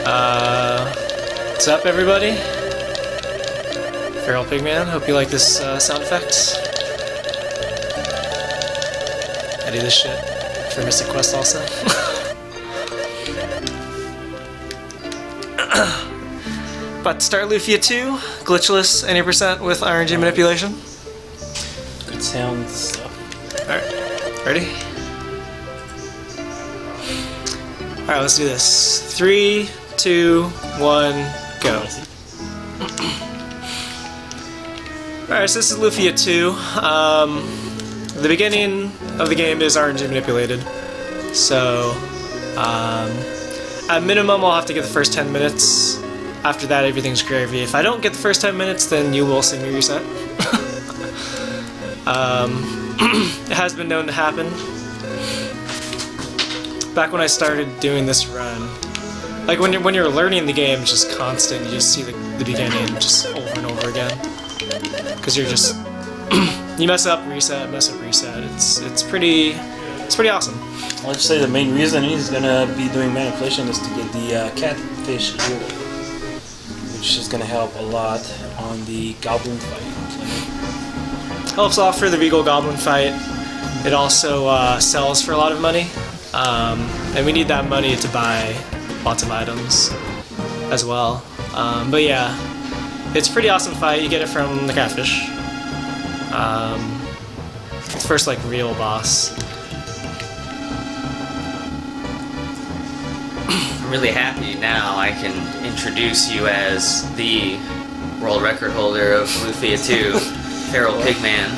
What's up, everybody? FeralPigMan, hope you like this sound effect. I do this shit for Mystic Quest also. About to start Lufia 2, glitchless, any percent with RNG manipulation. Good sound stuff. Alright, ready? Alright, let's do this. 3, 2, 1, go. Alright, so this is Lufia 2. The beginning of the game is RNG manipulated. So, at minimum, I'll have to get the first 10 minutes. After that, everything's gravy. If I don't get the first 10 minutes, then you will see me reset. It has been known to happen. Back when I started doing this run, like when you're learning the game, it's just constant. You just see the beginning just over and over again. Because you're just you mess up, reset, mess up, reset. It's pretty awesome. I'll just say the main reason he's gonna be doing manipulation is to get the Catfish heal, which is gonna help a lot on the Goblin fight. Helps off for the Regal Goblin fight. It also sells for a lot of money, and we need that money to buy lots of items as well. But yeah, it's a pretty awesome fight. You get it from the Catfish. It's the first like real boss. I'm really happy now I can introduce you as the world record holder of Lufia 2, FeralPigMan.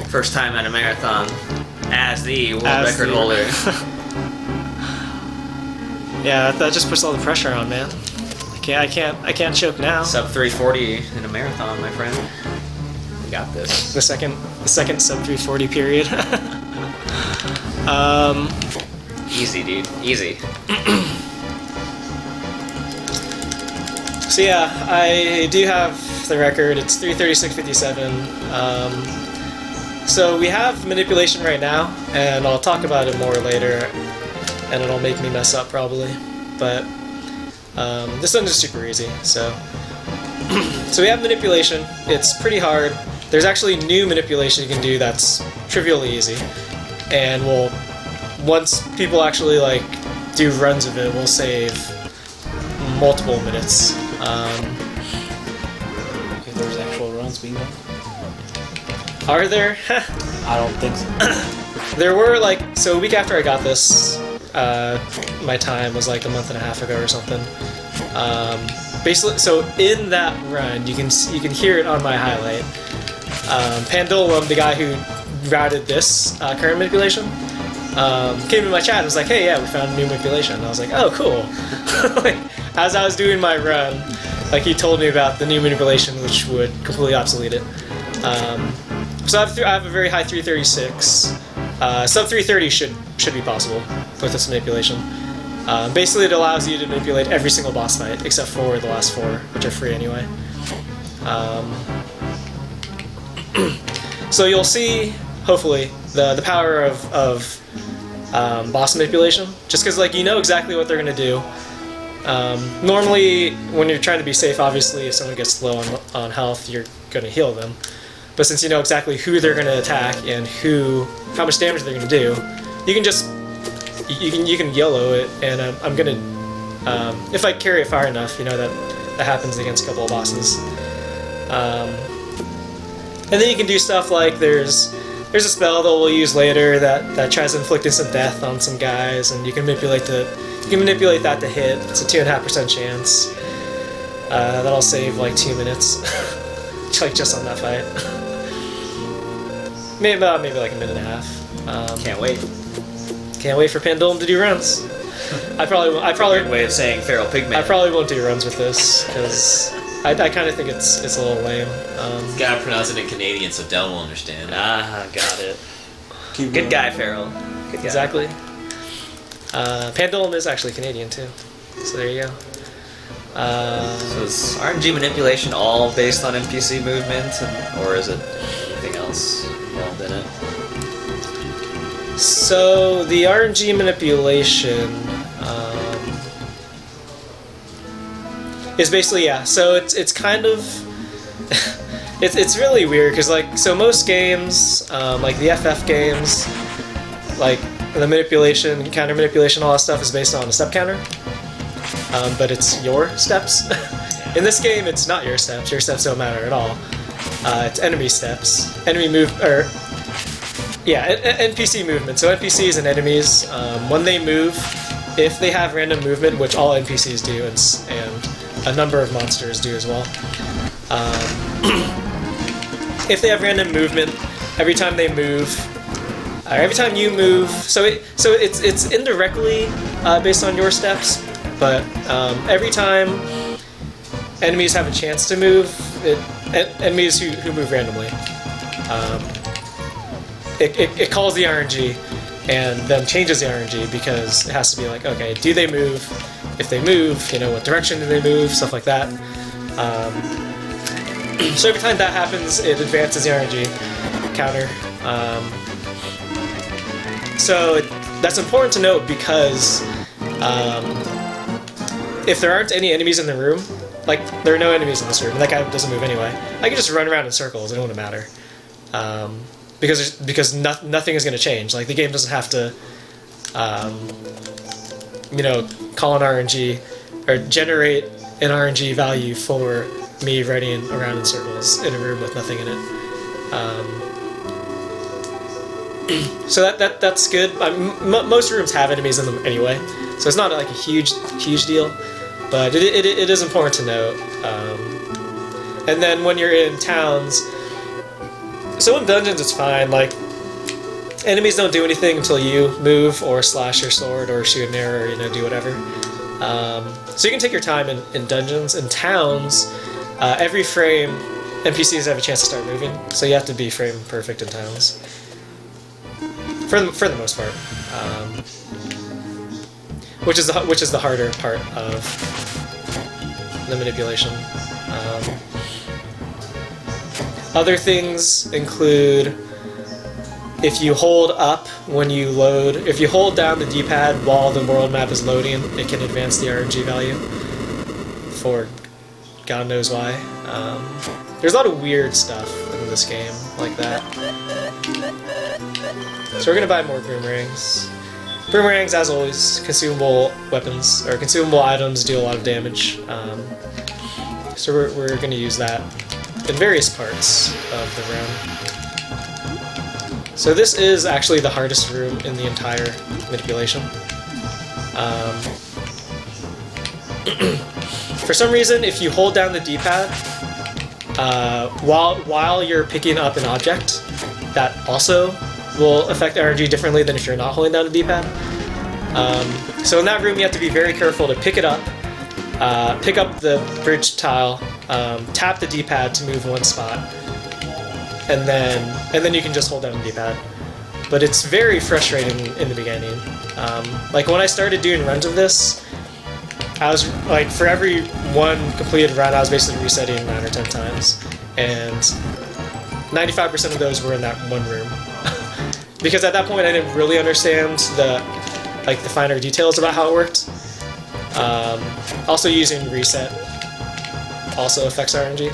First time at a marathon as the world record holder. Yeah, that just puts all the pressure on, man. I can't choke now. Sub 340 in a marathon, my friend. We got this. The second sub 340 period. Easy, dude. Easy. So yeah, I do have the record. It's 336.57. So we have manipulation right now, and I'll talk about it more later, and it'll make me mess up probably. But this one's just super easy. So we have manipulation. It's pretty hard. There's actually new manipulation you can do that's trivially easy, and once people actually like do runs of it, we'll save multiple minutes. If there's actual runs being done. Are there? I don't think so. There were so a week after I got this, my time was like a month and a half ago or something. Basically, so in that run, you can hear it on my highlight. Pandolum, the guy who routed this current manipulation, came in my chat and was like, "Hey, yeah, we found a new manipulation." And I was like, "Oh, cool!" Like, as I was doing my run, like he told me about the new manipulation, which would completely obsolete it. So I have a very high 336. Sub 330 should be possible with this manipulation. Basically, it allows you to manipulate every single boss fight except for the last 4, which are free anyway. So you'll see, hopefully, the power of boss manipulation, just because you know exactly what they're gonna do. Normally, when you're trying to be safe, obviously, if someone gets low on health, you're gonna heal them. But since you know exactly who they're gonna attack and how much damage they're gonna do, you can just you can YOLO it, and I'm gonna if I carry it far enough, you know that happens against a couple of bosses. And then you can do stuff like there's a spell that we'll use later that tries inflicting some death on some guys, and you can manipulate that to hit. It's a 2.5% chance. That'll save like 2 minutes, just on that fight. maybe like a minute and a half. Can't wait. Can't wait for Pendulum to do runs. I probably Weird way of saying FeralPigMan. I probably won't do runs with this because I kind of think it's a little lame. You gotta pronounce it in Canadian so Del will understand. Ah, got it. Good guy, Feral. Good guy. Exactly. Pendulum is actually Canadian too, so there you go. So is RNG manipulation all based on NPC movement, or is it anything else involved in it? So the RNG manipulation, It's basically, yeah. So it's kind of it's really weird because like so most games, like the FF games, like the manipulation, counter manipulation, all that stuff is based on a step counter. But it's your steps. In this game, it's not your steps. Your steps don't matter at all. It's enemy steps, enemy move, or yeah, NPC movement. So NPCs and enemies, when they move, if they have random movement, which all NPCs do, and a number of monsters do as well. If they have random movement, every time they move, every time you move, so it's indirectly based on your steps, but every time enemies have a chance to move, enemies who move randomly, it calls the RNG and then changes the RNG because it has to be like, okay, do they move? If they move, you know, what direction do they move? Stuff like that. So every time that happens, it advances the RNG counter. So that's important to note because if there aren't any enemies in the room, like there are no enemies in this room, and that guy doesn't move anyway, I can just run around in circles. It won't matter because nothing is going to change. Like the game doesn't have to, you know, call an RNG or generate an RNG value for me running around in circles in a room with nothing in it. So that's good. Most rooms have enemies in them anyway, so it's not like a huge deal, but it is important to note. And then when you're in towns, so in dungeons it's fine. Like enemies don't do anything until you move or slash your sword or shoot an arrow or, you know, do whatever. So you can take your time in dungeons. In towns, every frame, NPCs have a chance to start moving, so you have to be frame perfect in towns. For the most part, which is the harder part of the manipulation. Other things include if you hold up when you load, if you hold down the D-pad while the world map is loading, it can advance the RNG value for God knows why. There's a lot of weird stuff in this game like that. So we're gonna buy more boomerangs. Boomerangs, as always, consumable weapons or consumable items do a lot of damage. So we're gonna use that in various parts of the room. So this is actually the hardest room in the entire manipulation. For some reason, if you hold down the D-pad while you're picking up an object, that also will affect RNG differently than if you're not holding down the D-pad. So in that room, you have to be very careful to pick it up, pick up the bridge tile, tap the D-pad to move one spot, and then you can just hold down the D-pad. But it's very frustrating in the beginning. Like when I started doing runs of this, I was like, for every one completed run, I was basically resetting 9 or 10 times, and 95% of those were in that one room. Because at that point, I didn't really understand the finer details about how it worked. Also, using reset also affects RNG.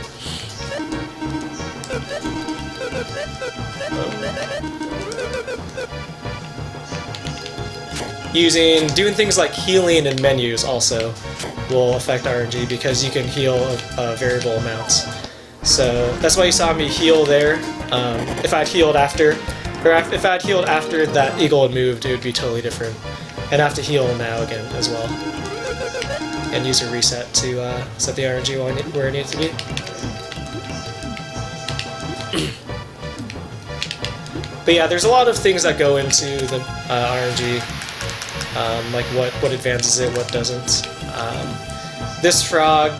Doing things like healing in menus also will affect RNG because you can heal variable amounts. So that's why you saw me heal there. If I'd healed after, if I'd healed after that eagle had moved, it would be totally different. And I have to heal now again as well. And use a reset to set the RNG where it needs to be. But yeah, there's a lot of things that go into the RNG. Like what advances it, what doesn't. This frog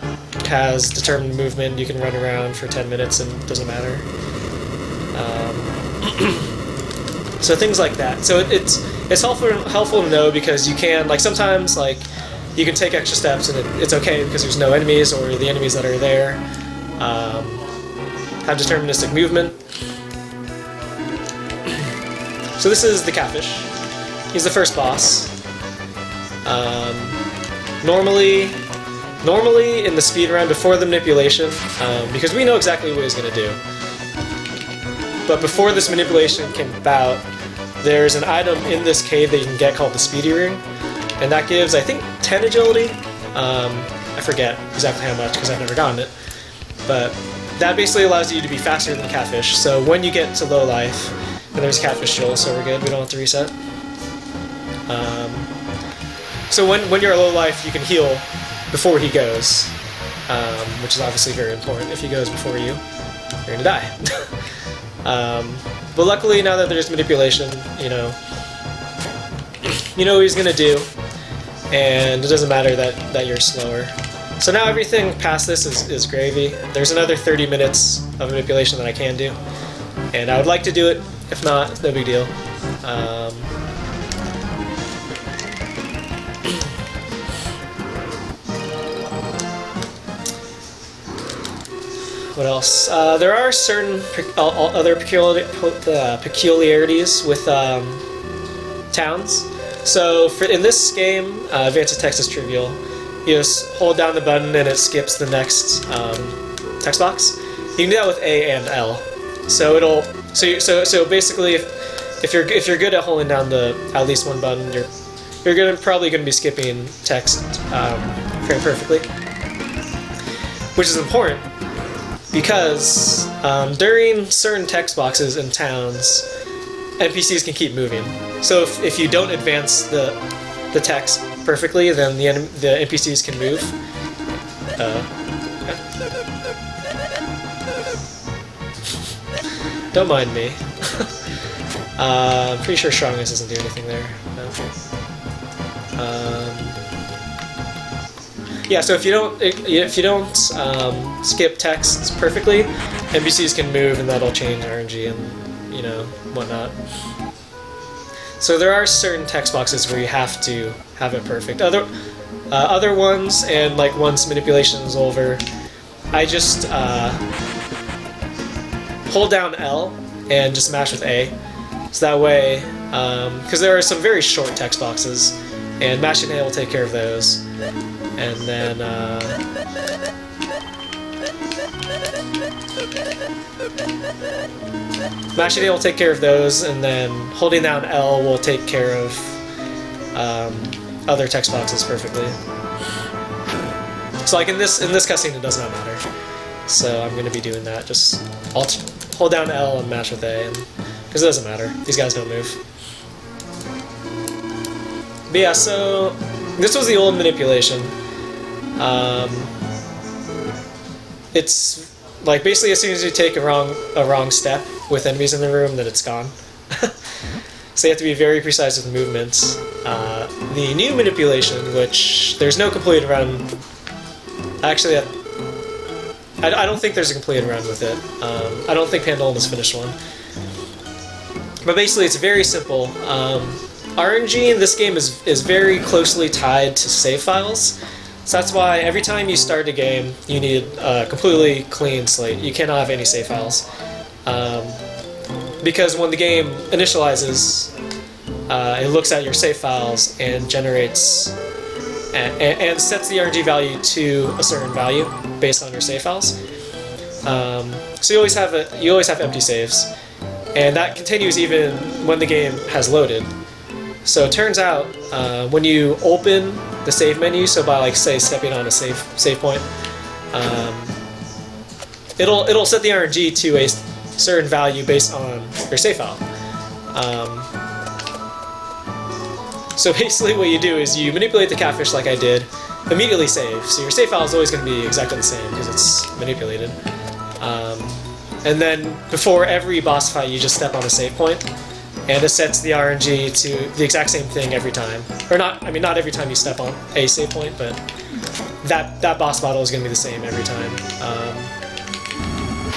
has determined movement. You can run around for 10 minutes and it doesn't matter. So things like that. So it's helpful to know because you can, like, sometimes like you can take extra steps and it's okay because there's no enemies or the enemies that are there have deterministic movement. So this is the Catfish. He's the first boss. Normally, normally in the speed run before the manipulation, because we know exactly what he's going to do. But before this manipulation came about, there's an item in this cave that you can get called the Speedy Ring, and that gives, I think, 10 agility. I forget exactly how much because I've never gotten it, but that basically allows you to be faster than Catfish. So when you get to low life, and there's Catfish Shield, so we're good. We don't have to reset. So when you're at low life, you can heal before he goes, which is obviously very important. If he goes before you, you're gonna die. But luckily, now that there's manipulation, you know what he's gonna do, and it doesn't matter that you're slower. So now everything past this is gravy. There's another 30 minutes of manipulation that I can do, and I would like to do it. If not, no big deal. What else? There are certain other peculiarities with towns. So in this game, Advanced Text is trivial. You just hold down the button and it skips the next text box. You can do that with A and L. So it'll so basically if you're good at holding down at least one button, you're probably gonna be skipping text very perfectly, which is important. Because during certain text boxes in towns, NPCs can keep moving. So if you don't advance the text perfectly, then the NPCs can move. Don't mind me. I'm pretty sure Strongness doesn't do anything there. No. Yeah, so if you don't skip text perfectly, NPCs can move, and that'll change RNG and whatnot. So there are certain text boxes where you have to have it perfect. Other ones, and like once manipulation is over, I just hold down L and just mash with A. So that way, because there are some very short text boxes, and mashing A will take care of those. And then mashing A will take care of those, and then holding down L will take care of other text boxes perfectly. So like in this cutscene, it does not matter. So I'm going to be doing that. Just hold down L and mash with A, because it doesn't matter. These guys don't move. But yeah, so this was the old manipulation. It's like basically as soon as you take a wrong step with enemies in the room, then it's gone. So you have to be very precise with movements. The new manipulation, which there's no completed run. Actually, I don't think there's a completed run with it. I don't think Pandolin has finished one. But basically, it's very simple. RNG in this game is very closely tied to save files. So that's why every time you start a game, you need a completely clean slate. You cannot have any save files. Because when the game initializes, it looks at your save files and generates and sets the RNG value to a certain value based on your save files. So you always have empty saves, and that continues even when the game has loaded. So it turns out when you open the save menu, so by like say stepping on a save point, it'll set the RNG to a certain value based on your save file. So basically what you do is you manipulate the Catfish like I did, immediately save. So your save file is always going to be exactly the same because it's manipulated. And then before every boss fight, you just step on a save point, and it sets the RNG to the exact same thing every time. Or not, I mean, not every time you step on a save point, but that boss battle is going to be the same every time.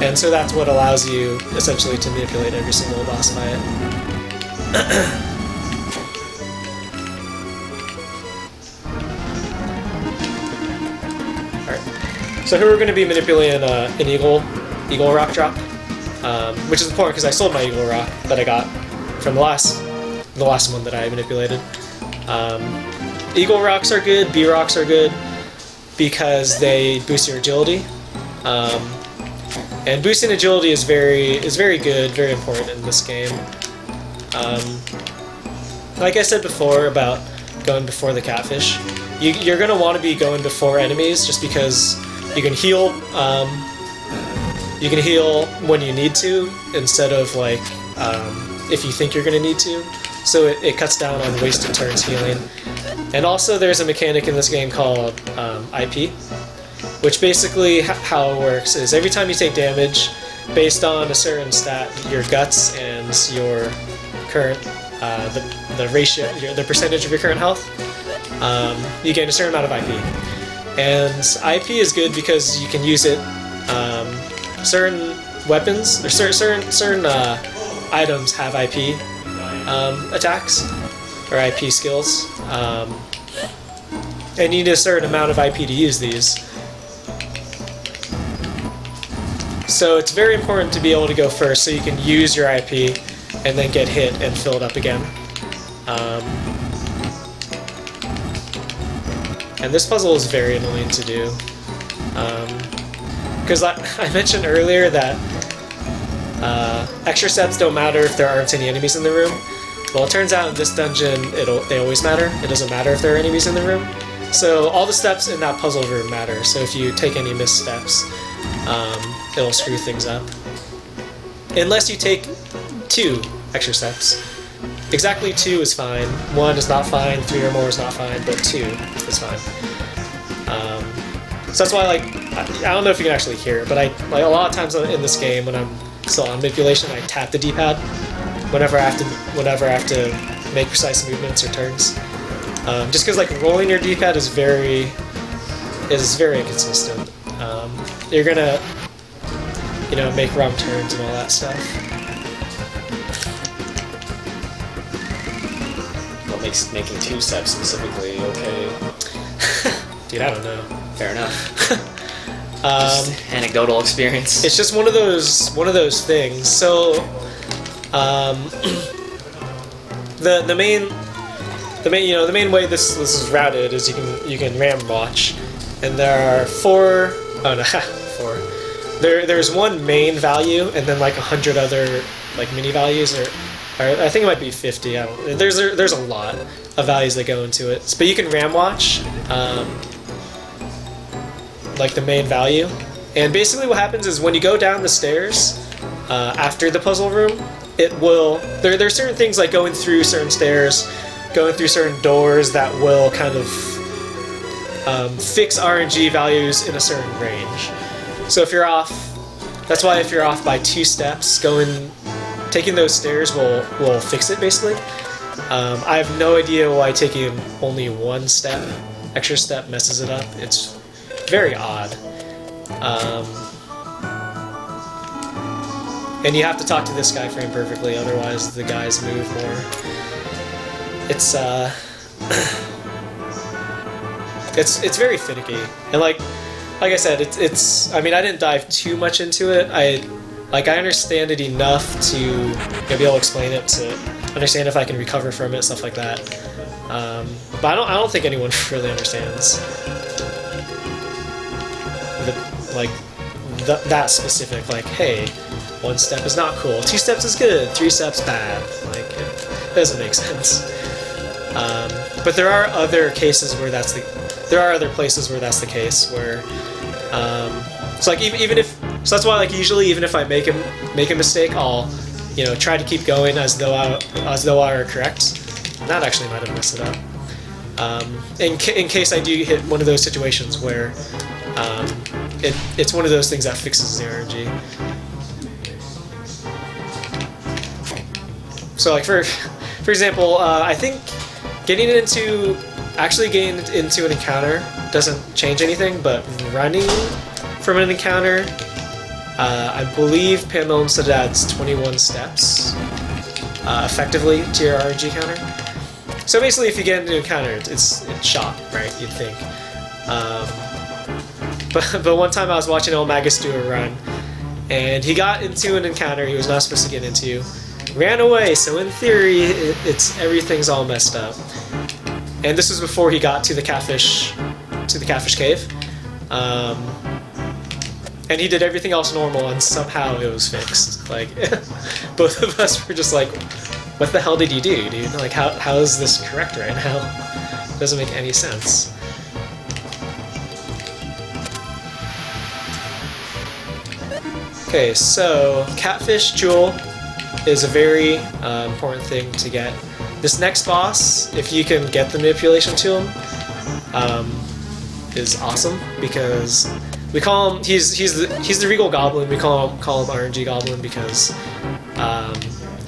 And so that's what allows you, essentially, to manipulate every single boss fight. Alright. So here we're going to be manipulating an Eagle Rock drop, which is important because I sold my Eagle Rock that I got from the last one that I manipulated. Eagle Rocks are good, B Rocks are good. because they boost your agility. And boosting agility is very good, very important in this game. Like I said before about going before the catfish, you're going to want to be going before enemies just because you can heal. You can heal when you need to instead of like if you think you're going to need to. So it cuts down on wasted turns healing. And also there's a mechanic in this game called IP, which basically how it works is every time you take damage, based on a certain stat, your guts and your current the ratio, the percentage of your current health, you gain a certain amount of IP. And IP is good because you can use it. Certain weapons or certain items have IP attacks or IP skills, and you need a certain amount of IP to use these. So it's very important to be able to go first so you can use your IP and then get hit and fill it up again. And this puzzle is very annoying to do. Because I mentioned earlier that extra steps don't matter if there aren't any enemies in the room. Well, it turns out in this dungeon they always matter. It doesn't matter if there are enemies in the room. So all the steps in that puzzle room matter. So if you take any missteps, it'll screw things up. Unless you take 2 extra steps. Exactly 2 is fine. 1 is not fine. 3 or more is not fine. But 2 is fine. So that's why, like, I don't know if you can actually hear it, but a lot of times in this game when I'm still on manipulation, I tap the D-pad whenever I have to make precise movements or turns. Just because like rolling your D-pad is very inconsistent. You're gonna, make wrong turns and all that stuff. What makes making 2 steps specifically okay? Dude, I don't know. Fair enough. Just anecdotal experience. It's just one of those things. So, the main way this is routed is you can ram watch, and there are 4. Oh no, 4. There's one main value, and then like 100 other like mini values, or I think it might be 50. I don't. There's a lot of values that go into it. But you can ram watch. Like the main value, and basically what happens is when you go down the stairs after the puzzle room, it will there's certain things like going through certain stairs, going through certain doors that will kind of fix RNG values in a certain range. So if you're off, that's why if you're off by 2 steps, taking those stairs will fix it basically. I have no idea why taking only 1 extra step messes it up. It's very odd. And you have to talk to this guy frame perfectly, otherwise the guys move more. It's it's very finicky. And like I said, it's I mean, I didn't dive too much into it. I understand it enough to be able to explain it, to understand if I can recover from it, stuff like that. But I don't think anyone really understands that specific, like, hey, 1 step is not cool, 2 steps is good, 3 steps bad. Like, it doesn't make sense. But there are other cases where there are other places where that's the case, where so like even if, so that's why like usually even if I make a mistake, I'll try to keep going as though I were correct. And that actually might have messed it up. In case I do hit one of those situations where it's one of those things that fixes the RNG. So like for example, I think getting into an encounter doesn't change anything, but running from an encounter, I believe Pandulum said it adds 21 steps effectively to your RNG counter. So basically, if you get into an encounter, it's shot, right? You'd think. But one time I was watching El Magus do a run, and he got into an encounter he was not supposed to get into, ran away. So in theory, everything's all messed up. And this was before he got to the catfish cave. And he did everything else normal, and somehow it was fixed. Like, both of us were just like, what the hell did you do, dude? Like, how is this correct right now? Doesn't make any sense. Okay, so Catfish Jewel is a very important thing to get. This next boss, if you can get the manipulation to him, is awesome, because we call him, he's the Regal Goblin. We call him RNG Goblin because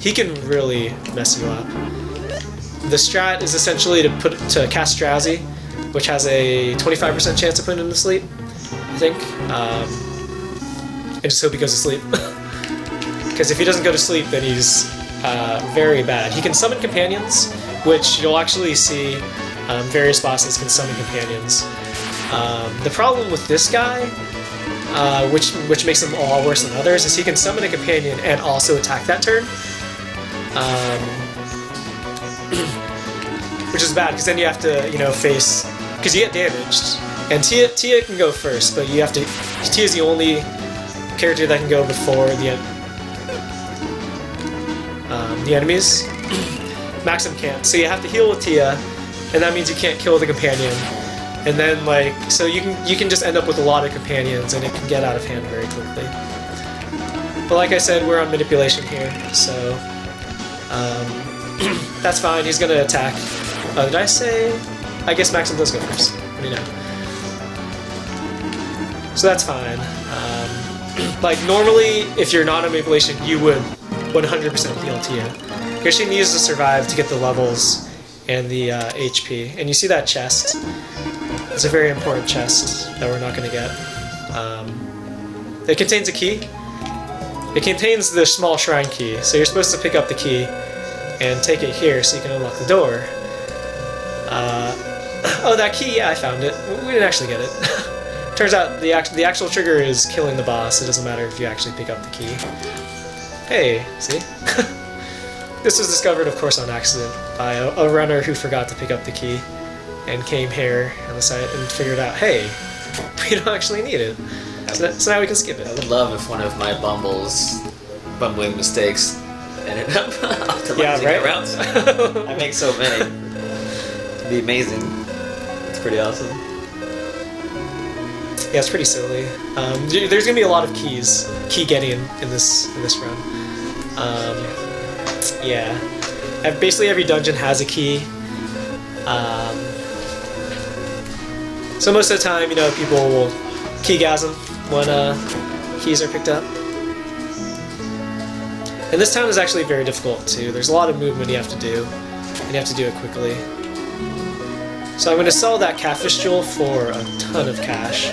he can really mess you up. The strat is essentially to cast Drowsy, which has a 25% chance of putting him to sleep, I think. And just hope he goes to sleep. Because if he doesn't go to sleep, then he's very bad. He can summon companions, which you'll actually see various bosses can summon companions. The problem with this guy, which makes him a lot worse than others, is he can summon a companion and also attack that turn. Which is bad, because then you have to, face... Because you get damaged. And Tia can go first, but you have to... Tia's the only character that can go before the enemies. Maxim can't. So you have to heal with Tia, and that means you can't kill the companion. And then, so you can just end up with a lot of companions, and it can get out of hand very quickly. But like I said, we're on manipulation here, so that's fine. He's gonna attack. Did I say? I guess Maxim does go first. What do you know? So that's fine. Normally, if you're not on manipulation, you would 100% heal Tia, because she needs to survive to get the levels and the HP. And you see that chest? It's a very important chest that we're not going to get. It contains a key. It contains the small shrine key, so you're supposed to pick up the key and take it here so you can unlock the door. Oh, that key, yeah, I found it. We didn't actually get it. Turns out the actual trigger is killing the boss. It doesn't matter if you actually pick up the key. Hey, see? This was discovered, of course, on accident by a runner who forgot to pick up the key and came here on the site and figured out, hey, we don't actually need it. So now we can skip it. I would love if one of my bumbling mistakes ended up optimizing right? routes. I make so many. It'd be amazing. It's pretty awesome. Yeah, it's pretty silly. There's gonna be a lot of key getting in this run. Yeah, basically every dungeon has a key. So most of the time, people will keygasm when keys are picked up. And this time is actually very difficult too. There's a lot of movement you have to do, and you have to do it quickly. So I'm going to sell that Catfish Jewel for a ton of cash.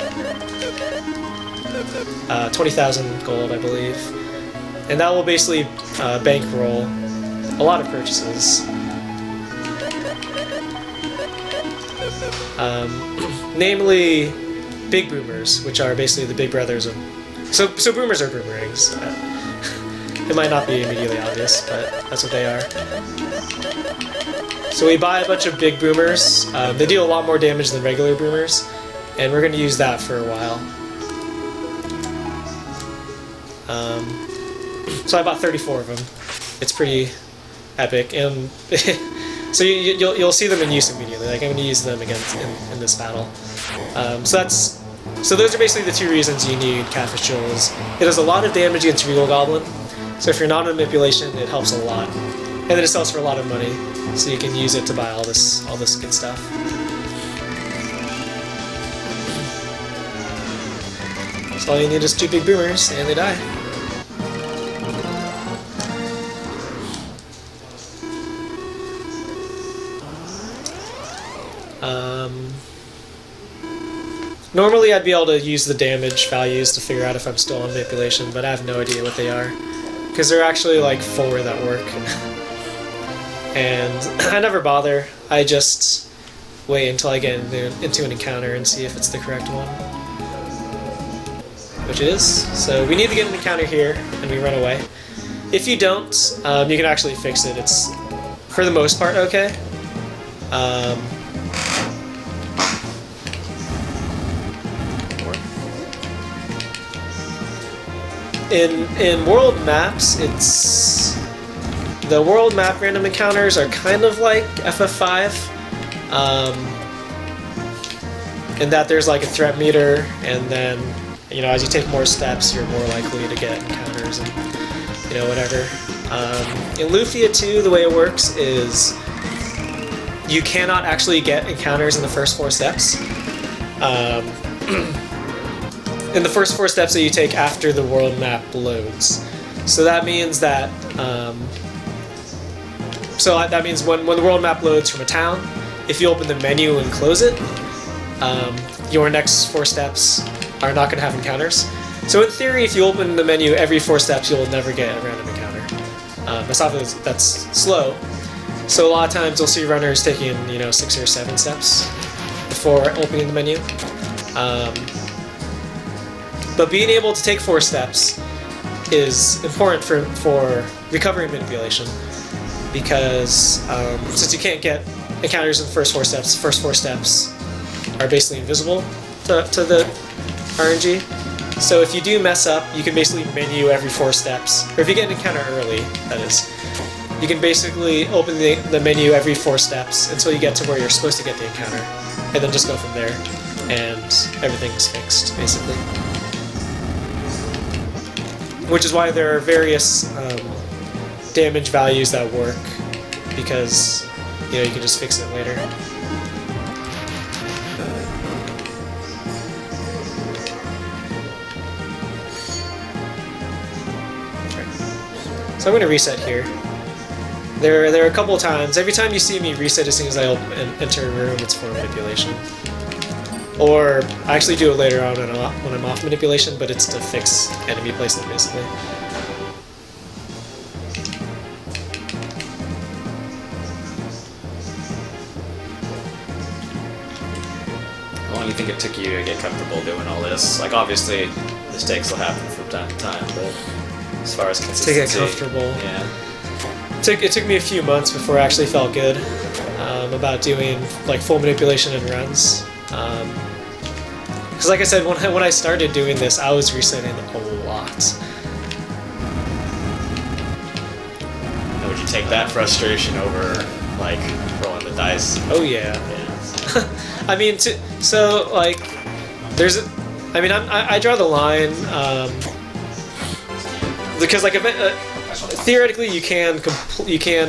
20,000 gold, I believe. And that will basically bankroll a lot of purchases. Namely, big boomers, which are basically the big brothers of... So boomers are boomerangs. It might not be immediately obvious, but that's what they are. So we buy a bunch of big boomers. They deal a lot more damage than regular boomers, and we're going to use that for a while. So I bought 34 of them. It's pretty epic, and so you'll see them in use immediately. Like, I'm going to use them against in this battle. So those are basically the two reasons you need Catfish Jewels. It does a lot of damage against Regal Goblin, so if you're not on manipulation, it helps a lot. And then it sells for a lot of money, so you can use it to buy all this good stuff. So all you need is 2 big boomers, and they die. Normally I'd be able to use the damage values to figure out if I'm still on manipulation, but I have no idea what they are. Because there are actually like 4 that work. And I never bother. I just wait until I get into an encounter and see if it's the correct one. Which it is. So we need to get an encounter here, and we run away. If you don't, you can actually fix it. It's, for the most part, okay. in world maps, it's the world map random encounters are kind of like FF5, in that there's like a threat meter, and then as you take more steps, you're more likely to get encounters and whatever. In Lufia 2, the way it works is you cannot actually get encounters in the first 4 steps. In the first 4 steps that you take after the world map loads. So that means that when the world map loads from a town, if you open the menu and close it, your next 4 steps are not going to have encounters. So in theory, if you open the menu every 4 steps, you'll never get a random encounter. That's slow. So a lot of times you'll see runners taking 6 or 7 steps before opening the menu. But being able to take 4 steps is important for recovery manipulation, because since you can't get encounters in the first 4 steps are basically invisible to the RNG. So if you do mess up, you can basically menu every 4 steps, or if you get an encounter early, that is, you can basically open the menu every 4 steps until you get to where you're supposed to get the encounter, and then just go from there, and everything's fixed, basically. Which is why there are various damage values that work, because you can just fix it later. So I'm going to reset here. There are a couple of times. Every time you see me reset as soon as I enter a room, it's for manipulation. Or I actually do it later on when I'm off manipulation, but it's to fix enemy placement, basically. How long do you think it took you to get comfortable doing all this? Like, obviously, mistakes will happen from time to time, but as far as consistency... To get comfortable. Yeah. It took me a few months before I actually felt good about doing full manipulation and runs. Because like I said, when I started doing this, I was resetting a lot. And would you take that frustration over, rolling the dice? Oh yeah. I mean, I draw the line, because theoretically you can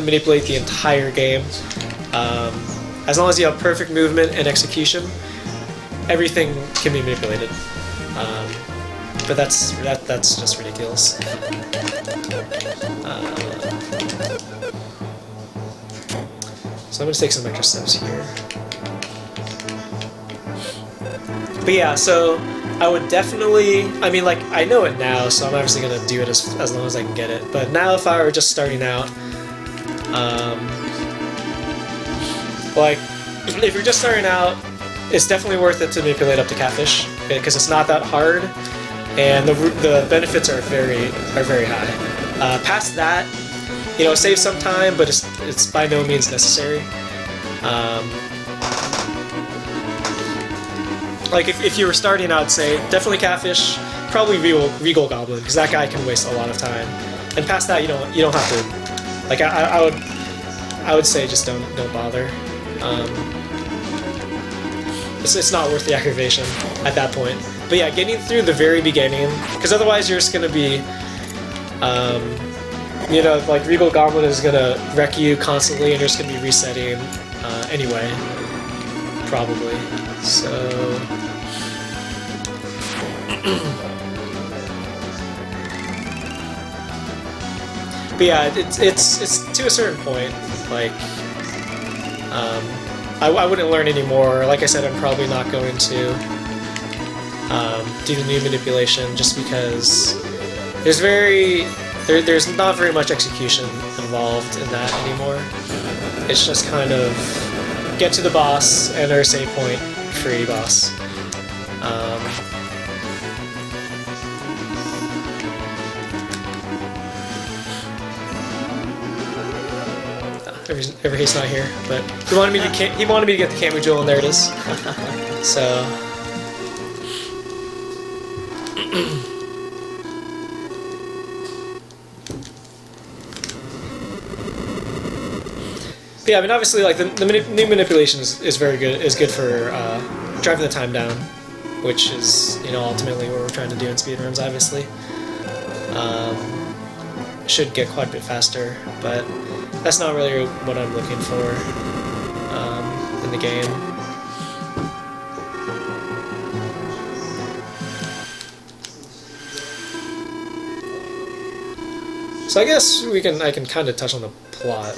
manipulate the entire game, as long as you have perfect movement and execution. Everything can be manipulated, but that's just ridiculous. So I'm gonna take some extra steps here. But yeah, so I would definitely, I know it now, so I'm obviously gonna do it as long as I can get it. But now, if I were just starting out, if you're just starting out, it's definitely worth it to manipulate up to Catfish, because it's not that hard, and the benefits are very high. Past that, save some time, but it's by no means necessary. If you were starting out, say definitely Catfish, probably Regal Goblin, because that guy can waste a lot of time. And past that, you don't have to. I would say just don't bother. It's not worth the aggravation at that point. But yeah, getting through the very beginning, because otherwise you're just gonna be, Regal Goblin is gonna wreck you constantly, and you're just gonna be resetting anyway, probably. So. But yeah, it's to a certain point. I wouldn't learn anymore. Like I said, I'm probably not going to do the new manipulation, just because there's not very much execution involved in that anymore. It's just kind of get to the boss, enter a save point, free boss. Everybody's not here, but he wanted me to get the Camu Jewel, and there it is. So. Yeah, I mean, obviously, like the new manipulation is very good. Is good for driving the time down, which is ultimately what we're trying to do in speedruns. Obviously, should get quite a bit faster, but that's not really what I'm looking for in the game. So I guess I can kind of touch on the plot.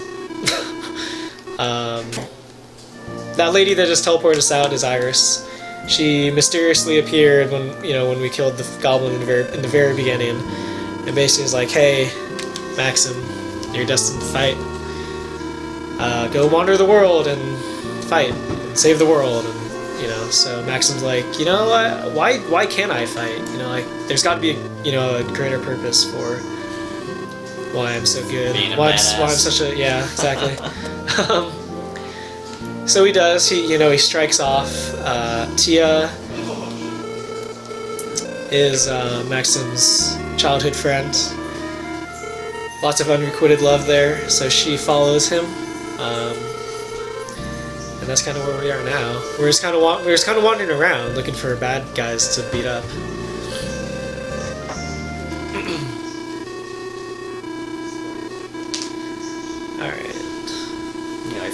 That lady that just teleported us out is Iris. She mysteriously appeared when we killed the goblin in the very beginning, and basically is like, "Hey, Maxim, you're destined to fight. Go wander the world and fight and save the world." And so Maxim's like, why can't I fight? Like there's got to be a greater purpose for why I'm so good. Why I'm such a exactly. So he does. He strikes off. Tia is Maxim's childhood friend. Lots of unrequited love there, so she follows him, and that's kind of where we are now. We're just kind of wandering around looking for bad guys to beat up. All right.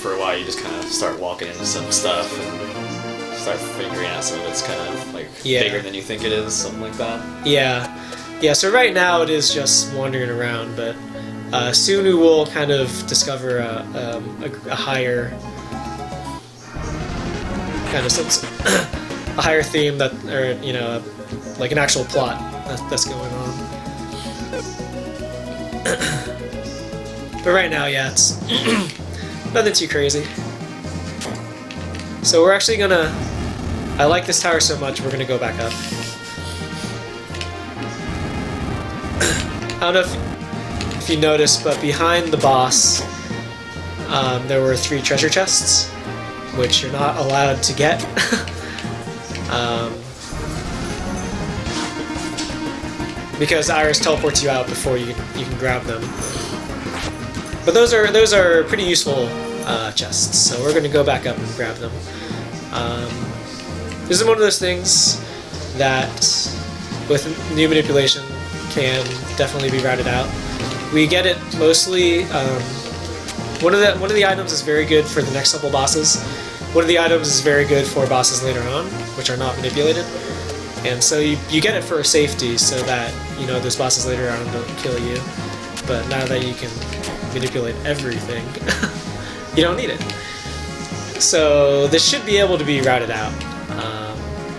For a while, you just kind of start walking into some stuff and start figuring out some of it's kind of like bigger than you think it is, something like that. Yeah. So right now it is just wandering around, but soon we will kind of discover a higher kind of sense, a higher theme like an actual plot that's going on. But right now, it's nothing too crazy. So we're actually gonna. I like this tower so much, we're gonna go back up. I don't know if you noticed, but behind the boss, there were 3 treasure chests, which you're not allowed to get. Because Iris teleports you out before you can grab them. But those are pretty useful chests, so we're going to go back up and grab them. This is one of those things that, with new manipulation, can definitely be routed out. We get it mostly. One of the items is very good for the next couple bosses. One of the items is very good for bosses later on, which are not manipulated. And so you get it for safety, so that those bosses later on don't kill you. But now that you can manipulate everything, you don't need it. So this should be able to be routed out.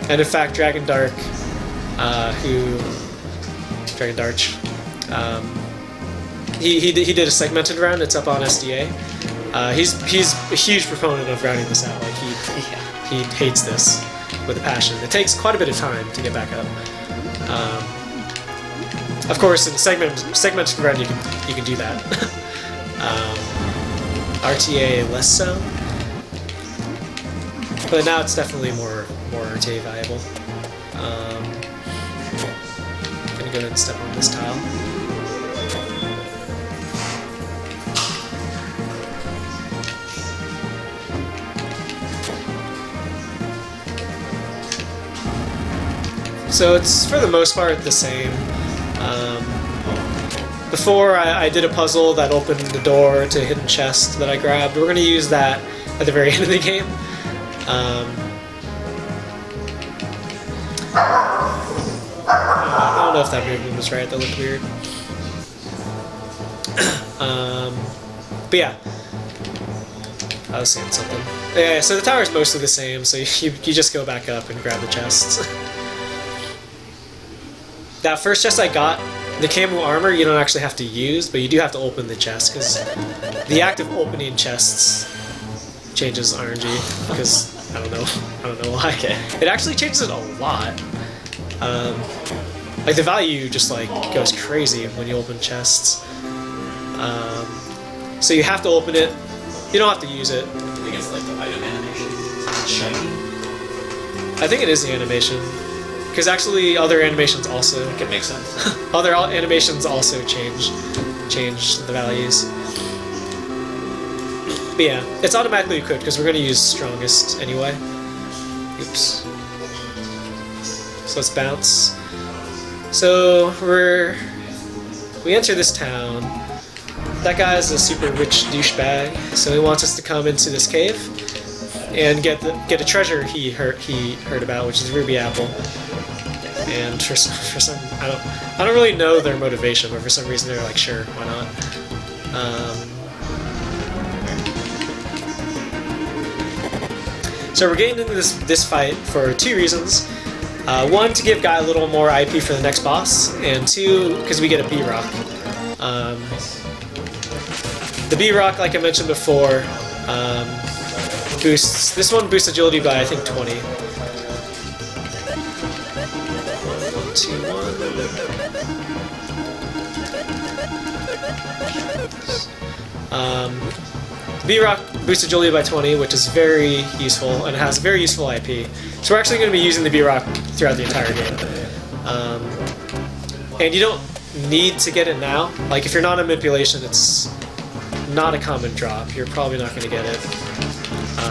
And in fact, Dragon Dark, he did a segmented round. It's up on SDA. He's a huge proponent of routing this out. Like he hates this with a passion. It takes quite a bit of time to get back up. Of course, in segmented round, you can do that. RTA less so, but now it's definitely more RTA valuable. Gonna go ahead and step on this tile. So it's for the most part the same. Before I did a puzzle that opened the door to a hidden chest that I grabbed. We're going to use that at the very end of the game. I don't know if that movement was right, that looked weird. But yeah. I was saying something. Yeah, so the tower is mostly the same, so you just go back up and grab the chests. That first chest I got, the camo armor, you don't actually have to use, but you do have to open the chest, because the act of opening chests changes RNG, because I don't know why. It actually changes it a lot. Like the value just like goes crazy when you open chests. So you have to open it. You don't have to use it. I think it's like the item animation. Shiny. I think it is the animation. Because actually, other animations also. It makes sense. Other animations also change the values. But yeah, it's automatically equipped because we're going to use strongest anyway. Oops. So let's bounce. So we enter this town. That guy's a super rich douchebag, so he wants us to come into this cave and get a treasure he heard about, which is Ruby Apple. And for some I don't really know their motivation, but for some reason they're like, sure, why not? So we're getting into this fight for two reasons. One, to give Guy a little more IP for the next boss, and two, because we get a B-Rock. The B-Rock, like I mentioned before, boosts. This one boosts agility by I think 20. 1, 2, 1. B-Rock boosts agility by 20, which is very useful, and it has very useful IP. So we're actually going to be using the B-Rock throughout the entire game. And you don't need to get it now. Like, if you're not on manipulation, it's not a common drop. You're probably not going to get it.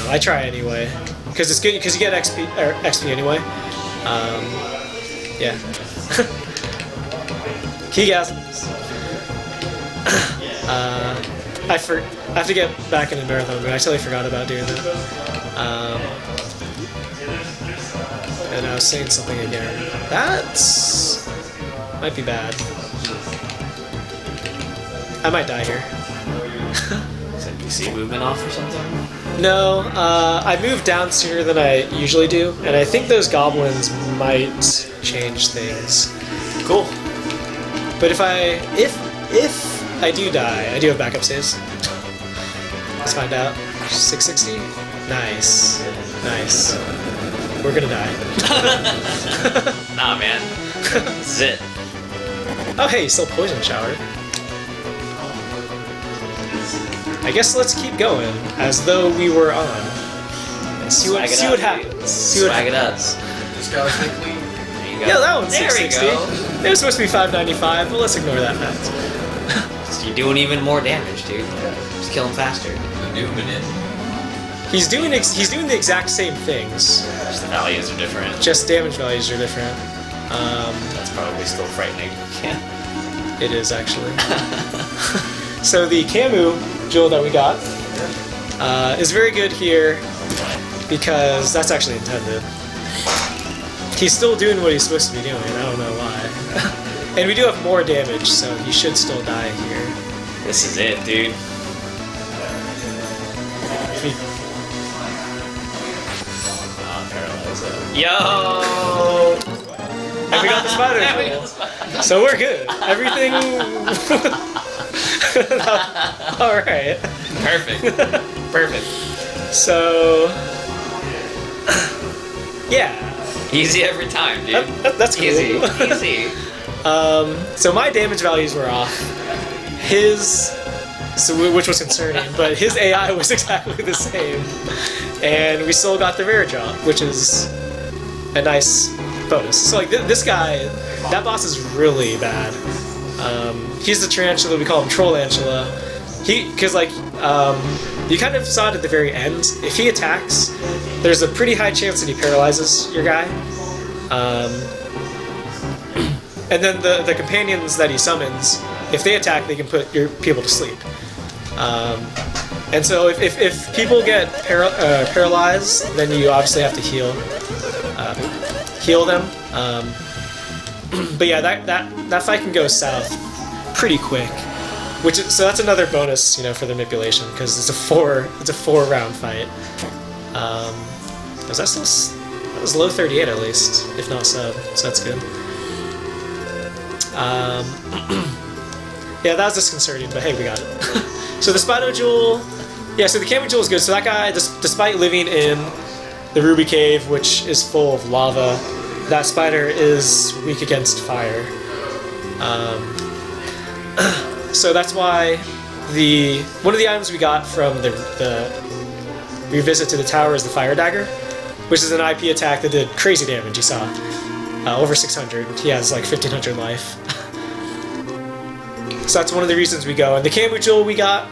I try anyway, because it's good, because you get XP anyway. Yeah. Keygasms. I have to get back into marathon, but I totally forgot about doing that. And I was saying something again. That's might be bad. I might die here. Is NPC movement off or something? No, I moved down sooner than I usually do, and I think those goblins might change things. Cool. But if I do die, I do have backup saves. Let's find out. 660? Nice. Nice. We're gonna die. Nah, man. This is it. Oh hey, still poison shower. I guess let's keep going, as though we were on. And see what happens. See what Swag it up. happens. Just gotta stay clean. There you go. Yeah, that one's There we 660. go. It was supposed to be 595, but let's ignore that fact. So you're doing even more damage, dude. Just kill him faster. The new minute. He's doing the exact same things, Just the values are different. just damage values are different. That's probably still frightening. Yeah. It is actually. So the Camu jewel that we got is very good here because that's actually intended. He's still doing what he's supposed to be doing. I don't know why. And we do have more damage, so he should still die here. This is it, dude. Paralyze it. Yo! And we got the spider jewel. So we're good. Everything. All right. Perfect. Perfect. So. Yeah. Easy every time, dude. That's cool. Easy. Easy. So my damage values were off. Which was concerning, but his AI was exactly the same. And we still got the rare drop, which is a nice bonus. So like this guy, that boss is really bad. He's the tarantula, we call him Trollantula. Because like, you kind of saw it at the very end. If he attacks, there's a pretty high chance that he paralyzes your guy. And then the companions that he summons, if they attack, they can put your people to sleep. And so if people get paralyzed, then you obviously have to heal them. But yeah, that fight can go south pretty quick. So that's another bonus, for the manipulation, because it's a 4-round fight. That was low 38 at least, if not sub, so that's good. Yeah, that was disconcerting, but hey, we got it. So the Spino Jewel, so the Camu Jewel is good. So that guy, despite living in the Ruby Cave, which is full of lava, that spider is weak against fire. So that's why one of the items we got from the revisit to the tower is the Fire Dagger, which is an IP attack that did crazy damage. You saw over 600. He has like 1500 life. So that's one of the reasons we go. And the Camu Jewel we got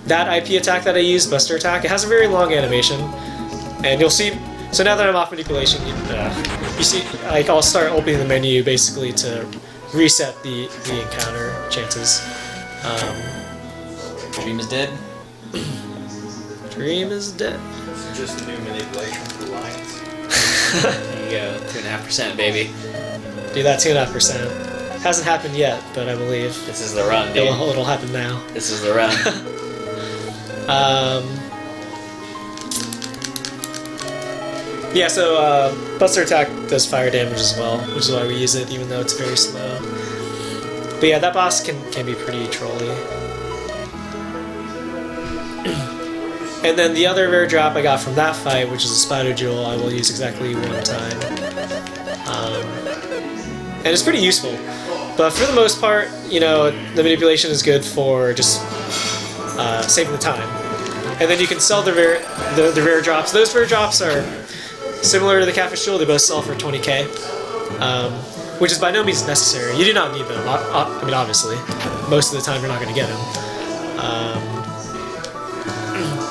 that IP attack that I use, Buster Attack, it has a very long animation, and you'll see. So now that I'm off manipulation, you see, like I'll start opening the menu basically to reset the encounter chances. Dream is dead. Dream is dead. It's just a new manipulation for Lions. There you go, 2.5%, baby. Do that 2.5%. Hasn't happened yet, but I believe This is the run, dude. it'll happen now. This is the run. Yeah, so Buster Attack does fire damage as well, which is why we use it, even though it's very slow. But yeah, that boss can be pretty trolly. And then the other rare drop I got from that fight, which is a Spider Jewel, I will use exactly one time. And it's pretty useful. But for the most part, you know, the manipulation is good for just saving the time. And then you can sell the rare drops. Those rare drops are similar to the Catfish Jewel, they both sell for 20k, which is by no means necessary. You do not need them. I mean, obviously, most of the time you're not going to get them.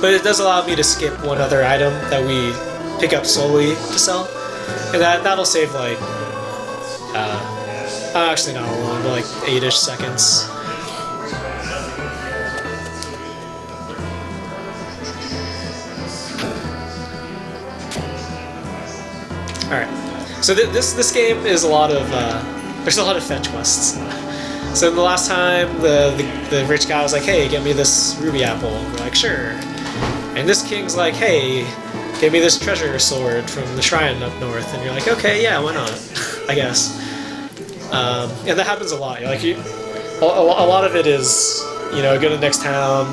But it does allow me to skip one other item that we pick up slowly to sell, and that'll save like, actually not long, but like 8-ish seconds. Alright, so this game is a lot of, there's a lot of fetch quests. So the last time, the rich guy was like, hey, get me this ruby apple. We're like, sure. And this king's like, hey, get me this treasure sword from the shrine up north. And you're like, okay, yeah, why not? I guess. And that happens a lot. You're like, a lot of it is, you know, go to the next town,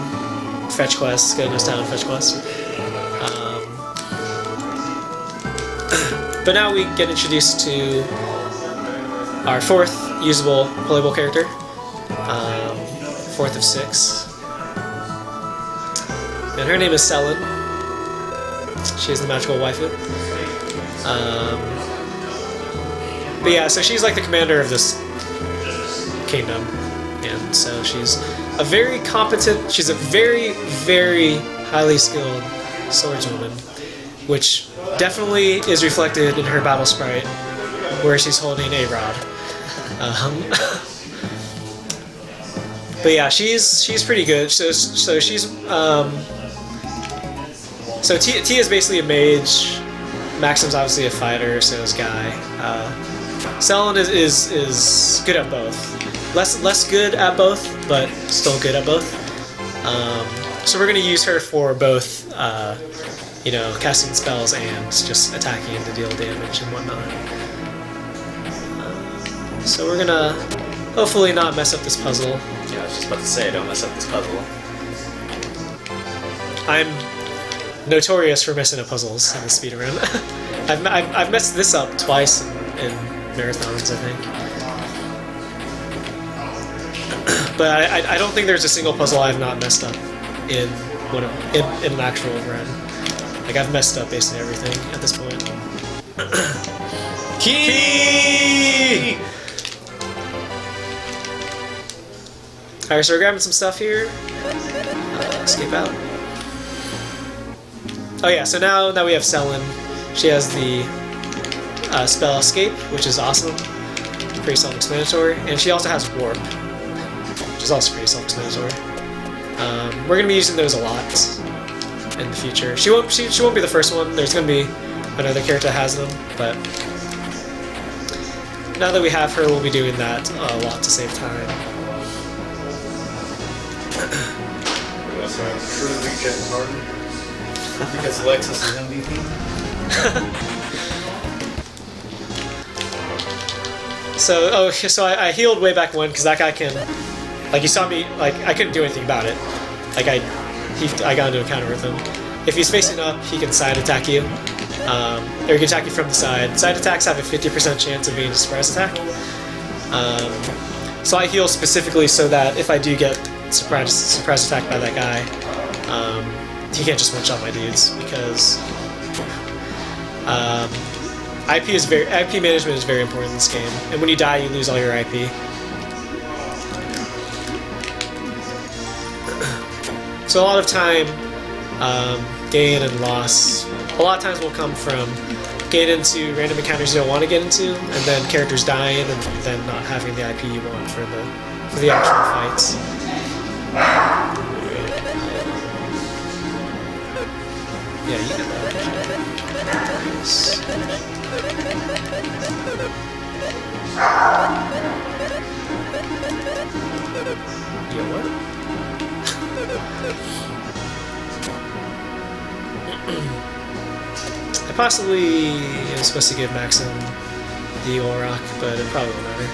fetch quests, go to the next town, fetch quests. But now we get introduced to our fourth usable playable character, fourth of 6. And her name is Selin. She is the magical waifu. But yeah, so she's like the commander of this kingdom. And so she's a very competent, she's a very, very highly skilled swordswoman, which definitely is reflected in her battle sprite, where she's holding a rod. But yeah, she's pretty good. So she's so T is basically a mage. Maxim's obviously a fighter, so is Guy. Selin is good at both. Less good at both, but still good at both. So we're gonna use her for both, you know, casting spells and just attacking to deal damage and whatnot. So we're gonna hopefully not mess up this puzzle. Yeah, I was just about to say, don't mess up this puzzle. I'm notorious for messing up puzzles in the speedrun. I've messed this up twice in marathons, I think. But I don't think there's a single puzzle I've not messed up in an actual run. Like, I've messed up basically everything at this point. Key! Alright, so we're grabbing some stuff here. Escape out. Oh yeah, so now that we have Selin, she has the spell Escape, which is awesome. Pretty self-explanatory. And she also has Warp, which is also pretty self-explanatory. We're going to be using those a lot in the future. She won't be the first one. There's going to be another character that has them, but now that we have her, we'll be doing that a lot to save time. So I'm truly reject Harden because Alexis is MVP. So I healed way back when because that guy can, like, you saw me, like, I couldn't do anything about it. Like, I got into a counter with him. If he's facing up, he can side attack you, or he can attack you from the side. Side attacks have a 50% chance of being a surprise attack. So I heal specifically so that if I do get surprise attacked by that guy, he can't just one-shot my dudes, because IP management is very important in this game, and when you die, you lose all your IP. So a lot of time gain and loss. A lot of times will come from getting into random encounters you don't want to get into, and then characters dying, and then not having the IP you want for the actual fights. Yeah, you get that. Yeah, what? I possibly am supposed to give Maxim the Auroch, but it probably won't matter.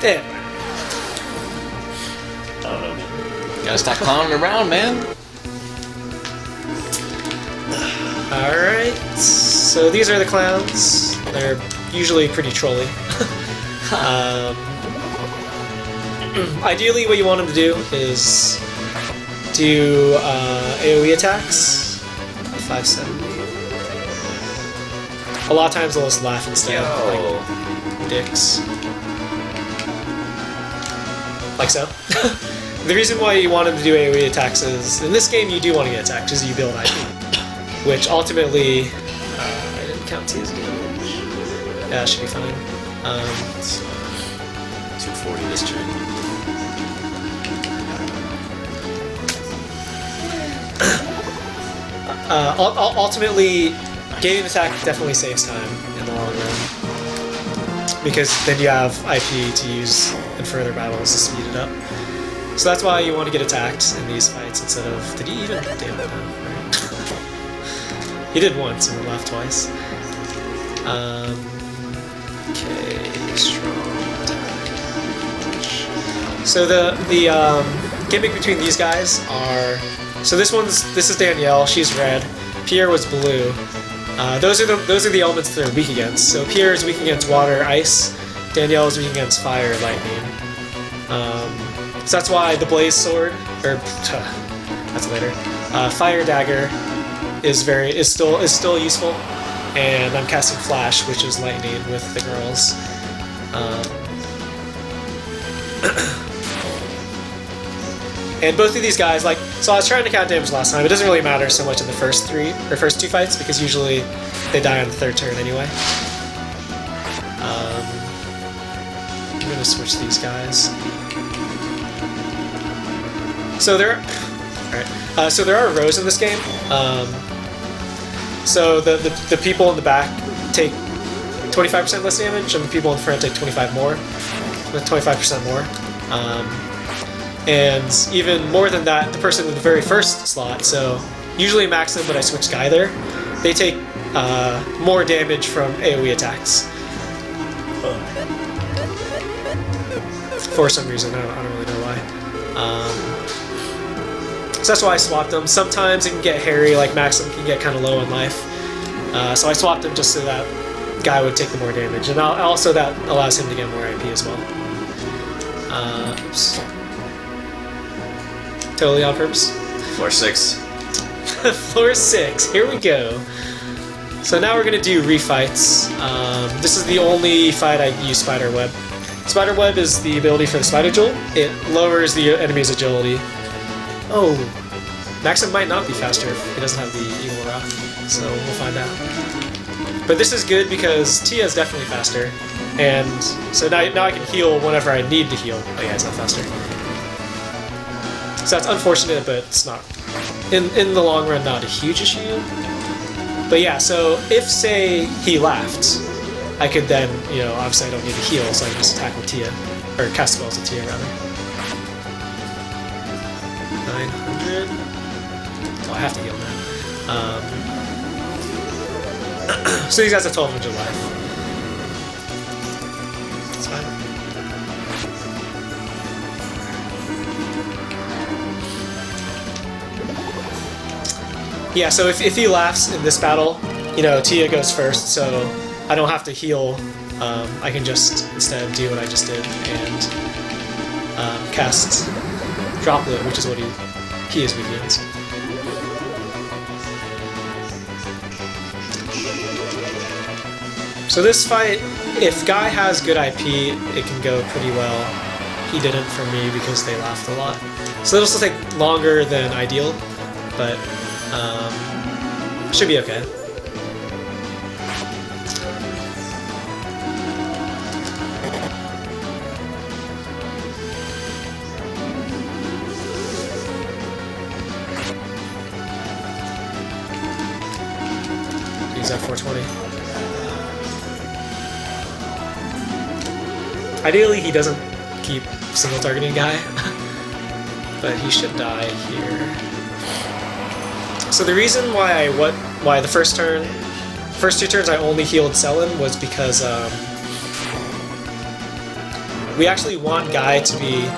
Yeah. I don't know, man. Gotta stop clowning around, man. Alright, so these are the clowns. They're usually pretty trolly. Ideally, what you want them to do is do AoE attacks. 570. A lot of times they'll just laugh instead. Yo. Like dicks. Like so. The reason why you want them to do AoE attacks is, in this game you do want to get attacked because you build IP. Which ultimately, I didn't count T's damage. Yeah, that should be fine. It's 240 this turn. Ultimately, getting an attack definitely saves time in the long run. Because then you have IP to use in further battles to speed it up. So that's why you want to get attacked in these fights instead of... Did he even... Damn it, no, right? He did once and then left twice. Okay, strong attack. So the gimmick between these guys are... So this is Danielle, she's red. Pierre was blue. Those are the elements that they're weak against. So Pierre is weak against water, ice. Danielle is weak against fire, lightning. So that's why the blaze sword, or that's later. Fire dagger is still useful, and I'm casting flash, which is lightning with the girls. And both of these guys, like, so I was trying to count damage last time. It doesn't really matter so much in the first two fights because usually they die on the third turn anyway. I'm gonna switch these guys. So there are rows in this game. So the people in the back take 25% less damage, and the people in front take 25% more. And even more than that, the person in the very first slot, so usually Maxim, but I switched Guy there, they take more damage from AoE attacks. For some reason, I don't really know why. So that's why I swapped them. Sometimes it can get hairy, like Maxim can get kind of low in life. So I swapped them just so that Guy would take the more damage. And also that allows him to get more IP as well. Oops. Totally on purpose. Floor 6. Floor 6, here we go. So now we're going to do refights. This is the only fight I use Spider Web. Spider Web is the ability for the Spider Jewel. It lowers the enemy's agility. Oh, Maxim might not be faster if he doesn't have the Eagle Rock, so we'll find out. But this is good because Tia is definitely faster, and so now I can heal whenever I need to heal. Oh yeah, it's not faster. So that's unfortunate, but it's not, in the long run, not a huge issue. But yeah, so if, say, he laughed, I could then, obviously I don't need to heal, so I can just attack with Tia. Or cast spells with Tia, rather. 900. Oh, I have to heal now. So these guys have 1200 life. That's fine. Yeah, so if he laughs in this battle, Tia goes first, so I don't have to heal. I can just instead do what I just did and cast Droplet, which is what he is weak against. So this fight, if Guy has good IP, it can go pretty well. he didn't for me because they laughed a lot. So it'll still take longer than ideal, but should be okay. Use that 420. Ideally, he doesn't keep single targeting guy, but he should die here. So the reason why the first two turns I only healed Selen was because we actually want Guy to be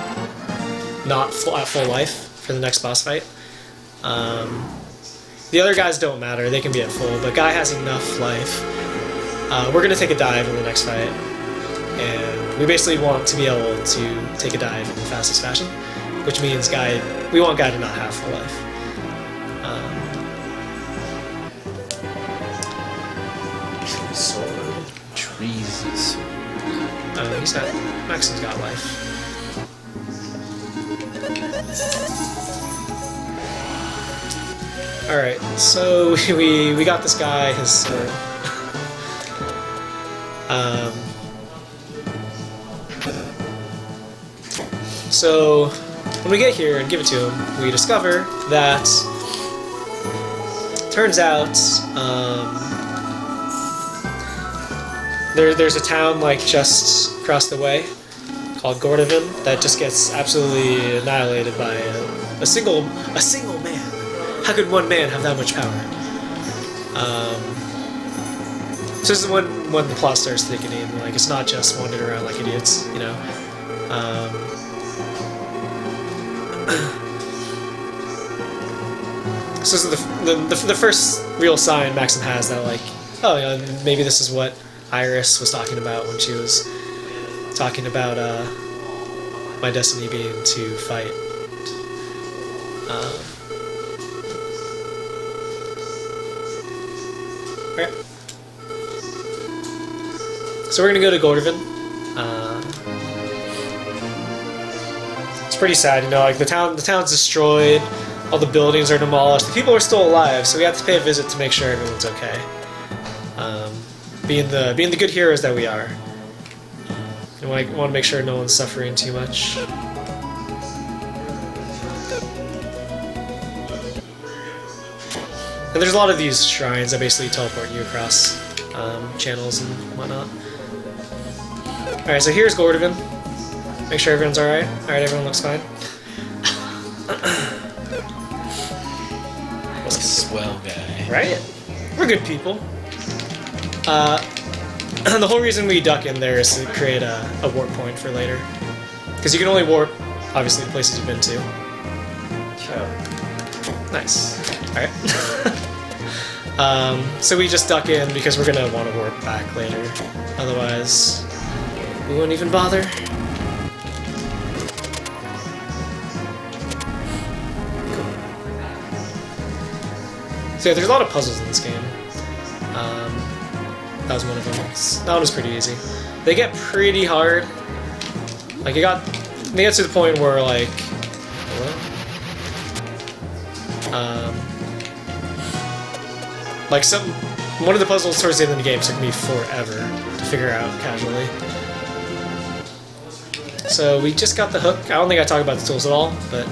not at full life for the next boss fight. The other guys don't matter; they can be at full, but Guy has enough life. We're gonna take a dive in the next fight, and we basically want to be able to take a dive in the fastest fashion, which means we want Guy to not have full life. Sword. Trees. Maxim's got life. Alright, so we got this guy his sword. So when we get here and give it to him, we discover that turns out there's a town like just across the way called Gordovan that just gets absolutely annihilated by a single man. How could one man have that much power? So this is when the plot starts thickening. Like, it's not just wandering around like idiots, you know. So this is the first real sign Maxim has that, like, oh, you know, maybe this is what Iris was talking about when she was talking about my destiny being to fight. Okay. So we're gonna go to Gordovan. It's pretty sad, you know. Like the town's destroyed, all the buildings are demolished. The people are still alive, so we have to pay a visit to make sure everyone's okay. Being the good heroes that we are, and we want to make sure no one's suffering too much. And there's a lot of these shrines that basically teleport you across channels and whatnot. Alright, so here's Gordovan. Make sure everyone's alright. Alright, everyone looks fine. What a swell guy. Right? We're good people. The whole reason we duck in there is to create a warp point for later. Because you can only warp, obviously, the places you've been to. Nice. Alright. So we just duck in because we're gonna want to warp back later. Otherwise, we won't even bother. Cool. So yeah, there's a lot of puzzles in this game. That was one of them. That one was pretty easy. They get pretty hard. Like they get to the point where like, one of the puzzles towards the end of the game took me forever to figure out casually. So we just got the hook. I don't think I talk about the tools at all, but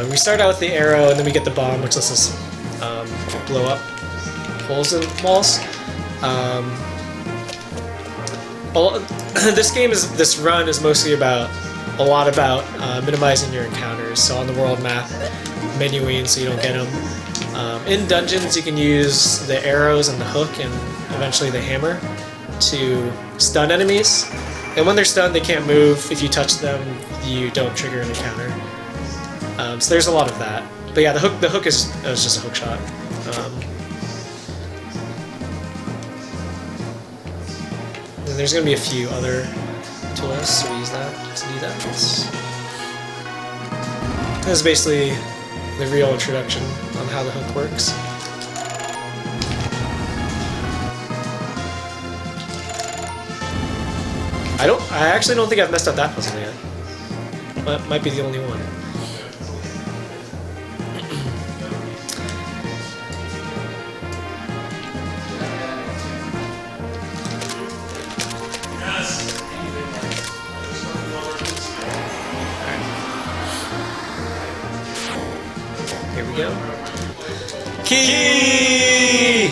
we start out with the arrow and then we get the bomb, which lets us blow up holes in walls. This run is mostly a lot about minimizing your encounters. So on the world map, menuing so you don't get them. In dungeons, you can use the arrows and the hook and eventually the hammer to stun enemies. And when they're stunned, they can't move. If you touch them, you don't trigger an encounter. So there's a lot of that. But yeah, the hook is just a hook shot. And there's going to be a few other tools, so we use that to do that. This is basically the real introduction on how the hook works. I actually don't think I've messed up that puzzle yet. might be the only one. Here we go. Key!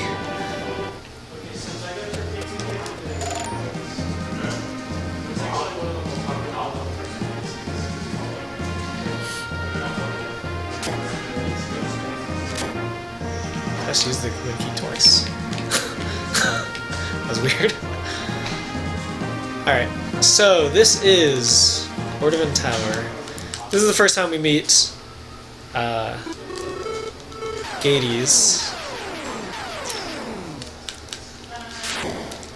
I just used the win key twice. That was weird. Alright, so this is Ordovan Tower. This is the first time we meet Gades.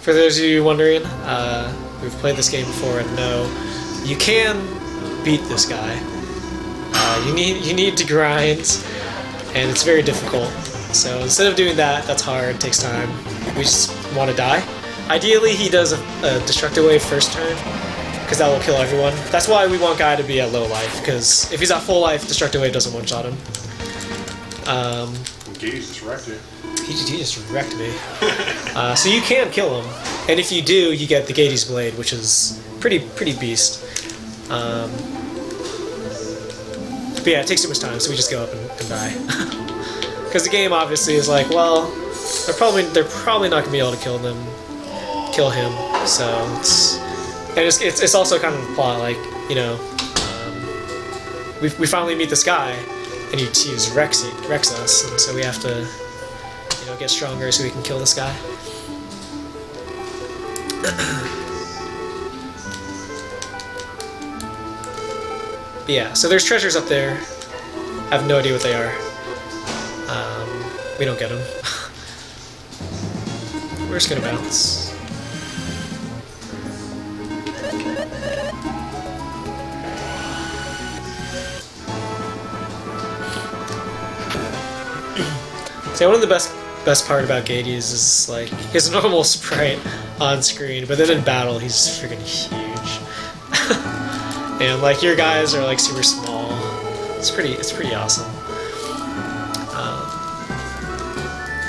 For those of you wondering, we've played this game before and know you can beat this guy. You need to grind, and it's very difficult. So instead of doing that, that's hard, takes time. We just want to die. Ideally, he does a Destructive Wave first turn, because that will kill everyone. That's why we want Guy to be at low life, because if he's at full life, Destructive Wave doesn't one-shot him. Gades just wrecked it. He just wrecked me. So you can kill him, and if you do, you get the Gades Blade, which is pretty beast. But yeah, it takes too much time, so we just go up and die. Because the game obviously is like, well, they're probably not gonna be able to kill him. So it's also kind of a plot, like, you know, we finally meet this guy, and he's Rex us, and so we have to, you know, get stronger so we can kill this guy. But yeah, so there's treasures up there. I have no idea what they are. We don't get them. We're just gonna bounce. So one of the best part about Gades is like his normal sprite on screen, but then in battle he's freaking huge. And like your guys are like super small. It's pretty awesome.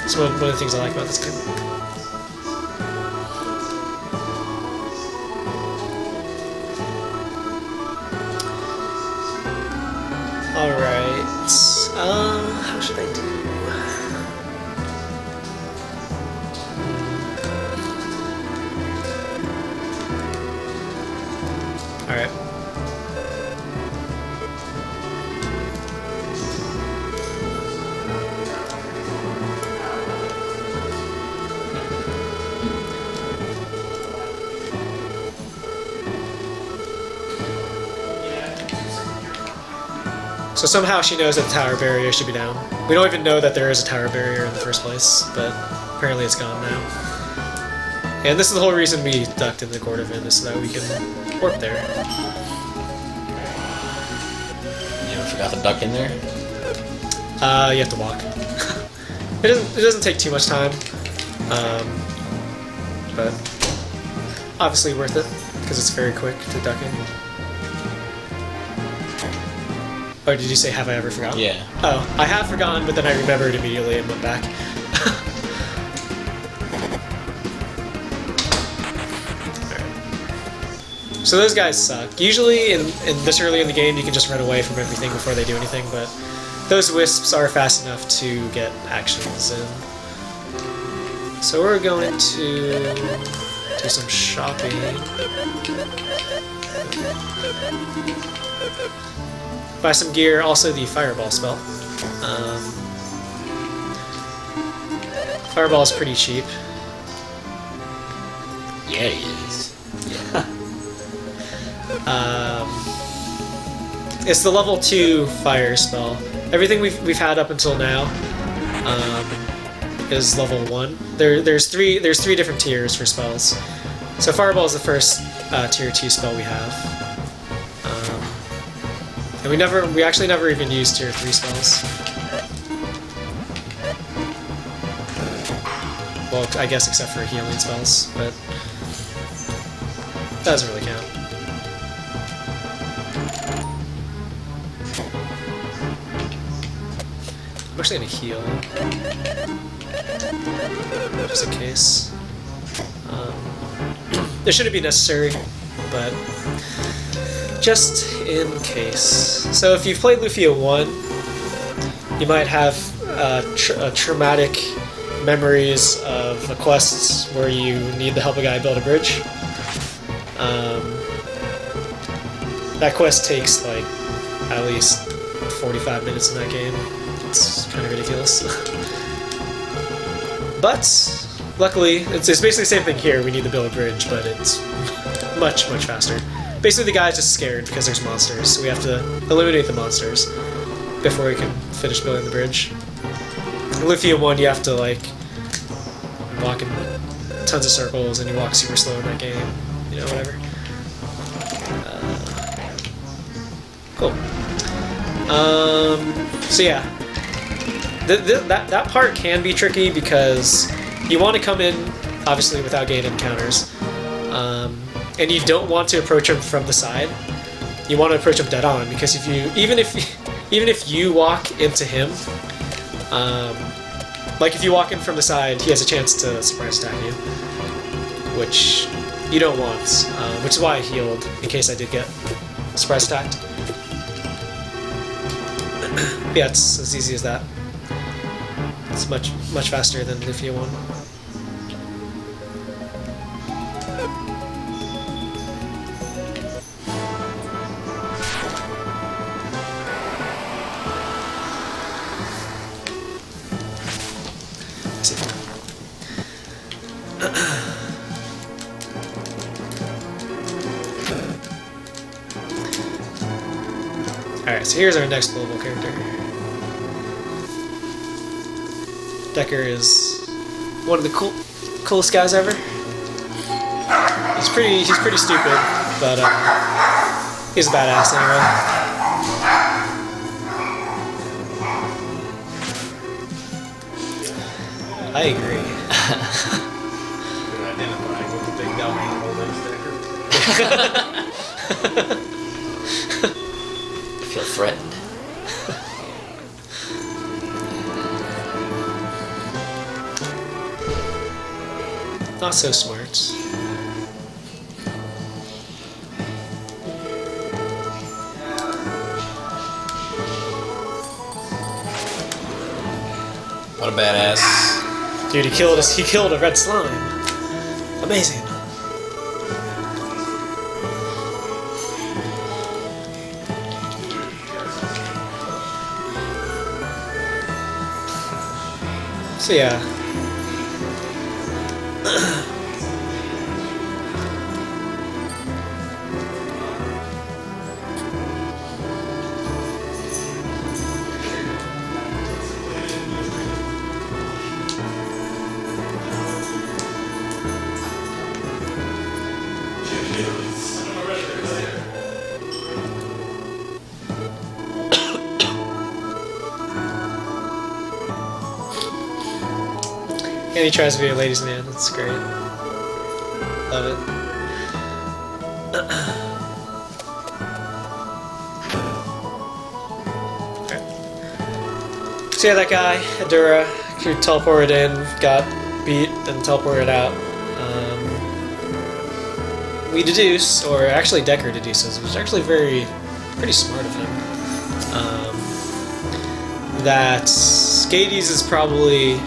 It's one of the things I like about this game. Alright. How should I do? Alright. So somehow she knows that the tower barrier should be down. We don't even know that there is a tower barrier in the first place, but apparently it's gone now. And this is the whole reason we ducked in the Cordovan, is so that we can warp there. You ever forgot to duck in there? You have to walk. It doesn't take too much time, but obviously worth it because it's very quick to duck in. Oh, did you say have I ever forgotten? Yeah. Oh, I have forgotten, but then I remembered immediately and went back. So those guys suck. Usually in this early in the game you can just run away from everything before they do anything, but those wisps are fast enough to get actions in. So we're going to do some shopping. Buy some gear, also the Fireball spell. Fireball is pretty cheap. Yeah, he is. It's the level 2 fire spell. Everything we've had up until now is level 1. There's three different tiers for spells. So Fireball is the first tier 2 spell we have. And we actually never even used tier 3 spells. Well, I guess except for healing spells, but that doesn't really count. actually gonna heal. Just in case. It shouldn't be necessary, but just in case. So if you've played Lufia 1, you might have traumatic memories of the quests where you need to help a guy build a bridge. That quest takes like at least 45 minutes in that game. It's kind of ridiculous. But luckily, it's basically the same thing here. We need to build a bridge, but it's much faster. Basically, the guy's just scared because there's monsters, so we have to eliminate the monsters before we can finish building the bridge. In Lufia 1, you have to like walk in tons of circles, and you walk super slow in that game. You know, whatever. Cool. So yeah, that part can be tricky because you want to come in obviously without gaining encounters, and you don't want to approach him from the side. You want to approach him dead on because if you even if you walk into him, like if you walk in from the side, he has a chance to surprise attack you, which you don't want. Which is why I healed in case I did get surprise attacked. Yeah, it's as easy as that. It's much faster than Lufia 1. Alright, so here's our next global character. Decker is one of the coolest guys ever. He's pretty stupid, but he's a badass anyway. I agree. You're identifying with the big dog animal, Decker. I feel threatened. Not so smart. What a badass. Dude, he killed a red slime. Amazing. So yeah. And he tries to be a ladies' man. That's great. Love it. Okay. So yeah, that guy, Adura, who teleported in, got beat, and teleported out. We deduce, or actually Decker deduces, which is actually pretty smart of him, that Gades is probably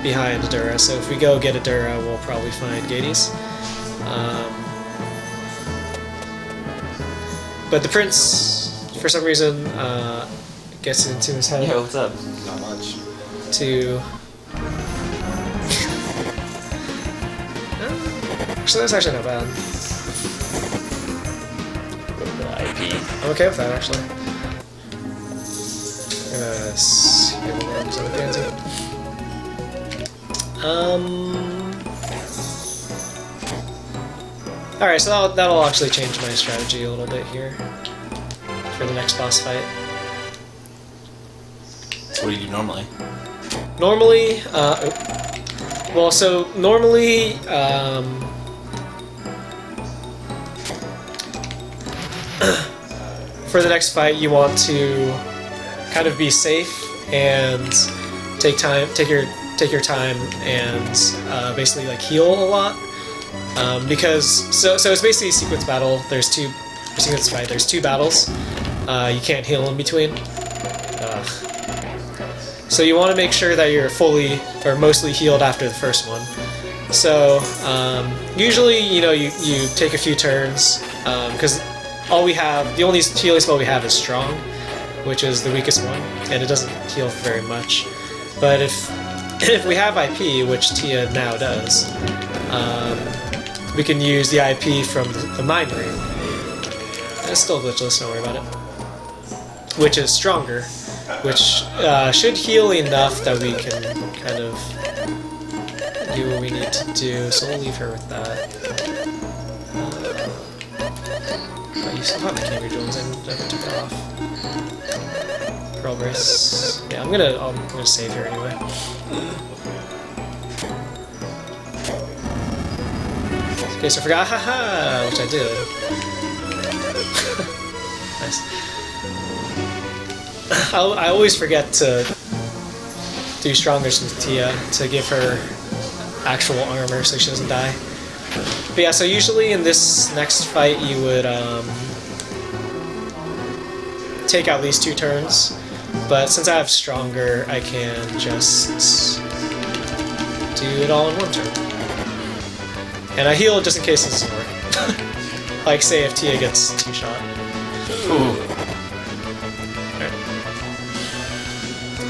behind Adura, so if we go get Adura, we'll probably find Gades. But the prince, for some reason, gets into his head. Yo, what's up? Not much. To... Actually, that's actually not bad. IP. I'm okay with that, actually. See if it works on the pansy. Alright, so that'll actually change my strategy a little bit here for the next boss fight. So what do you do normally? Normally, normally, for the next fight, you want to kind of be safe and take your time and basically like heal a lot. Because so it's basically a sequence battle. There's two battles. You can't heal in between. So you want to make sure that you're fully or mostly healed after the first one. So usually, you take a few turns because the only healing spell we have is Strong, which is the weakest one, and it doesn't heal very much. But if we have IP, which Tia now does, we can use the IP from the Mind Ring. It's still glitchless, don't worry about it. Which is stronger, which should heal enough that we can kind of do what we need to do. So we'll leave her with that. You still have the Camera Jewels, I never took it off. Pearl Brace. Yeah, I'm gonna save here anyway. Okay, so I forgot, haha, which I did. Nice. I always forget to do Strongers with Tia to give her actual armor so she doesn't die. But yeah, so usually in this next fight you would take at least 2 turns, but since I have Stronger, I can just do it all in 1 turn. And I heal just in case it doesn't work. Like say if Tia gets 2-shot. Ooh.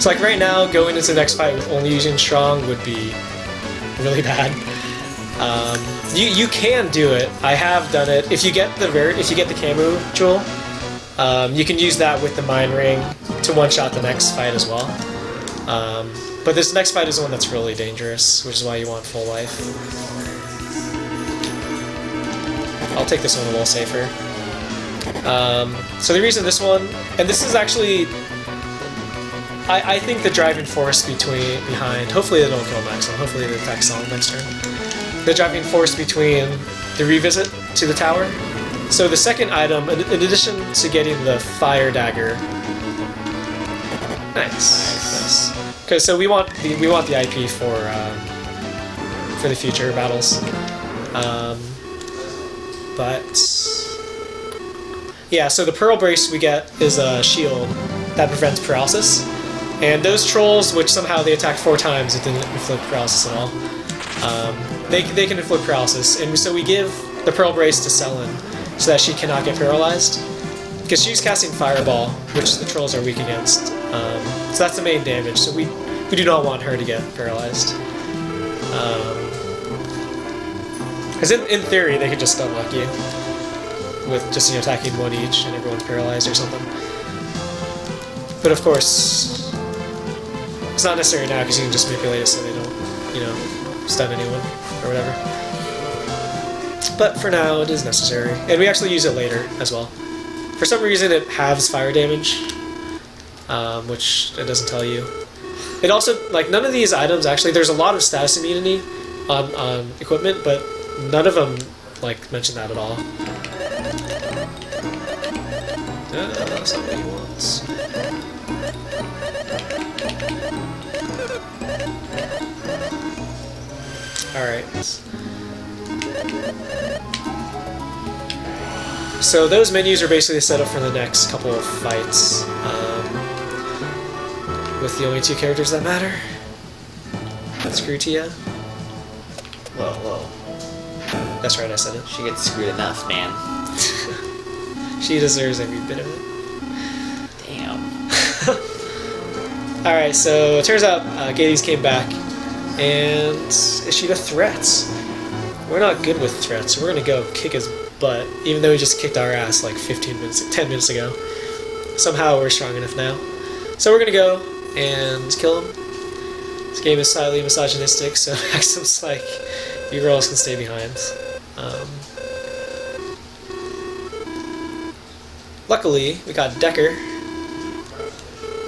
So like right now, going into the next fight with only using Strong would be really bad. You can do it. I have done it. If you get the Camu Jewel, you can use that with the Mind Ring to one-shot the next fight as well. But this next fight is the one that's really dangerous, which is why you want full life. I'll take this one a little safer. So the reason this one, and this is actually, I think the driving force behind, hopefully they don't kill Maxwell, hopefully they attack Solid next turn. The driving force between the revisit to the tower. So the second item, in addition to getting the fire dagger, nice. Okay, so we want the IP for the future battles. But yeah, so the Pearl Brace we get is a shield that prevents paralysis, and those trolls, which somehow they attacked 4 times, it didn't inflict paralysis at all. They can inflict paralysis, and so we give the Pearl Brace to Selin so that she cannot get paralyzed, because she's casting Fireball, which the trolls are weak against. So that's the main damage. So we do not want her to get paralyzed. Because in theory, they could just unlock you with just attacking 1 each, and everyone's paralyzed or something. But of course, it's not necessary now because you can just manipulate it so they don't, stun anyone or whatever. But for now, it is necessary, and we actually use it later as well. For some reason, it halves fire damage, which it doesn't tell you. It also, none of these items actually. There's a lot of status immunity on equipment, but none of them mention that at all. That's not what he wants. Alright. So those menus are basically set up for the next couple of fights, with the only 2 characters that matter. Screw Tia. Whoa. That's right, I said it. She gets screwed enough, man. She deserves every bit of it. Damn. Alright, so it turns out Gades came back and issued a threat. We're not good with threats, so we're gonna go kick his butt, even though he just kicked our ass 10 minutes ago. Somehow we're strong enough now. So we're gonna go and kill him. This game is slightly misogynistic, so Maxim's like, you girls can stay behind. Luckily, we got Decker.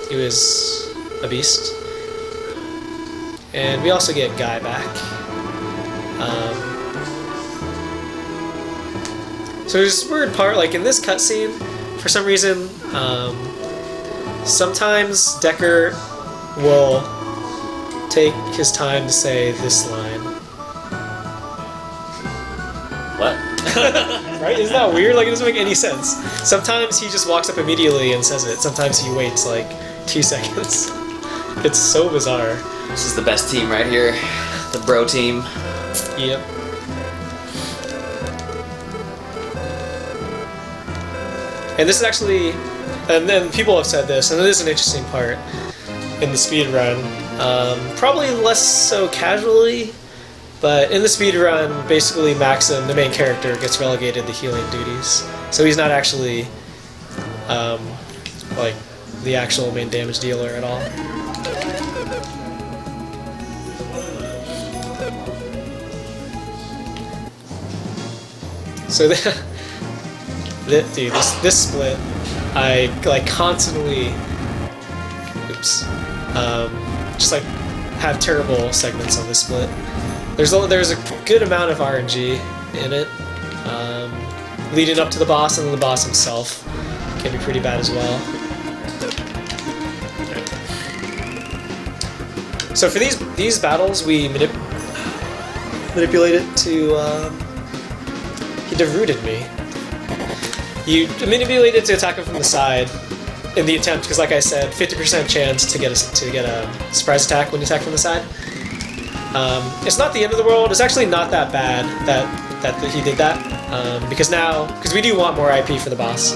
He was a beast. And we also get Guy back. So there's this weird part, in this cutscene, for some reason, sometimes Decker will take his time to say this line. What? Right? Isn't that weird? Like, it doesn't make any sense. Sometimes he just walks up immediately and says it. Sometimes he waits like 2 seconds. It's so bizarre. This is the best team right here. The bro team. Yep. And this is actually, and then people have said this, and it is an interesting part in the speed run. Probably less so casually, but in the speed run, basically Maxim, the main character, gets relegated to healing duties. So he's not actually like the actual main damage dealer at all. So dude, this split, I like constantly, just like have terrible segments on this split. There's a good amount of RNG in it, leading up to the boss, and then the boss himself can be pretty bad as well. So for these battles, we manipulate it to. He derooted me. You manipulate it to attack him from the side in the attempt, because like I said, 50% chance to get a surprise attack when you attack from the side. It's not the end of the world. It's actually not that bad that he did that, because we do want more IP for the boss.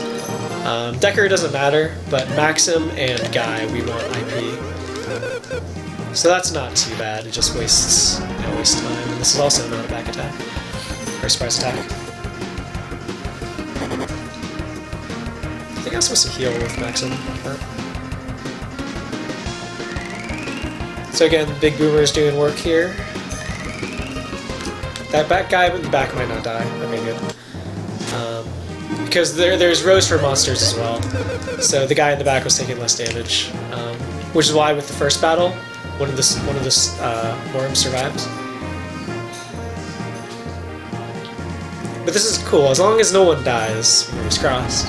Decker doesn't matter, but Maxim and Guy we want IP. So that's not too bad. It just wastes time. And this is also not a back attack or a surprise attack. I think I'm supposed to heal with Maxim. So again, Big Boomer's doing work here. That back guy in the back might not die. Okay, good. Because there's rows for monsters as well. So the guy in the back was taking less damage, which is why with the first battle, one of the worms survived. But this is cool as long as no one dies. Fingers crossed.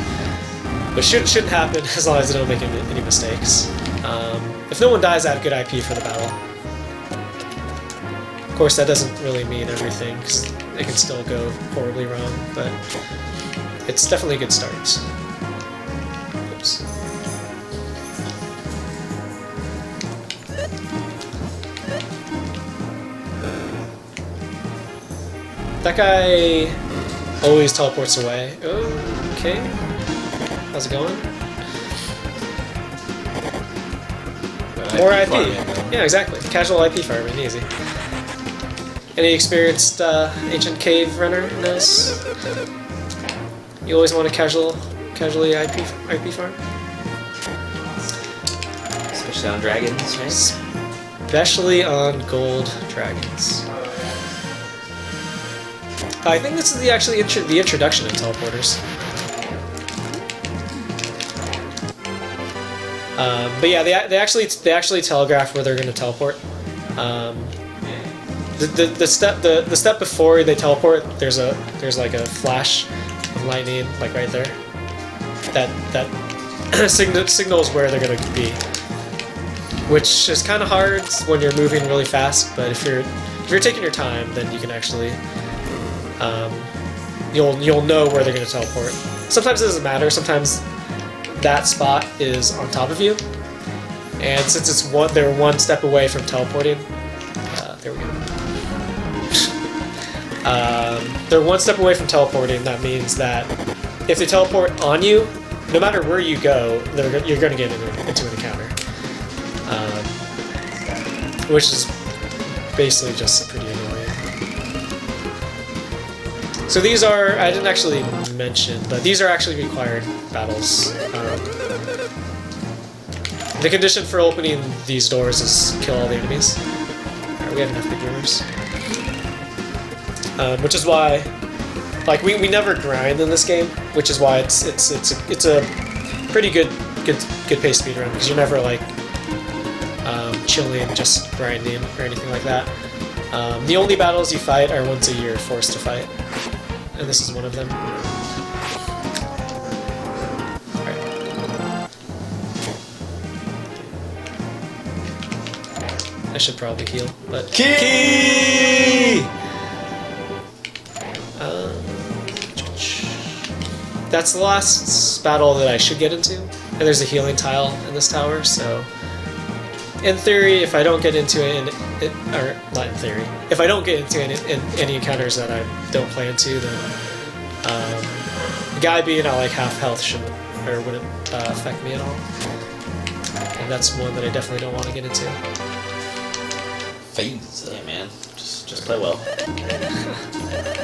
But shouldn't happen as long as they don't make any mistakes. If no one dies, I have good IP for the battle. Of course, that doesn't really mean everything, because it can still go horribly wrong, but it's definitely a good start. Oops. That guy always teleports away. Okay. How's it going? More IP. Yeah, exactly. Casual IP farming, easy. Any experienced ancient cave runner knows? You always want to casually IP farm? Especially on dragons, right? Especially on gold dragons. I think this is the introduction of teleporters. But yeah, they actually telegraph where they're going to teleport. The step before they teleport, there's like a flash of lightning, like right there. That signals where they're going to be, which is kind of hard when you're moving really fast. But if you're taking your time, then you can actually you'll know where they're going to teleport. Sometimes it doesn't matter. Sometimes that spot is on top of you, and since they're one step away from teleporting. There we go. They're one step away from teleporting. That means that if they teleport on you, no matter where you go, you're going to get into an encounter, which is basically just pretty annoying. So these are, I didn't actually mention, but these are actually required battles. The condition for opening these doors is kill all the enemies. Alright, we have enough big rumors. Which is why, like, we never grind in this game, which is why it's a pretty good paced speedrun, because you're never like chilling, just grinding or anything like that. The only battles you fight are once a year, forced to fight. And this is one of them. Alright. should probably heal, but Key! That's the last battle that I should get into, and there's a healing tile in this tower, so in theory, if I don't get into it, or not in theory, if I don't get into any encounters that I don't plan to, then the guy being at like half health wouldn't affect me at all, and that's one that I definitely don't want to get into. Phase. Yeah, man. Just play well.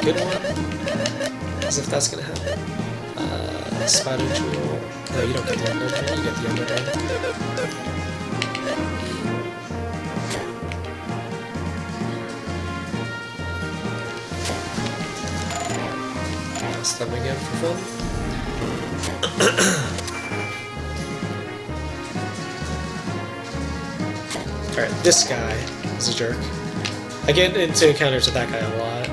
Good one. As if that's gonna happen. Spider Jewel. No, you don't get the Ender Drain, you get the Ender Drain. Step again for fun. Alright, this guy is a jerk. I get into encounters with that guy a lot.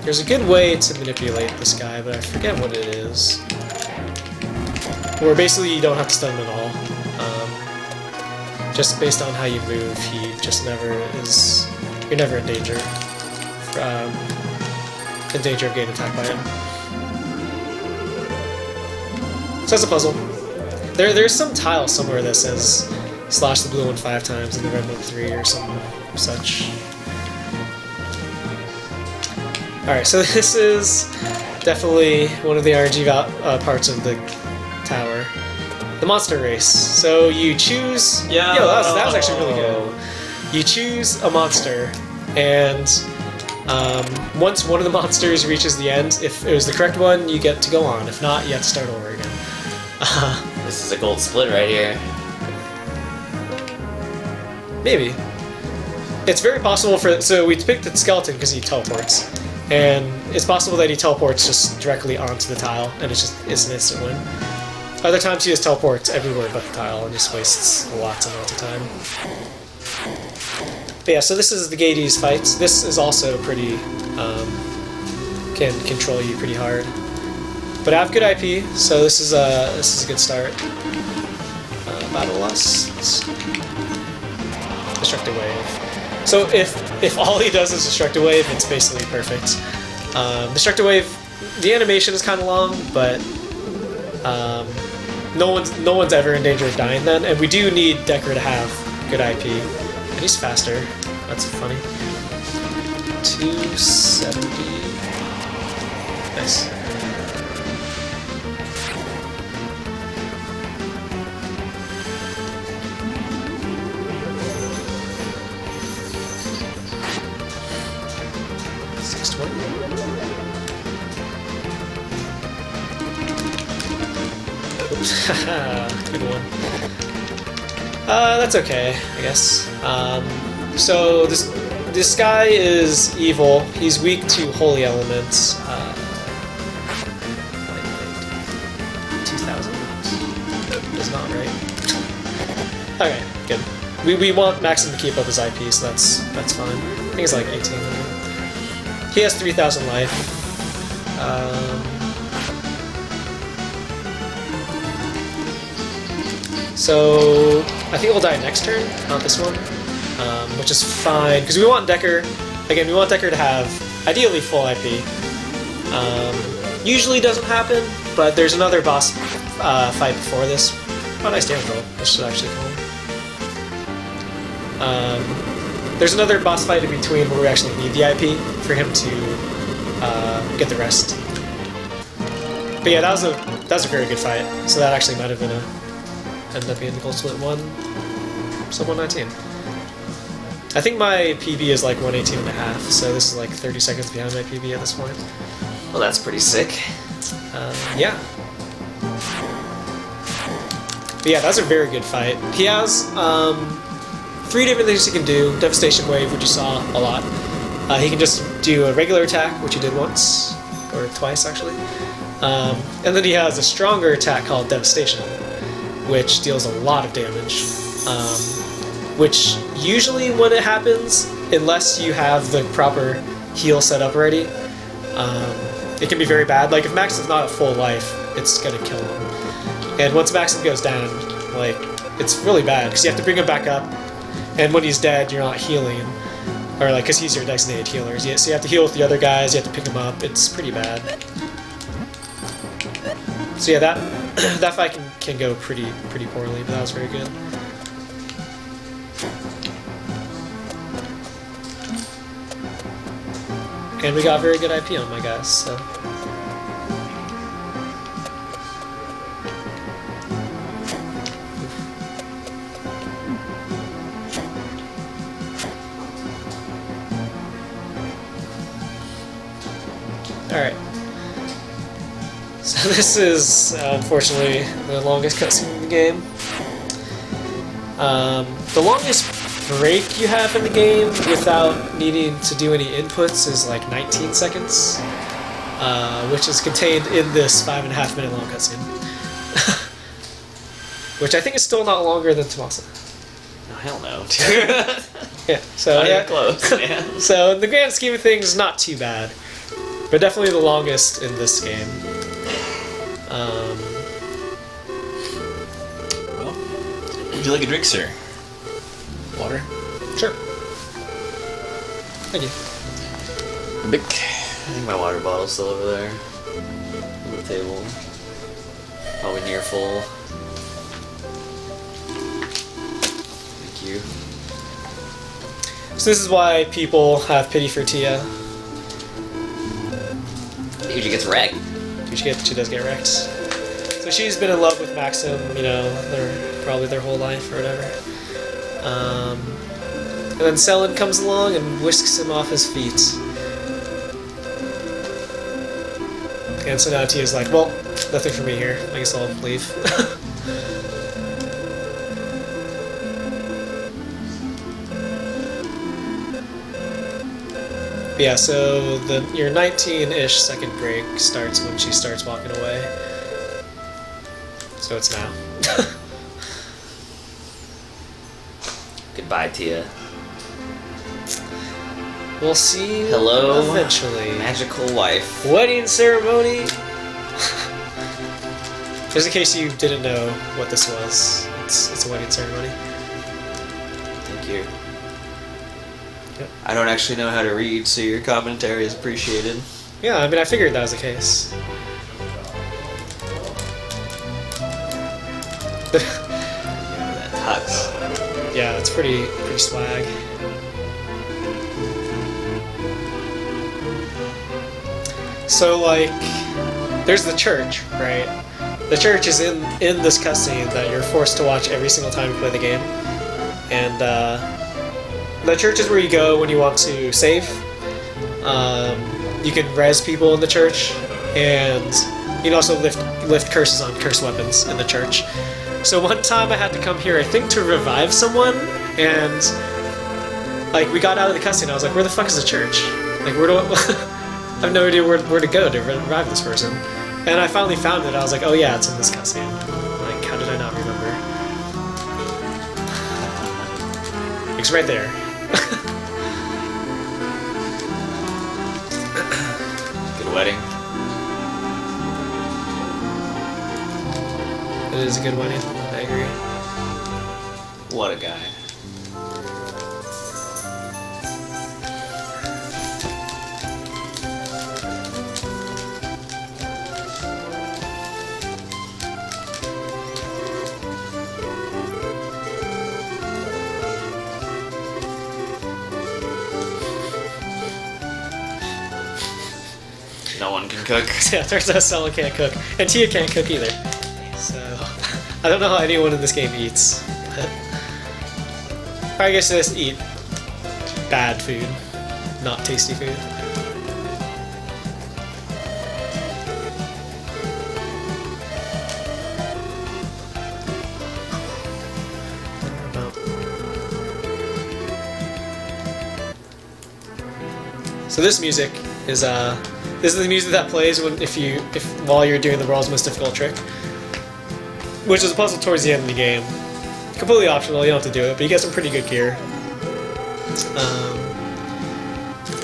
There's a good way to manipulate this guy, but I forget what it is. Where basically you don't have to stun him at all. Just based on how you move, he just never is... You're never in danger. In danger of getting attacked by him. So that's a puzzle. There's some tile somewhere that says slash the blue one 5 times and the red one 3 or something such. Alright, so this is definitely one of the RNG parts of the tower. The monster race. So you choose... Yeah, that was actually really good. You choose a monster, and once one of the monsters reaches the end, if it was the correct one, you get to go on. If not, you have to start over again. This is a gold split right here. Maybe. It's very possible for... So we picked the skeleton because he teleports. And it's possible that he teleports just directly onto the tile, and it's an instant win. Other times he just teleports everywhere but the tile and just wastes lots and lots of time. But yeah, so this is the Gades fights. This is also pretty... can control you pretty hard. But I have good IP, so this is a good start. Battle Lust. Destructive Wave. So if all he does is Destructive Wave, it's basically perfect. Destructive Wave, the animation is kind of long, but no one's ever in danger of dying then, and we do need Decker to have good IP. And he's faster. That's funny. 270. Nice. Good one. That's okay, I guess. So this guy is evil. He's weak to holy elements. 2,000? That's not right. Okay, good. We want Maxim to keep up his IP, so that's fine. I think it's like 1800. He has 3,000 life. So I think we'll die next turn, not this one, which is fine because we want Decker. Again, we want Decker to have ideally full IP. Usually doesn't happen, but there's another boss fight before this. Oh, nice damage roll. This should actually kill him. There's another boss fight in between where we actually need the IP for him to get the rest. But yeah, that was a very good fight. So that actually might have been ended up being the gold split 1, so 119. I think my PB is like 118 and a half, so this is like 30 seconds behind my PB at this point. Well, that's pretty sick. Yeah. But yeah, that's a very good fight. He has 3 different things he can do. Devastation Wave, which you saw a lot. He can just do a regular attack, which he did once, or twice actually. And then he has a stronger attack called Devastation, which deals a lot of damage. Which usually when it happens, unless you have the proper heal set up already, it can be very bad. Like if Max is not at full life, it's gonna kill him. And once Maxim goes down, like, it's really bad because you have to bring him back up, and when he's dead, you're not healing, or like, because he's your designated healer. So you have to heal with the other guys. You have to pick him up. It's pretty bad. So yeah, that fight can go pretty poorly, but that was very good. And we got very good IP on my guys, so. Alright. So this is, unfortunately, the longest cutscene in the game. The longest break you have in the game without needing to do any inputs is like 19 seconds, which is contained in this 5.5 minute long cutscene. Which I think is still not longer than Tomasa. Oh, hell no. Yeah, so Not yeah. even close, man. So in the grand scheme of things, not too bad. But definitely the longest in this game. Well, would you like a drink, sir? Water? Sure. Thank you. Bic. I think my water bottle's still over there on the table. Probably near full. Thank you. So this is why people have pity for Tia. Dude, she gets wrecked. She does get wrecked. So she's been in love with Maxim, you know, probably their whole life or whatever. And then Selin comes along and whisks him off his feet. And so now Tia's like, well, nothing for me here. I guess I'll leave. Yeah, so your 19-ish second break starts when she starts walking away. So it's now. Goodbye, Tia. We'll see you Hello, eventually. magical wife. Wedding ceremony. Just in case you didn't know what this was, it's a wedding ceremony. Thank you. Yep. I don't actually know how to read, so your commentary is appreciated. Yeah, I mean, I figured that was the case. That tux. Yeah, it's pretty swag. So, like, there's the church, right? The church is in this cutscene that you're forced to watch every single time you play the game. And, the church is where you go when you want to save. You can res people in the church, and you can also lift curses on cursed weapons in the church. So one time I had to come here, I think, to revive someone, and like we got out of the cutscene. I was like, "Where the fuck is the church? Like, where do I have no idea where to go to revive this person?" And I finally found it. I was like, "Oh yeah, it's in this cutscene." Like, how did I not remember? It's right there. Good wedding. It is a good wedding. I agree. What a guy. No one can cook. Yeah, turns out Stella can't cook. And Tia can't cook either. So, I don't know how anyone in this game eats. Or I guess they just eat bad food, not tasty food. So this music is this is the music that plays while you're doing the world's most difficult trick, which is a puzzle towards the end of the game. Completely optional, you don't have to do it, but you get some pretty good gear.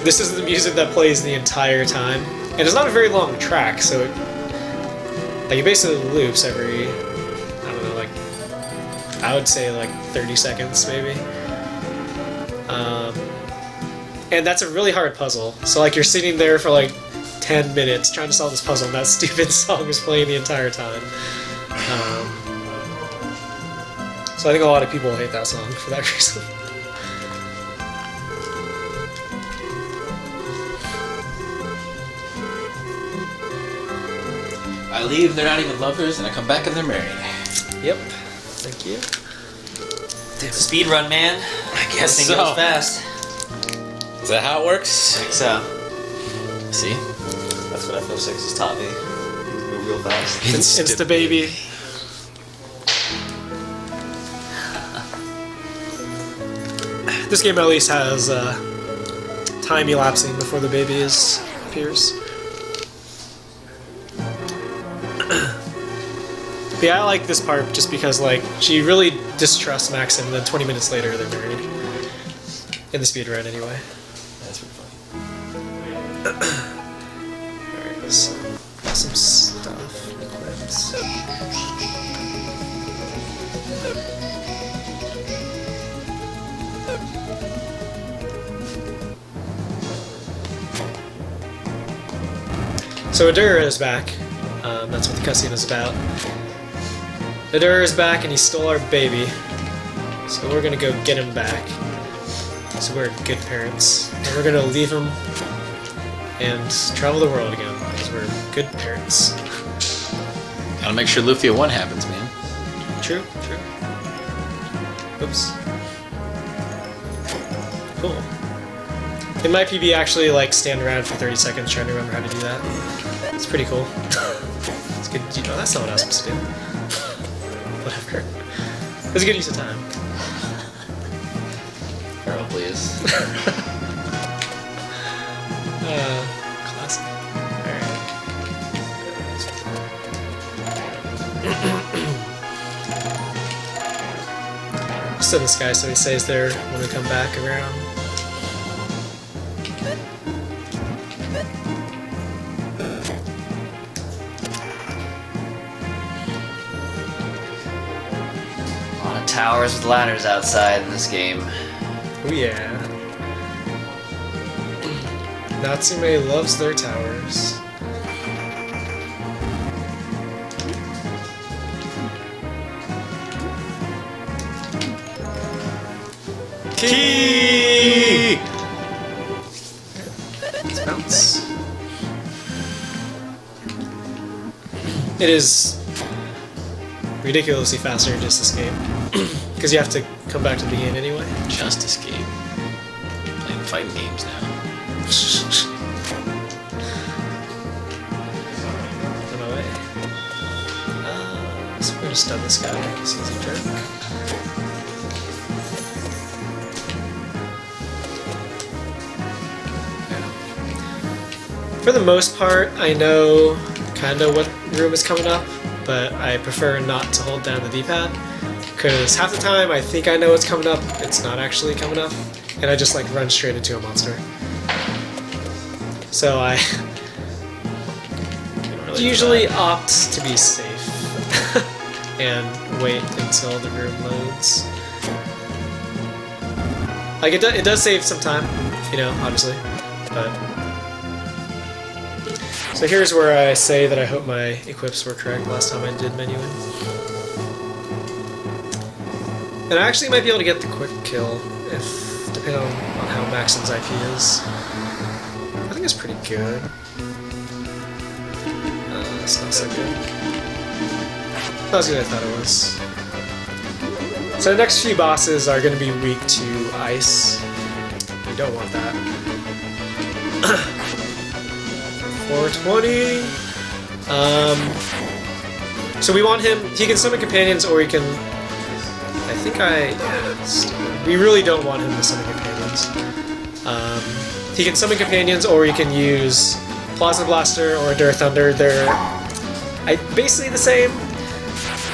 This is the music that plays the entire time, and it's not a very long track, so Like it basically loops every, I don't know, like I would say like 30 seconds maybe. And that's a really hard puzzle. So like you're sitting there for like 10 minutes trying to solve this puzzle, and that stupid song is playing the entire time. So I think a lot of people hate that song for that reason. I leave, they're not even lovers, and I come back and they're married. Yep. Thank you. It's a speed run, man. I guess Everything so. goes fast. Is that how it works? I think so. See? That's what FF6 has taught me. Move real fast. Insta baby. This game at least has time elapsing before the baby appears. But yeah, I like this part just because like she really distrusts Maxim, and then 20 minutes later they're married. In the speedrun, anyway. That's pretty funny. Alright, so some stuff equipped. So Adura is back. That's what the cutscene is about. Adura is back and he stole our baby. So we're gonna go get him back. So we're good parents. And we're gonna leave him and travel the world again, because we're good parents. Gotta make sure Lufia 1 happens, man. True, true. Oops. Cool. In my PB, actually, like, stand around for 30 seconds trying to remember how to do that. It's pretty cool. It's good. You know, that's not what I was supposed to do. Whatever. It's a good use of time. Feral, please. Classic. Alright. Send this guy so he stays there when we come back around. A lot of towers with ladders outside in this game. Oh yeah. Natsume loves their towers. Key! Let's bounce. It is ridiculously faster to just escape. Because you have to come back to the game anyway. Just escape. Playing fighting games now. On my way. So we're gonna stun this guy because he's a jerk. Yeah. For the most part, I know kind of what room is coming up, but I prefer not to hold down the D-pad. Because half the time I think I know what's coming up, it's not actually coming up, and I just like run straight into a monster. So I usually opt to be safe and wait until the room loads. Like it does save some time, you know, obviously, but. So here's where I say that I hope my equips were correct last time I did menuing. And I actually might be able to get the quick kill, if depending on how Maxim's IP is. I think it's pretty good. It's not so good. Not as good as I thought it was. So the next few bosses are going to be weak to ice. We don't want that. 420. So we want him. He can summon companions, or he can. I think we really don't want him to summon companions. He can summon companions, or he can use Plasma Blaster or Endure Thunder. They're basically the same.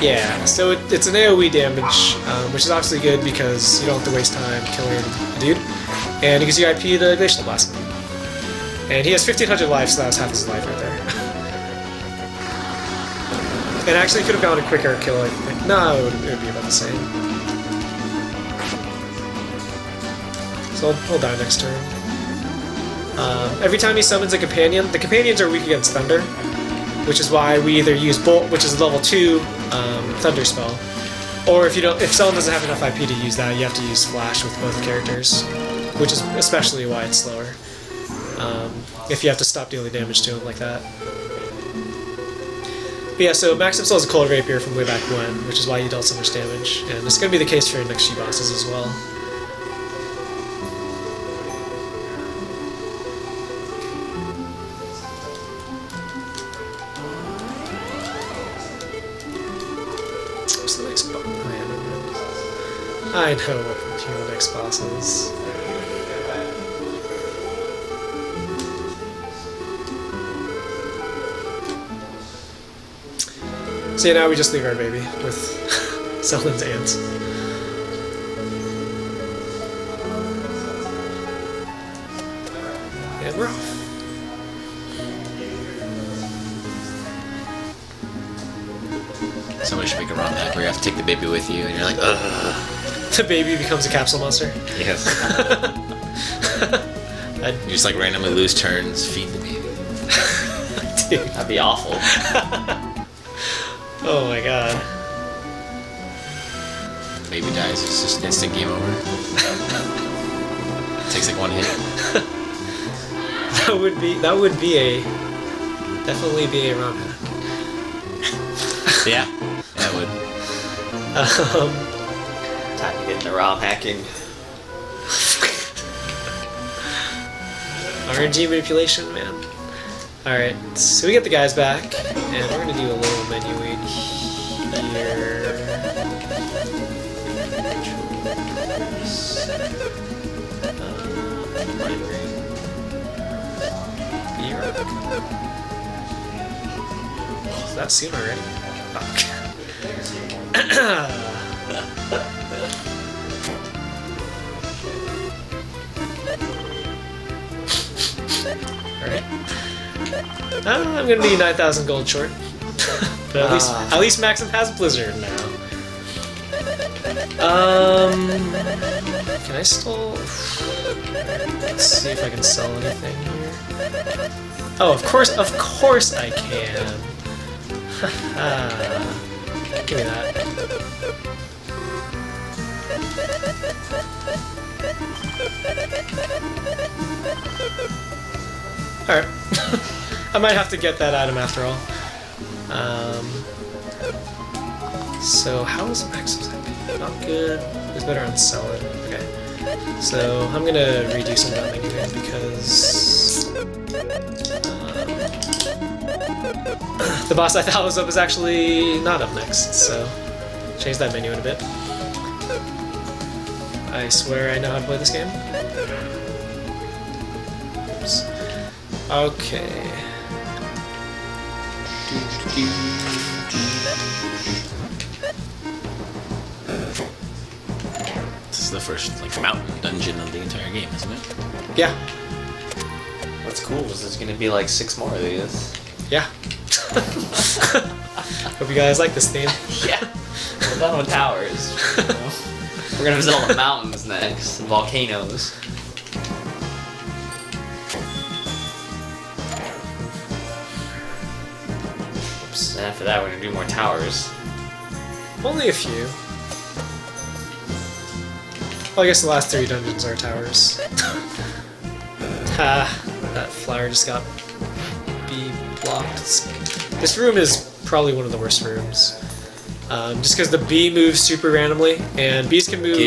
Yeah, so it's an AoE damage, which is obviously good because you don't have to waste time killing a dude. And it gives you IP to Glacial Blast. And he has 1500 life, so that was half his life right there. And actually could have gone a quicker kill, I think. No, it would be about the same. So he'll die next turn. Every time he summons a companion, the companions are weak against Thunder, which is why we either use Bolt, which is a level 2 Thunder spell, or if someone doesn't have enough IP to use that, you have to use Flash with both characters, which is especially why it's slower. If you have to stop dealing damage to him like that. But yeah, so Maxim still has a Cold Rapier from way back when, which is why he dealt so much damage, and it's going to be the case for next few bosses as well. What's the next boss? I know what the next boss is. So yeah, now we just leave our baby with Selden's ants. And we're off. Somebody should make a ROM hack where you have to take the baby with you, and you're like, ugh. The baby becomes a capsule monster. Yes. You just like randomly lose turns, feed the baby. Dude. That'd be awful. Oh my god. The baby dies, it's just instant game over. Takes like one hit. That would definitely be a ROM hack. Yeah, that would. Time to get into ROM hacking. RNG manipulation, man. Alright, so we get the guys back, and we're gonna do a little menu in here. Is that soon already? Alright. I'm gonna be 9,000 gold short. But at least Maxim has Blizzard now. Can I still... Let's see if I can sell anything here. Oh, of course I can. Give me that. Alright. I might have to get that item after all. So how is Maxim's happy? Not good. It's better on selling. Okay. So I'm gonna redo some of that anyway because the boss I thought was up is actually not up next. So change that menu in a bit. I swear I know how to play this game. Oops. Okay. This is the first like mountain dungeon of the entire game, isn't it? Yeah. What's cool is there's gonna be like 6 more of these. Yeah. Hope you guys like this theme. Yeah. We're done with towers. You know? We're gonna visit all the mountains next, and volcanoes. Oops. And after that, we're gonna do more towers. Only a few. Well, I guess the last 3 dungeons are towers. Ha! That flower just got blocked. This room is probably one of the worst rooms. Just because the bee moves super randomly, and bees can move...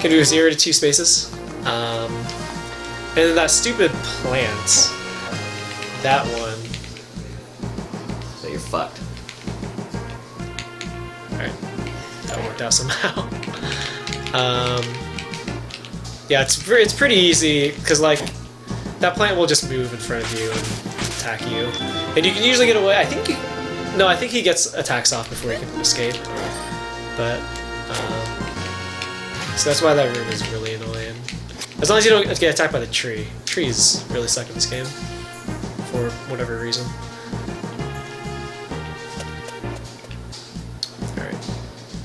Can move 0 to 2 spaces. And then that stupid plant. That one. So you're fucked. Alright. That worked out somehow. Yeah, it's pretty easy, because, like, that plant will just move in front of you and attack you. And you can usually get away. I think he gets attacks off before he can escape. But, so that's why that room is really annoying. As long as you don't get attacked by the tree. Trees really suck in this game. For whatever reason. Alright.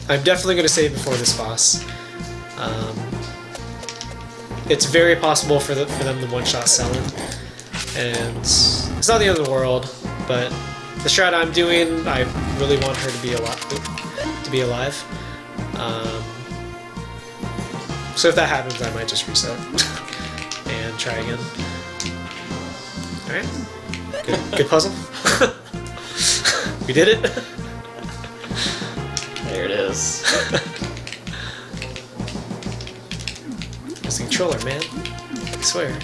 I'm definitely going to save before this boss. It's very possible for them to one-shot Selen. And it's not the end of the world, but the strat I'm doing, I really want her to be alive. So if that happens, I might just reset and try again. Alright. Good puzzle. We did it. There it is. It's the controller, man. I swear.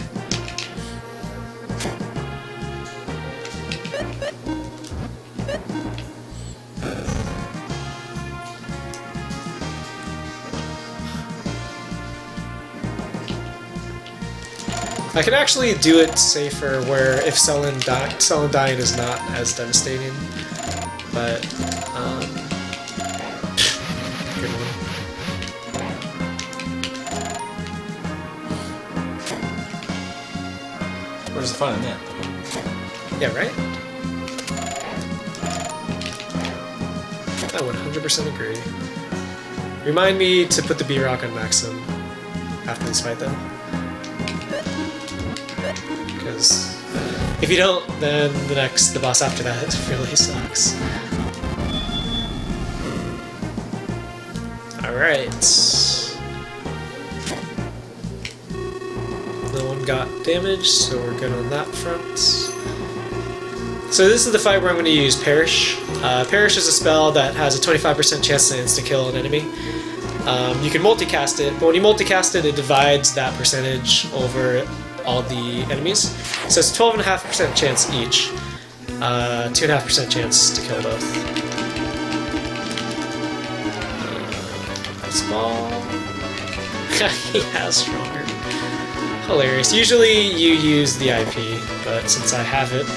I can actually do it safer where if Selen dying is not as devastating, but good one. Where's the fun in that? Yeah, right? I 100% agree. Remind me to put the B-Rock on Maxim after this fight, though. Because if you don't, then the boss after that really sucks. Alright. No one got damaged, so we're good on that front. So this is the fight where I'm going to use Perish. Perish is a spell that has a 25% chance to insta-kill an enemy. You can multicast it, but when you multicast it, it divides that percentage over all the enemies. So it's 12.5% chance each. 2.5% chance to kill both. Small. He has stronger. Hilarious. Usually you use the IP, but since I have it...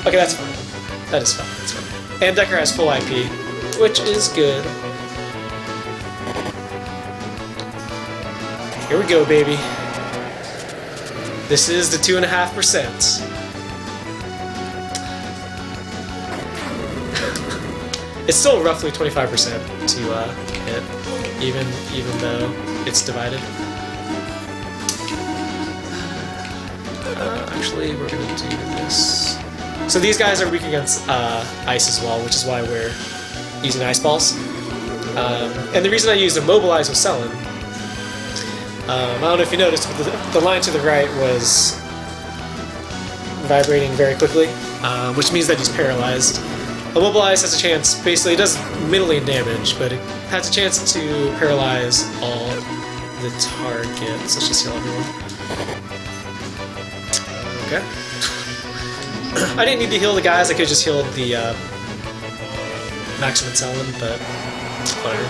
Okay, that's fine. That is fine. That's fine. And Decker has full IP, which is good. Here we go, baby. This is the 2.5%. It's still roughly 25% to hit, even though it's divided. Actually, we're gonna do this. So these guys are weak against ice as well, which is why we're using ice balls. And the reason I used Immobilize with Selen, I don't know if you noticed, but the line to the right was vibrating very quickly, which means that he's paralyzed. Immobilize has a chance, basically it does middling damage, but it has a chance to paralyze all the targets. Let's just heal everyone. Okay. I didn't need to heal the guys, I could just heal the Maxim and Selen, but whatever.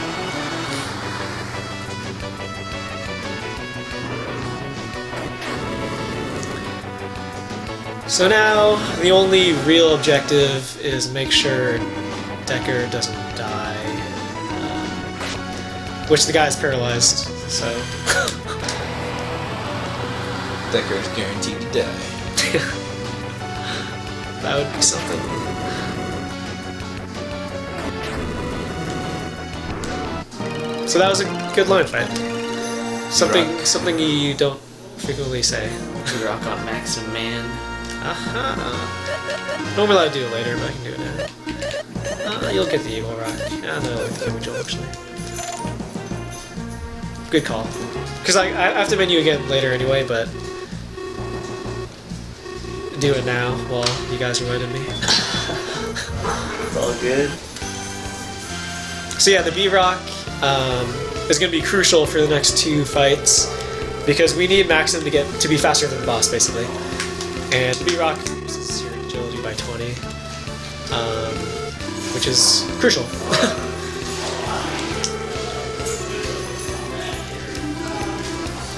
So now, the only real objective is make sure Decker doesn't die. Which the guy's paralyzed, so... Decker is guaranteed to die. That would be something. So that was a good line fight. Something you don't frequently say. Rock on Maxim, man. Aha. Don't be allowed to do it later, but I can do it now. You'll get the Evil Rock. Yeah, no, the Evil actually. Good call. Because I have to menu again later anyway, but do it now while you guys reminded me. It's all good. So yeah, the B-Rock is going to be crucial for the next two fights because we need Maxim to be faster than the boss, basically. And the B-Rock reduces your agility by 20, which is crucial. I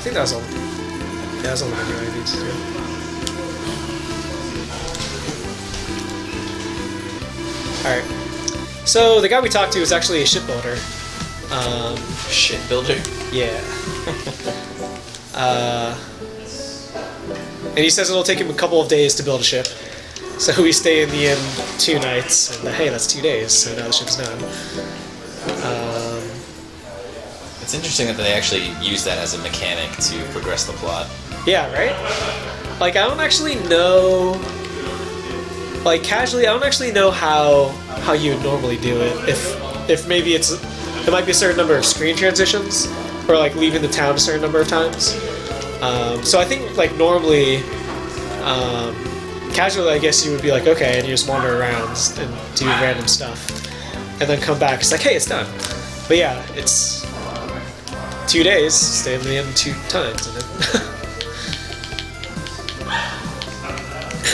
think that was all. Yeah, that's all the menu I need to do. Alright. So the guy we talked to is actually a shipbuilder. Shit builder. Yeah. And he says it'll take him a couple of days to build a ship. So we stay in the inn 2 nights, and hey, that's 2 days, so now the ship's done. It's interesting that they actually use that as a mechanic to progress the plot. Yeah, right? Like, I don't actually know... Like, casually, I don't actually know how you would normally do it. If maybe there might be a certain number of screen transitions, or like leaving the town a certain number of times. So I think like normally, casually, I guess you would be like, okay, and you just wander around and do random stuff, and then come back. It's like, hey, it's done. But yeah, it's 2 days. Stay in the inn 2 times, and then.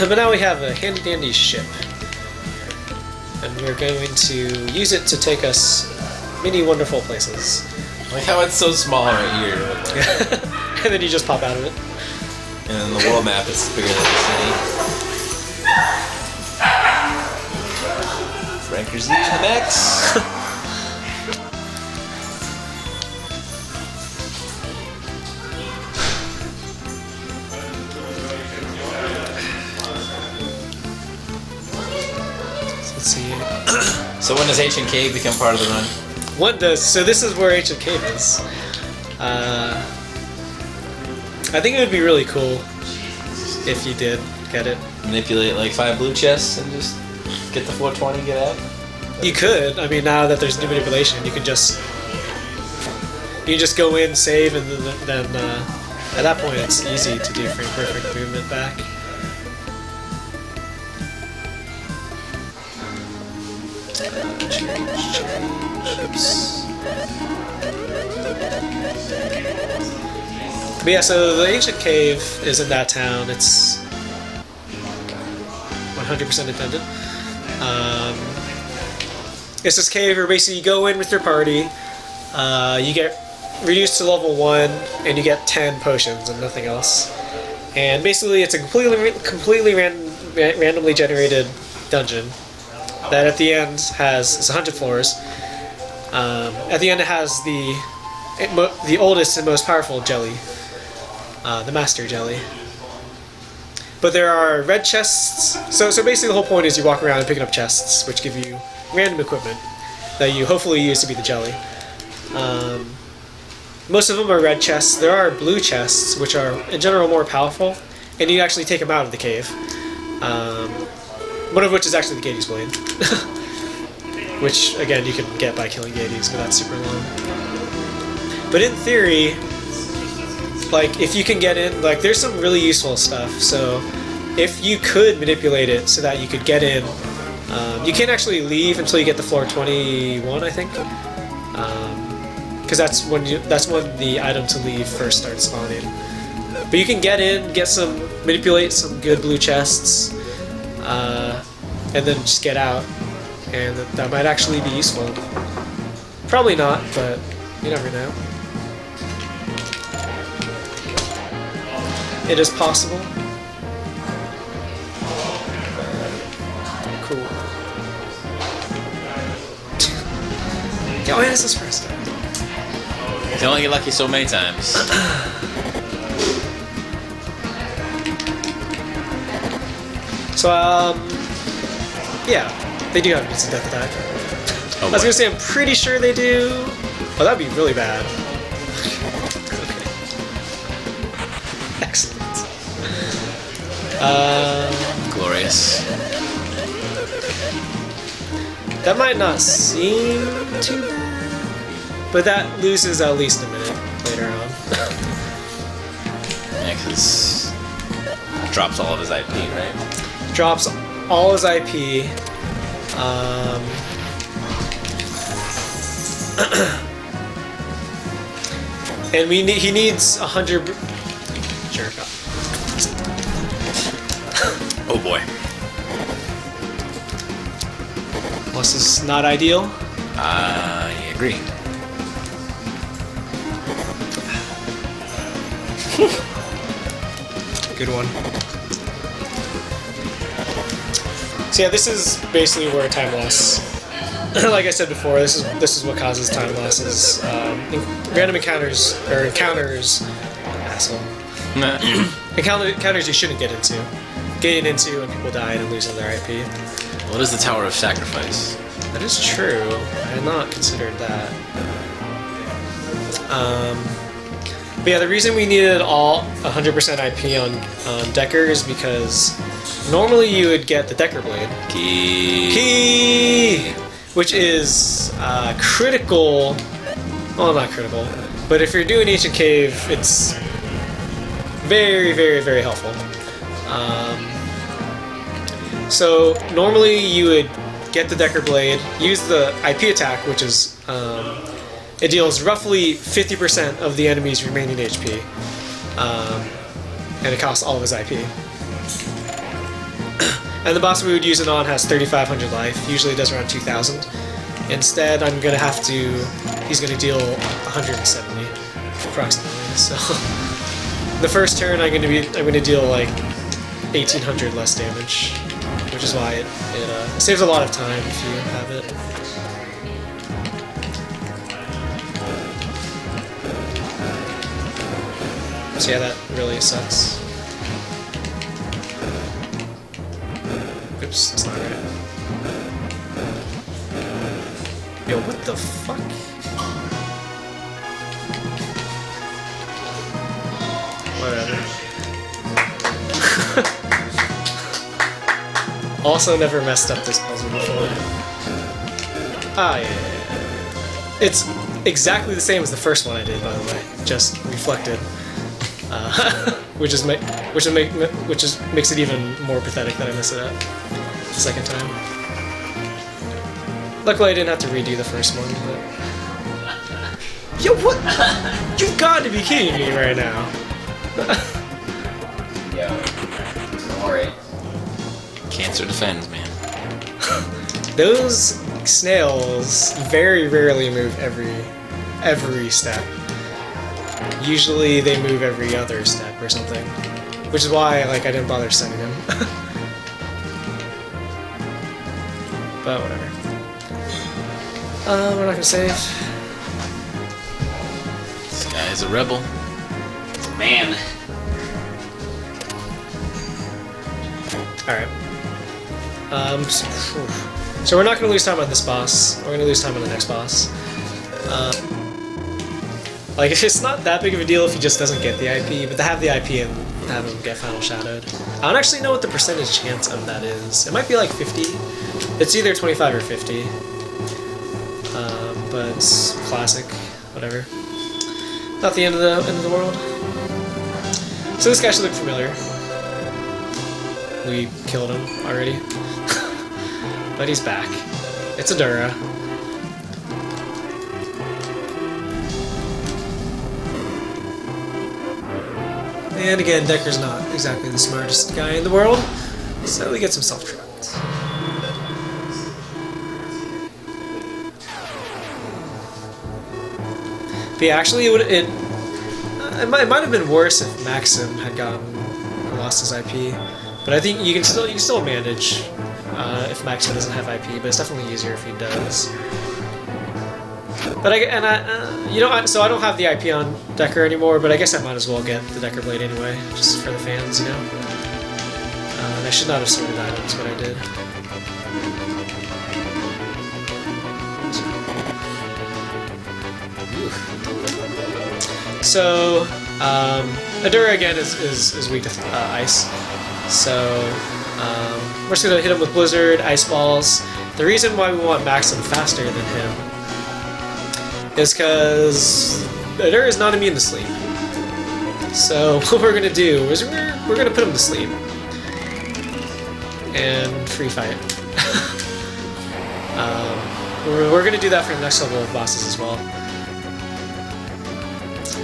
But now we have a handy dandy ship, and we're going to use it to take us many wonderful places. Like how it's so small right here. And then you just pop out of it. And then the world map is bigger than the city. Franker's in the next. Let's see. So when does Ancient Cave become part of the run? What does? So this is where Ancient Cave is. I think it would be really cool if you did get it. Manipulate like 5 blue chests and just get the 420, get out? You could. I mean, now that there's new manipulation, you can just go in, save, and then at that point it's easy to do frame perfect movement back. But yeah, so the Ancient Cave is in that town. It's 100% independent. It's this cave where basically you go in with your party, you get reduced to level 1, and you get 10 potions and nothing else. And basically it's a completely randomly generated dungeon that at the end it's 100 floors. At the end it has the oldest and most powerful jelly. The Master Jelly. But there are red chests. So basically the whole point is you walk around and picking up chests, which give you random equipment that you hopefully use to be the jelly. Most of them are red chests. There are blue chests, which are in general more powerful, and you actually take them out of the cave. One of which is actually the Gades Blade. Which, again, you can get by killing Gades, but that's super long. But in theory, like, if you can get in, like, there's some really useful stuff. So, if you could manipulate it so that you could get in, you can't actually leave until you get to floor 21, I think. Because that's when the item to leave first starts spawning. But you can get in, manipulate some good blue chests, and then just get out. And that might actually be useful. Probably not, but you never know. It is possible. Cool. Oh, yeah, this is first time. You can only get lucky so many times. So, yeah, they do have instant death attack. Oh, I was gonna say, I'm pretty sure they do. Oh, that'd be really bad. Okay. Excellent. Glorious. That might not seem too bad, but that loses at least a minute later on. Yeah, because drops all of his IP, right? Drops all his IP. And he needs 100. Sure. Oh boy. Well, this is not ideal. I agree. Good one. So yeah, this is basically where time loss. Like I said before, this is what causes time losses. Random encounters. Asshole. Encounters you shouldn't get into. getting into when people died and losing their IP. What is the Tower of Sacrifice? That is true. I had not considered that. But yeah, the reason we needed all 100% IP on Decker is because normally you would get the Decker Blade. Key! Which is critical. Well, not critical. But if you're doing Ancient Cave, it's very, very, very helpful. So normally you would get the Decker Blade, use the IP attack, which is it deals roughly 50% of the enemy's remaining HP, and it costs all of his IP. And the boss we would use it on has 3,500 life. Usually it does around 2,000. Instead, I'm gonna have to. He's gonna deal 170 approximately. So the first turn I'm gonna deal like 1,800 less damage, which is why it saves a lot of time if you have it. So yeah, that really sucks. Oops, that's not right. Yo, what the fuck? Whatever. Also never messed up this puzzle before. Ah, yeah. It's exactly the same as the first one I did, by the way. Just reflected. Which makes it even more pathetic that I mess it up the second time. Luckily, I didn't have to redo the first one. But... Yo, what? You've got to be kidding me right now. Yeah. Alright. Cancer defends, man. Those snails very rarely move every step. Usually they move every other step or something, which is why I didn't bother sending them. But whatever. We're not gonna save. This guy is a rebel. Man. All right. So we're not gonna lose time on this boss. We're gonna lose time on the next boss. It's not that big of a deal if he just doesn't get the IP, but to have the IP and have him get Final Shadowed. I don't actually know what the percentage chance of that is. It might be like 50. It's either 25 or 50. But it's classic, whatever. Not the end of the world. So this guy should look familiar. We killed him already. But he's back. It's Adura. And again, Decker's not exactly the smartest guy in the world, so we get some self-trapped. But yeah, actually, it might have been worse if Maxim had lost his IP, but I think you can still manage if Maxim doesn't have IP, but it's definitely easier if he does. But so I don't have the IP on Decker anymore, but I guess I might as well get the Decker Blade anyway, just for the fans, you know? And I should not have sorted items, but I did. So, Adura again is weak to ice. So, we're just gonna hit him with Blizzard, Ice Balls. The reason why we want Maxim faster than him is because Adura is not immune to sleep. So what we're gonna do is we're gonna put him to sleep and free fight. We're gonna do that for the next level of bosses as well.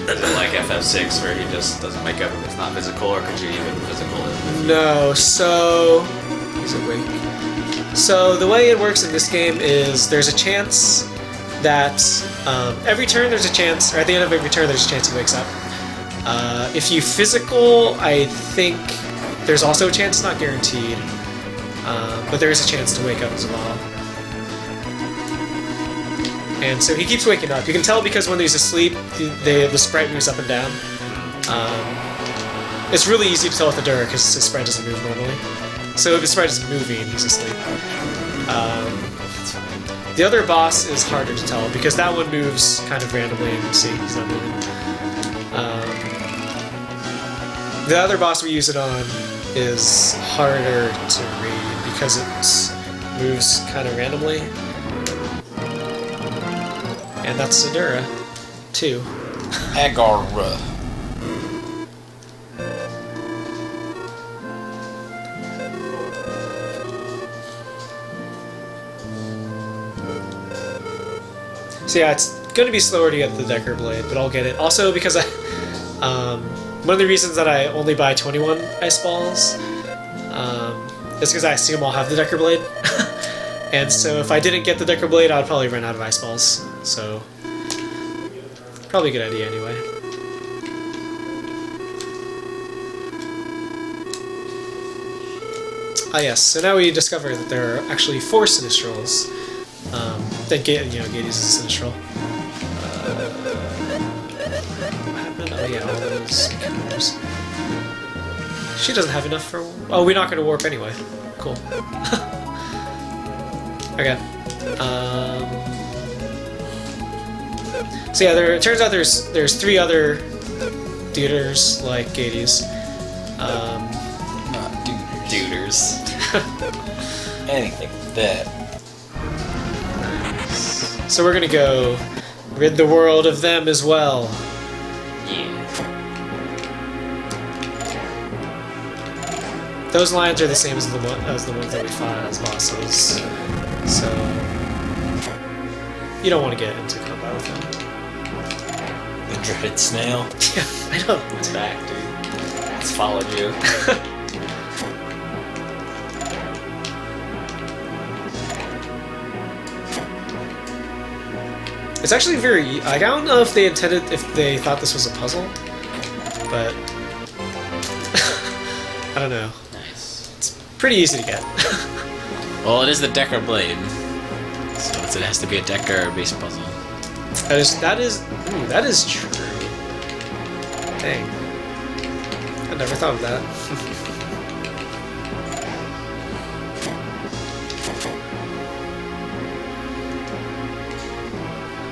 Is it like FF6 where he just doesn't wake up if it's not physical, or could you even physical it? No, so he's awake. So the way it works in this game is there's a chance that every turn there's a chance, or at the end of every turn there's a chance he wakes up. If you physical, I think there's also a chance, not guaranteed, but there is a chance to wake up as well. And so he keeps waking up. You can tell because when he's asleep, the sprite moves up and down. It's really easy to tell with the Dura because his sprite doesn't move normally. So if his sprite isn't moving, he's asleep. The other boss is harder to tell because that one moves kind of randomly and you see he's not moving. The other boss we use it on is harder to read because it moves kind of randomly. And that's Sidura, too. Agara. So yeah, it's going to be slower to get the Decker Blade, but I'll get it. Also because one of the reasons that I only buy 21 ice balls is because I assume them all have the Decker Blade. And so if I didn't get the Decker Blade, I'd probably run out of ice balls. So probably a good idea anyway. Ah yes, so now we discover that there are actually 4 Sinistrals. Then Gades is a Sinistral. What happened? Oh yeah, all those counters. She doesn't have enough for... Oh, we're not going to warp anyway. Cool. Okay. So yeah, it turns out there's 3 other duders like Gades. Not duders. Anything like that. So we're gonna go rid the world of them as well. Yeah. Those lines are the same as the ones that we fought as bosses. So you don't want to get into combat with them. The dreaded snail. Yeah, I know. It's back, dude. It's followed you. It's actually very... I don't know if they thought this was a puzzle, but... I don't know. Nice. It's pretty easy to get. Well, it is the Decker Blade, so it has to be a Decker-based puzzle. That is true. Dang. I never thought of that.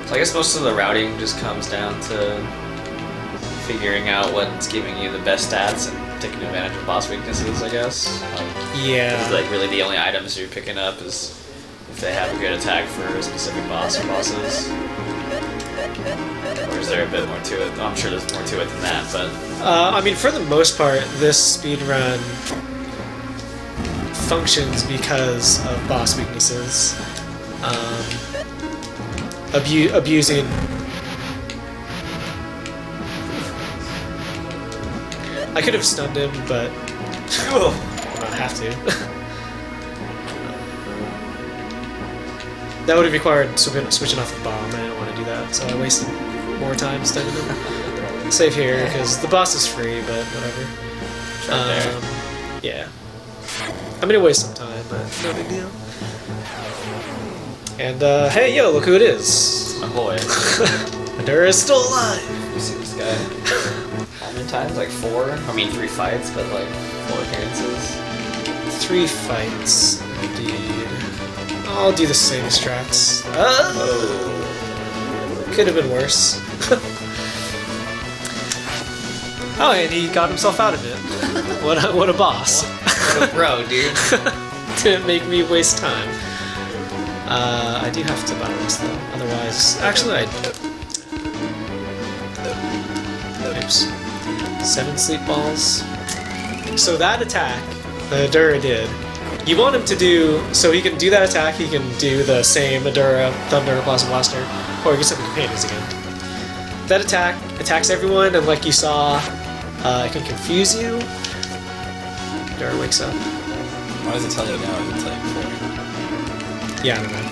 So I guess most of the routing just comes down to figuring out what's giving you the best stats and taking advantage of boss weaknesses, I guess. Yeah. Like really the only items you're picking up is if they have a good attack for a specific boss or bosses. Or is there a bit more to it? I'm sure there's more to it than that, but... I mean, for the most part, this speedrun functions because of boss weaknesses. Abusing... I could have stunned him, but... I don't have to. That would have required switching off the bomb. I didn't want to do that, so I wasted more time stunning him. Save here, because the boss is free, but whatever. Yeah. I'm gonna waste some time, but no big deal. And, hey, yo, look who it is. My boy. Adura is still alive! You see this guy? How many times? Like 4? I mean 3 fights, but like 4 appearances. 3 fights, indeed. I'll do the same strats. Could have been worse. Oh, and he got himself out of it. What a boss. What a bro, dude. Didn't make me waste time. I do have to battle this though. Otherwise, actually, oops. 7 sleep balls. So that attack, the Adura did. You want him to do, so he can do that attack, he can do the same Adura, Thunder, Plasma Blaster, or he can set the companions again. That attack attacks everyone, and like you saw, it can confuse you. Adura wakes up. Why does it tell you now? It didn't tell you before. Yeah, I don't know.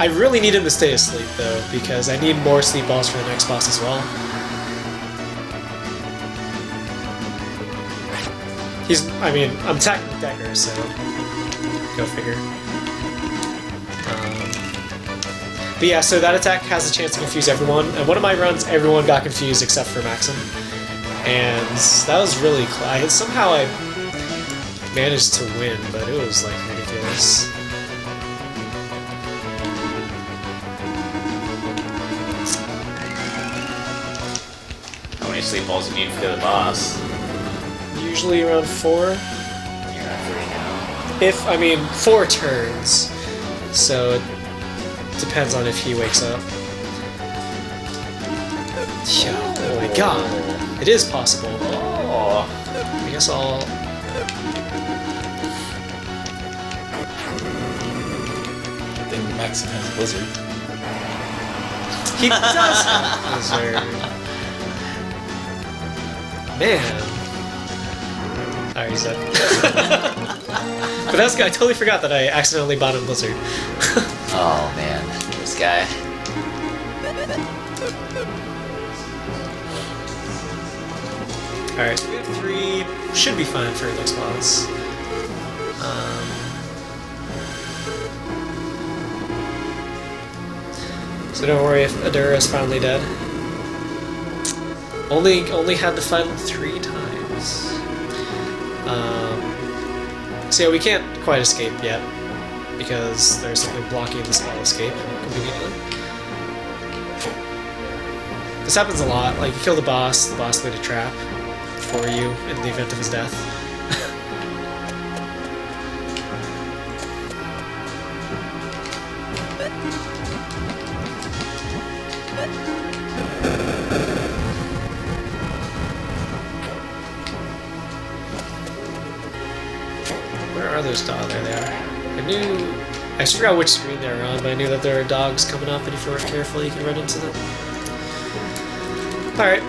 I really need him to stay asleep though, because I need more sleep balls for the next boss as well. I'm attacking Decker, so go figure. But yeah, so that attack has a chance to confuse everyone. And one of my runs, everyone got confused except for Maxim. And that was really close. Somehow I managed to win, but it was like ridiculous. How many sleep balls you need for the boss? Usually around 4. You're at 3 now. I mean, 4 turns. So it depends on if he wakes up. Yeah, oh my god. It is possible. Oh. I guess I'll... I think Maxim has Blizzard. He does have Blizzard. Man. Alright, he's dead. But that's good. I totally forgot that I accidentally bought him Blizzard. Oh man, this guy. Alright, so we have 3. Should be fine for next boss. So don't worry if Adura is finally dead. Only had to fight him 3 times. So yeah, we can't quite escape yet because there's something blocking the small escape conveniently. This happens a lot. Like you kill the boss laid a trap for you in the event of his death. Where are those dogs? There they are. I forgot which screen they were on, but I knew that there were dogs coming up, and if you weren't careful, you could run into them. Alright.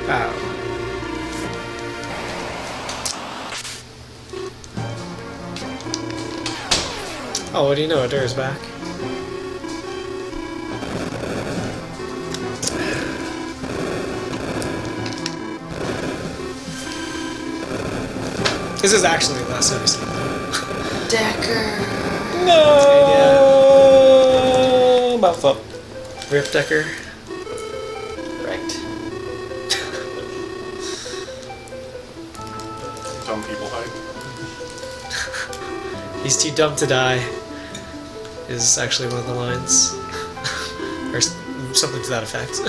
Wow. Oh, what do you know? Adura's back. This is actually the last episode. Decker. No! About flip. Rip Decker. Right. Dumb people hype. He's too dumb to die. Is actually one of the lines. Or something to that effect.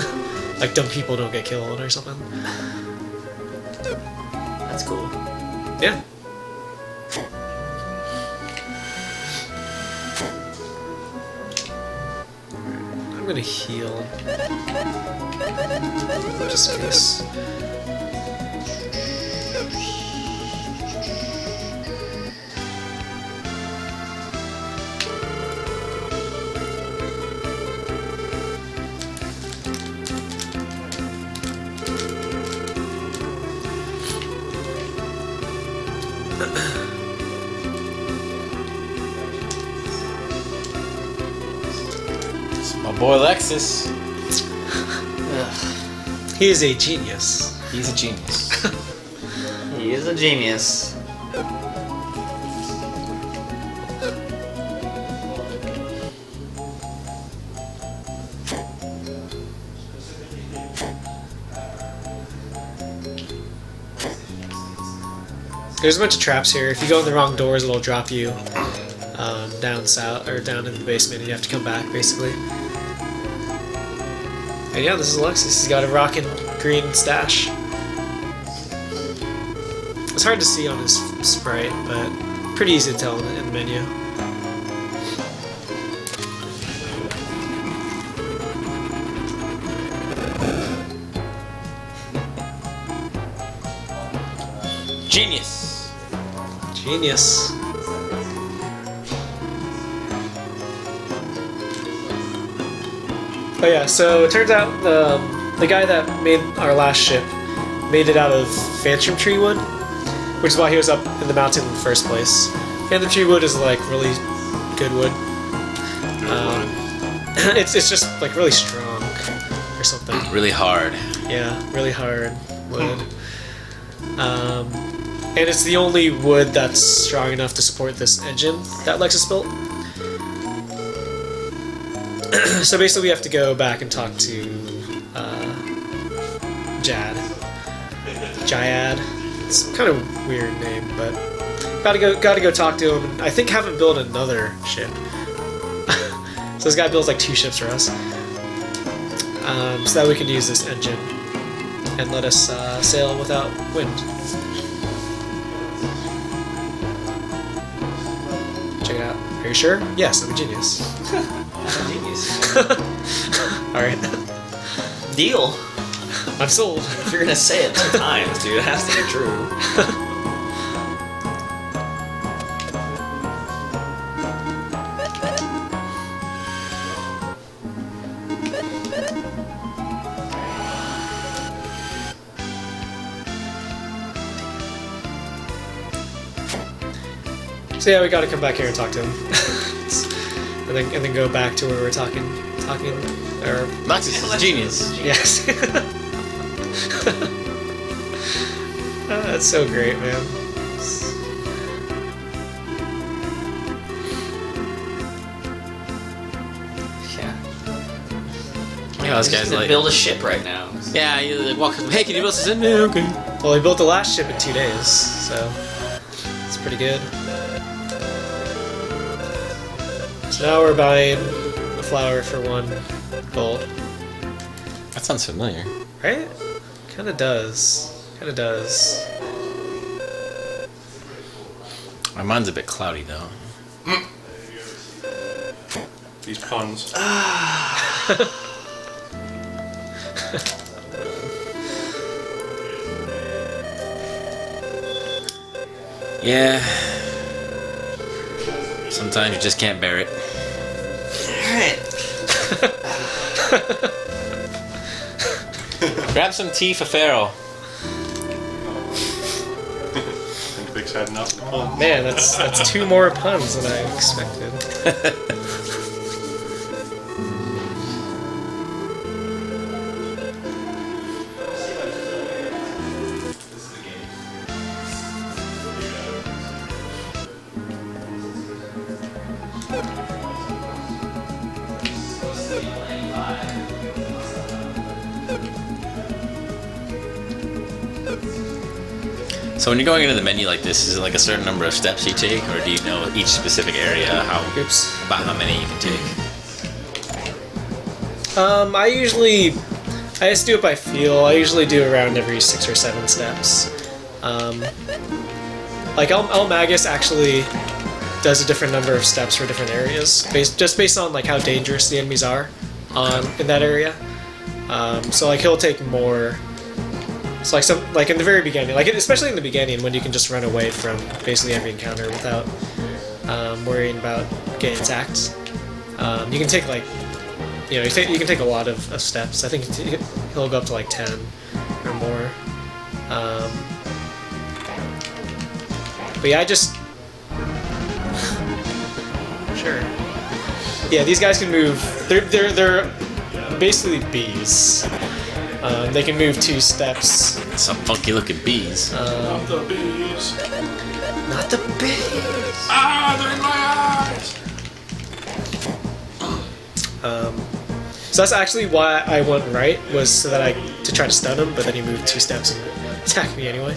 Like dumb people don't get killed or something. That's cool. Yeah. I'm gonna heal. Just in case. It's my boy Lexus. He is a genius. He's a genius. He is a genius. There's a bunch of traps here. If you go in the wrong doors, it'll drop you down south or down in the basement, and you have to come back basically. And yeah, this is Alexis. He's got a rockin' green stash. It's hard to see on his sprite, but pretty easy to tell in the menu. Genius. Genius. Oh yeah, so it turns out the guy that made our last ship made it out of Phantom Tree wood, which is why he was up in the mountain in the first place. Phantom Tree wood is like really good wood. It's just like really strong or something. Really hard. Yeah, really hard wood. and it's the only wood that's strong enough to support this engine that Lexus built. So basically we have to go back and talk to Jayad. It's kind of a weird name, but gotta go talk to him. I think have him build another ship. So this guy builds like 2 ships for us, so that we can use this engine and let us sail without wind. Check it out. Are you sure? Yes, I'm a genius. Genius. Alright. Deal. I'm sold. If you're gonna say it 2 times, dude, it has to be true. So yeah, we gotta come back here and talk to him. and then go back to where we're talking or Lexus is a genius. yes. That's so great, man. Yeah. Yeah, this guy's like, build a ship right now. yeah, you like walk up, hey, can you build this in? Yeah, okay. Well, he built the last ship in 2 days, so it's pretty good. So now we're buying the flour for 1 gold. That sounds familiar. Right? Kinda does. Kinda does. My mind's a bit cloudy though. These puns. Yeah. Sometimes you just can't bear it. Alright. Grab some tea for Feral. I think Vic's had enough of the puns. Man, that's 2 more puns than I expected. So when you're going into the menu like this, is it like a certain number of steps you take, or do you know each specific area Oops. about how many you can take? I just do it by feel. I usually do around every 6 or 7 steps. Like Magus actually does a different number of steps for different areas, based on like how dangerous the enemies are in that area. So like he'll take more. So like in the very beginning, especially in the beginning when you can just run away from basically every encounter without worrying about getting attacked. You can take you can take a lot of steps. I think he'll go up to like 10 or more. But yeah, I just sure. Yeah, these guys can move. They're basically bees. They can move 2 steps. Some funky looking bees. Not the bees. Not the bees. Ah, they're in my eyes. So that's actually why I went right, was so that to try to stun him, but then he moved 2 steps and attacked me anyway.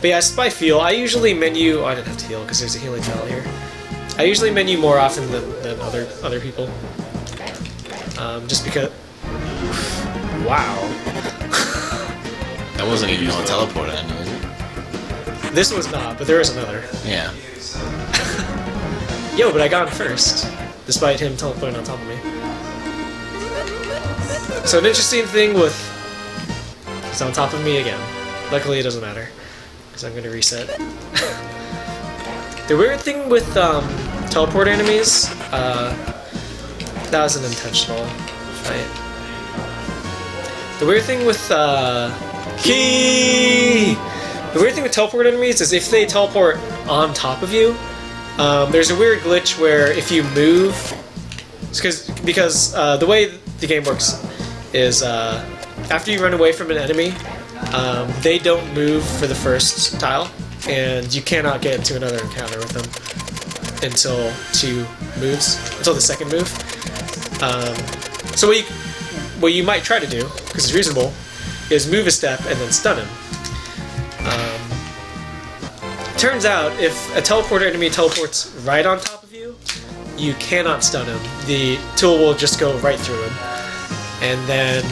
But yeah, it's by feel. I usually menu. Oh, I didn't have to heal because there's a healing tile here. I usually menu more often than other people. Just because. Wow. That wasn't even on teleport then, was it? This was not, but there is another. Yeah. Yo, but I got him first, despite him teleporting on top of me. So an interesting thing with... He's on top of me again. Luckily it doesn't matter, because I'm going to reset. The weird thing with teleport enemies, that was an intentional fight. The weird thing with The weird thing with teleport enemies is if they teleport on top of you, there's a weird glitch where if you move, because the way the game works is after you run away from an enemy, They don't move for the first tile, and you cannot get into another encounter with them until until the second move. So what you might try to do, because it's reasonable, is move a step and then stun him. Turns out, if a teleporter enemy teleports right on top of you, you cannot stun him. The tool will just go right through him. And then,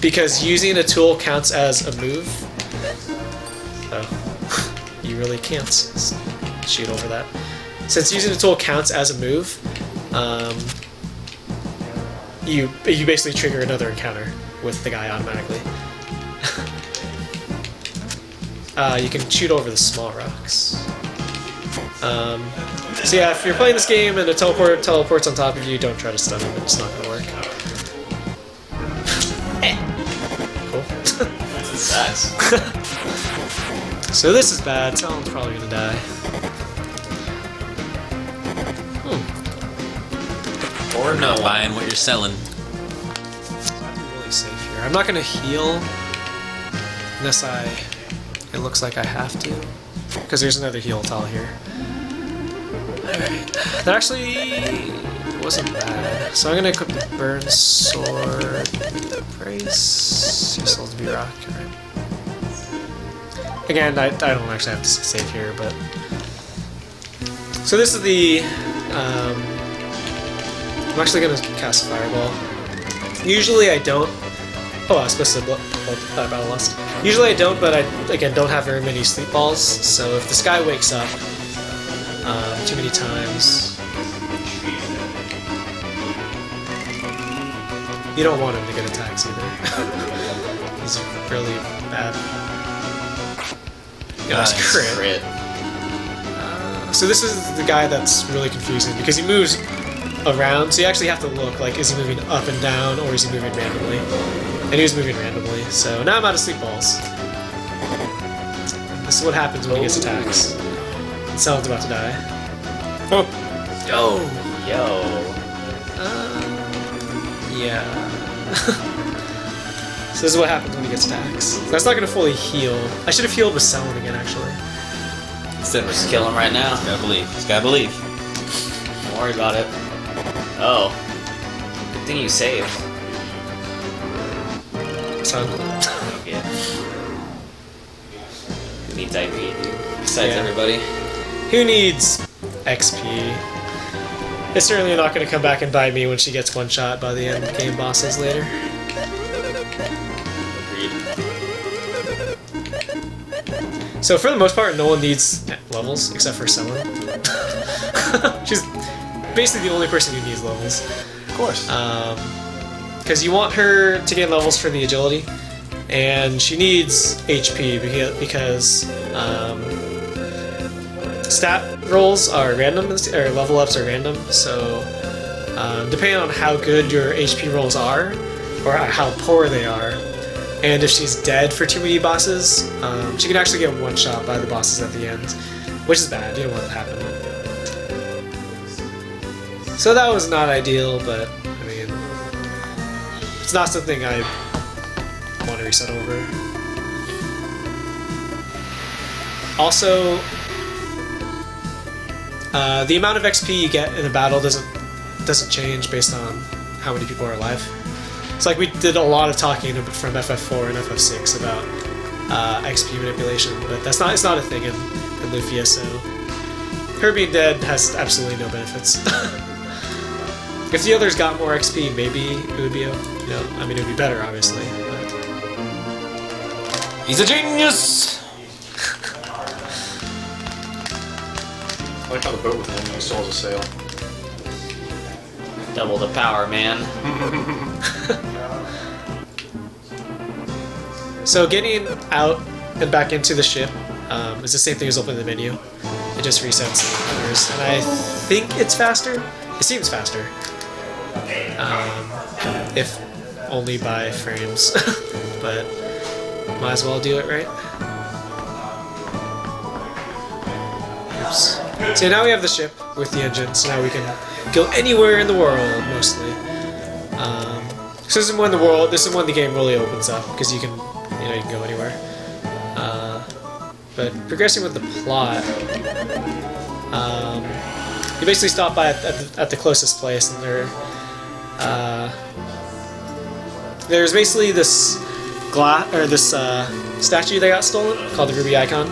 because using a tool counts as a move, you really can't shoot over that. Since using a tool counts as a move, you basically trigger another encounter with the guy automatically. You can shoot over the small rocks. So yeah, if you're playing this game and a teleporter teleports on top of you, don't try to stun him. It's not gonna work. Cool. Nice. So this is bad. Talon's probably gonna die. Or not buying what you're selling. I'm really safe here. I'm not gonna heal unless it looks like I have to, because there's another heal tile here. Alright, that actually wasn't bad. So I'm gonna equip the burn sword, the brace, your soul to be rock, right? Again, I don't actually have to save here, but so this is the I'm actually gonna cast Fireball. Usually I don't. Oh, I was supposed to Battle Lust. Usually I don't, but I, again, don't have very many sleep balls, so if this guy wakes up too many times, you don't want him to get attacks either. He's really bad. Yeah, that's crit. So this is the guy that's really confusing, because he moves around, so you actually have to look, like, is he moving up and down, or is he moving randomly? And he was moving randomly, so now I'm out of sleep balls. This is what happens when he gets attacks. And Salon's about to die. Oh. Yo. Yeah. So this is what happens when he gets attacks. That's not gonna fully heal. I should have healed with Salon again, actually. Instead of Just kill him right now. He's gotta believe. He's gotta believe. Don't worry about it. Oh. Good thing you saved. Son. Yeah. Who needs IP, dude? Besides everybody. Who needs XP? It's certainly not going to come back and bite me when she gets one shot by the end game bosses later. Agreed. So for the most part, no one needs levels except for Selena. She's basically the only person who needs levels. Of course. Because you want her to get levels for the agility, and she needs HP because stat rolls are random, or level ups are random, so depending on how good your HP rolls are, or how poor they are, and if she's dead for too many bosses, she can actually get one shot by the bosses at the end, which is bad. You don't want that to happen. So that was not ideal, but I mean, it's not something I want to reset over. Also, the amount of XP you get in a battle doesn't change based on how many people are alive. It's like we did a lot of talking from FF4 and FF6 about XP manipulation, but it's not a thing in Lufia. So her being dead has absolutely no benefits. If the others got more XP, maybe it would be, I mean, it would be better, obviously. But He's a genius! I like how the boat was landing, still has a sail. Double the power, man. So getting out and back into the ship is the same thing as opening the menu. It just resets the numbers, and I think it's faster. It seems faster. If only by frames, but might as well do it, right? Oops. So now we have the ship with the engine, so now we can go anywhere in the world, mostly. So this is when the game really opens up, because you can you can go anywhere. But progressing with the plot, you basically stop by at the closest place, and there's basically this statue that got stolen called the Ruby Icon,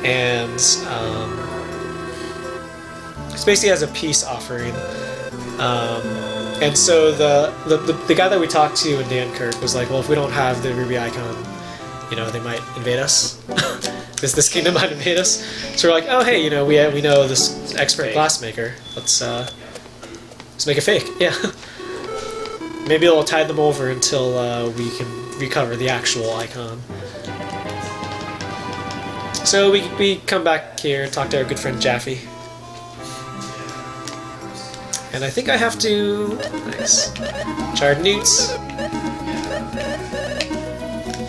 and it's basically as a peace offering. And so the guy that we talked to in Dunkirk was like, well, if we don't have the Ruby Icon, they might invade us. this kingdom might invade us. So we're like, oh hey, we know this expert glassmaker. Let's make a fake. Yeah. Maybe it'll tide them over until we can recover the actual icon. So we come back here and talk to our good friend Jaffe. And I think I have to... Nice. Charred Newts.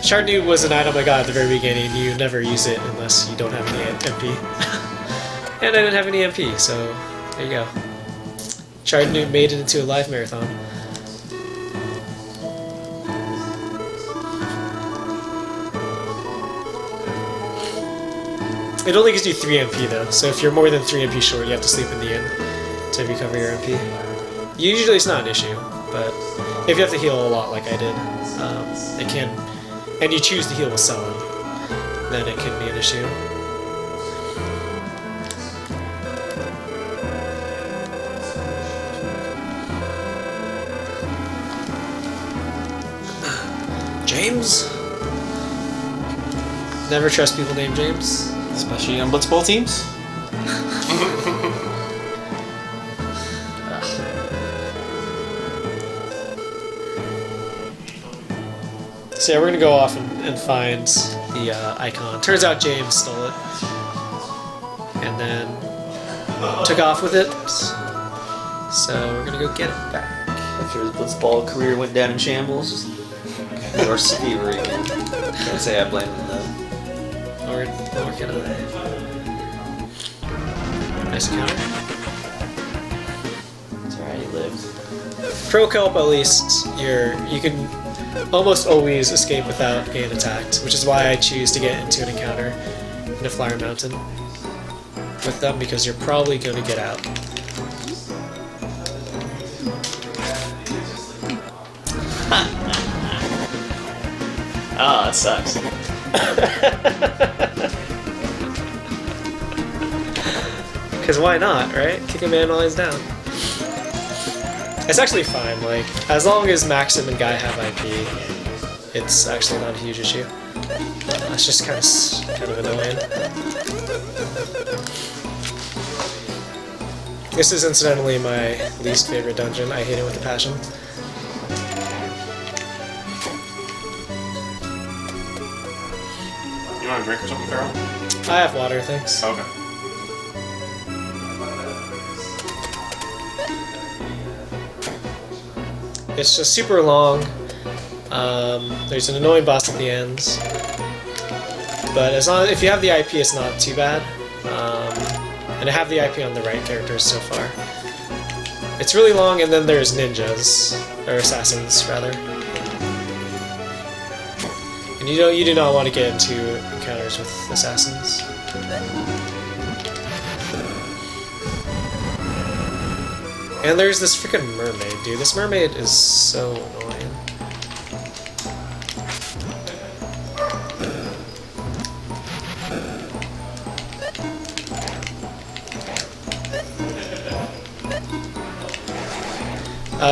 Charred Newt was an item I got at the very beginning. You never use it unless you don't have any MP. And I didn't have any MP, so there you go. Charred Newt made it into a live marathon. It only gives you 3 MP though, so if you're more than 3 MP short, you have to sleep in the inn to recover your MP. Usually it's not an issue, but if you have to heal a lot like I did, it can, and you choose to heal with Sullen, then it can be an issue. James? Never trust people named James. Especially on Blitzball teams. So yeah, we're gonna go off and find the icon. Turns out James stole it, and then took off with it. So we're gonna go get it back. After his blitzball career went down in shambles, or fever again. Can't say I blame him though. Or can I? Nice encounter. That's alright, he lived. Pro kelp, at least you can almost always escape without getting attacked, which is why I choose to get into an encounter in a Flyer Mountain with them, because you're probably going to get out. Oh, that sucks. Because why not, right? Kick a man while he's down. It's actually fine, like, as long as Maxim and Guy have IP, it's actually not a huge issue. It's just kind of annoying. This is incidentally my least favorite dungeon. I hate it with a passion. You want a drink or something, Feral? I have water, thanks. Okay. It's just super long. There's an annoying boss at the end, but if you have the IP, it's not too bad. And I have the IP on the right characters so far. It's really long, and then there's ninjas or assassins rather, and you do not want to get into encounters with assassins. And there's this freaking mermaid, dude. This mermaid is so annoying.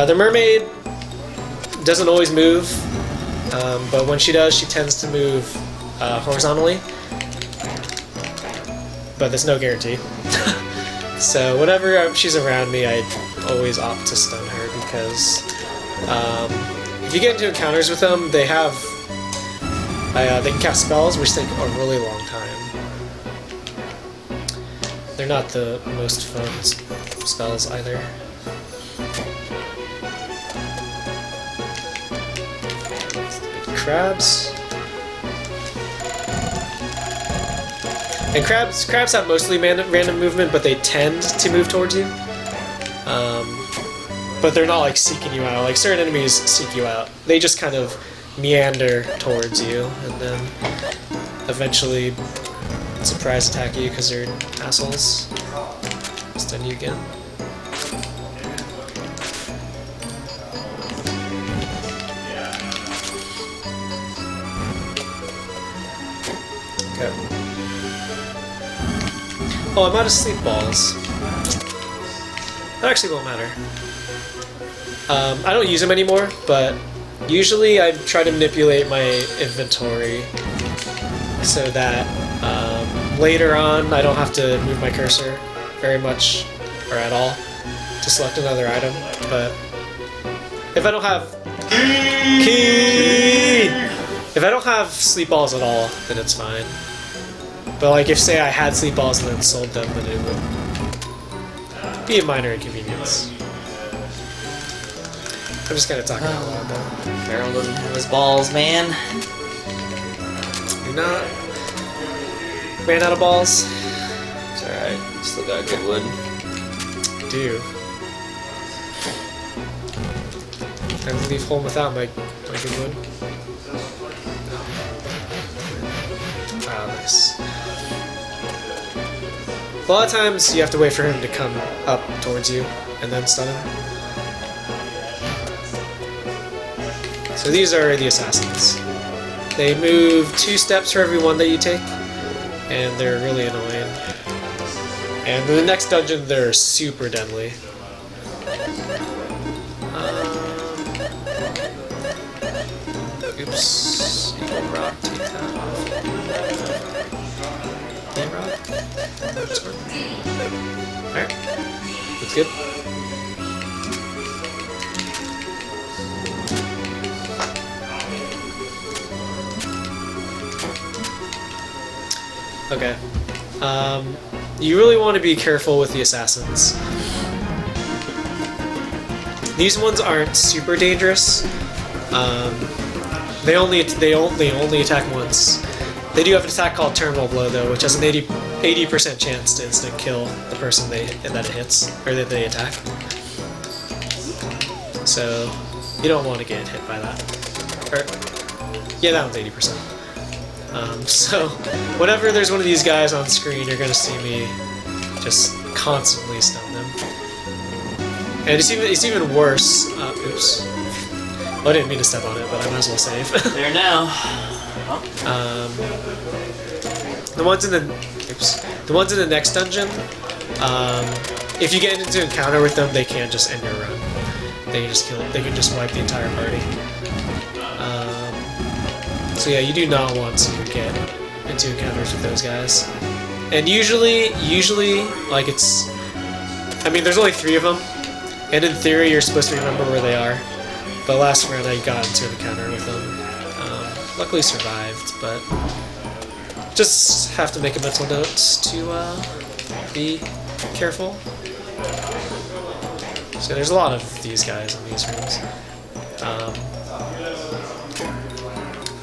The mermaid doesn't always move, but when she does, she tends to move horizontally. But there's no guarantee. So whenever she's around me, I always opt to stun her, because if you get into encounters with them, they can cast spells which take a really long time. They're not the most fun spells either. Crabs. And crabs have mostly random movement, but they tend to move towards you. But they're not like seeking you out. Like certain enemies seek you out. They just kind of meander towards you, and then eventually surprise attack you because they're assholes. Stun you again. Okay. Oh, I'm out of sleep balls. That actually won't matter. I don't use them anymore, but usually I try to manipulate my inventory so that later on I don't have to move my cursor very much or at all to select another item. But if I don't have if I don't have sleep balls at all, then it's fine. But like if say I had sleep balls and then sold them, then it would be a minor inconvenience. I'm just kind of talking out loud though. Feral doesn't have his balls, man. You're not ran out of balls? It's alright. Still got good wood. Do. I would leave home without my good wood. Ah, nice. A lot of times you have to wait for him to come up towards you and then stun him. So these are the assassins. They move 2 steps for every one that you take, and they're really annoying. And in the next dungeon, they're super deadly. Oops. Eagle Rock, take that off. Game Rock? That's good. Alright. Looks good. Okay. You really want to be careful with the assassins. These ones aren't super dangerous. They only attack once. They do have an attack called Terminal Blow though, which has an 80% chance to instant kill the person that it hits or that they attack. So you don't want to get hit by that. Yeah, that one's 80%. So whenever there's one of these guys on screen, you're gonna see me just constantly stun them. And it's even worse. Oops. Well, I didn't mean to step on it, but I might as well save. There now. The ones in the next dungeon, if you get into an encounter with them, they can't just end your run. They can just kill. They can just wipe the entire party. So yeah, you do not want to get into encounters with those guys. And usually, like it's... I mean, there's only 3 of them, and in theory you're supposed to remember where they are. But last round I got into an encounter with them. Luckily survived, but just have to make a mental note to be careful. So there's a lot of these guys in these rooms.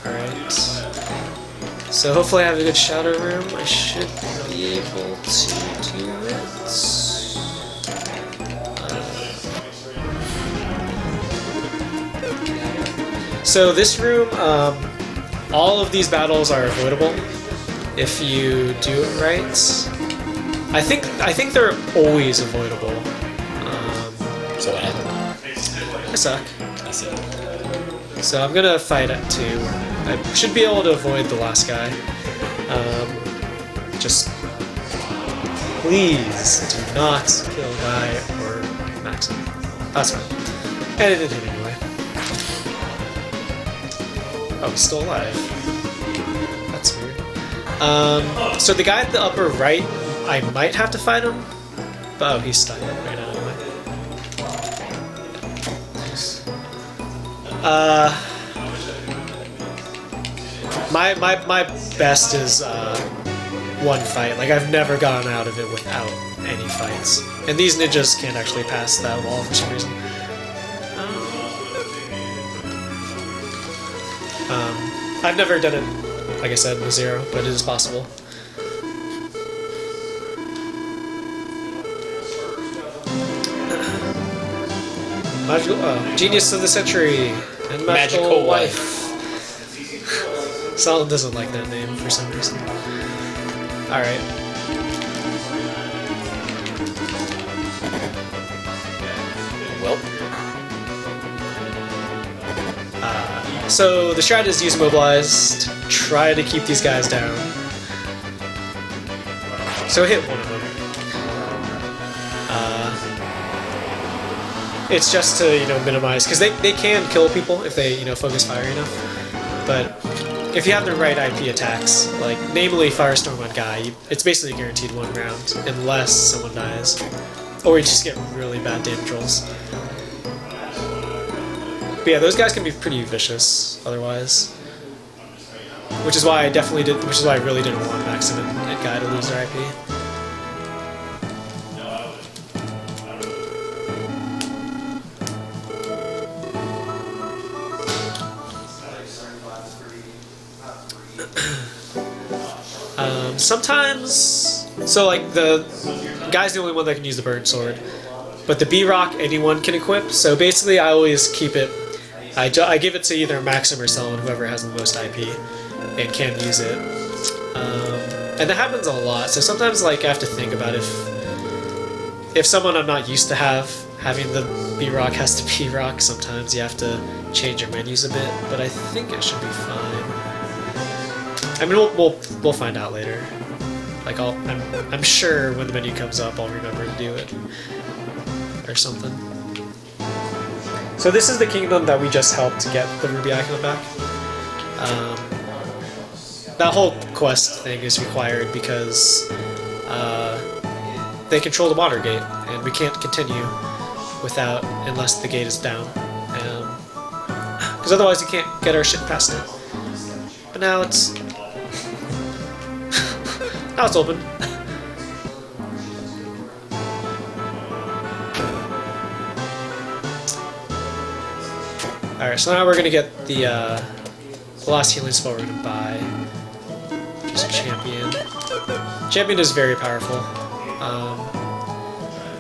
Alright. So hopefully I have a good shadow room. I should be able to do it. So this room, all of these battles are avoidable if you do it right. I think they're always avoidable. So what happened? I suck. I see. So I'm gonna fight at 2. I should be able to avoid the last guy. Just please do not kill Guy or Maxim. That's fine. And it didn't hit anyway. Oh, he's still alive. That's weird. So the guy at the upper right, I might have to fight him. But oh, he's stunned right now anyway. My best is one fight. Like I've never gotten out of it without any fights. And these ninjas can't actually pass that wall for some reason. I've never done it, like I said, with 0, but it is possible. Magical, Genius of the Century and Magical Wife. Solid doesn't like that name for some reason. Alright. Well, So the strat is use Mobilize to try to keep these guys down. So hit one of them. It's just to, minimize, because they can kill people if they, focus fire enough. But if you have the right IP attacks, like namely Firestorm on Guy, it's basically guaranteed 1 round unless someone dies, or you just get really bad damage rolls. But yeah, those guys can be pretty vicious otherwise. Which is why I really didn't want Maxim and Guy to lose their IP. Sometimes, so like the Guy's the only one that can use the burn sword, but the B-Rock anyone can equip. So basically, I always keep it. I give it to either Maxim or Selin, whoever has the most IP, and can use it. And that happens a lot. So sometimes, like, I have to think about if someone I'm not used to having the B-Rock has to B-Rock. Sometimes you have to change your menus a bit, but I think it should be fine. I mean, we'll find out later. Like, I'm sure when the menu comes up, I'll remember to do it or something. So this is the kingdom that we just helped to get the ruby icon back. That whole quest thing is required because they control the water gate, and we can't continue unless the gate is down. Because otherwise, we can't get our shit past it. But now it's open. Alright, so now we're gonna get the last healing spell we're gonna buy. Just Champion. Champion is very powerful.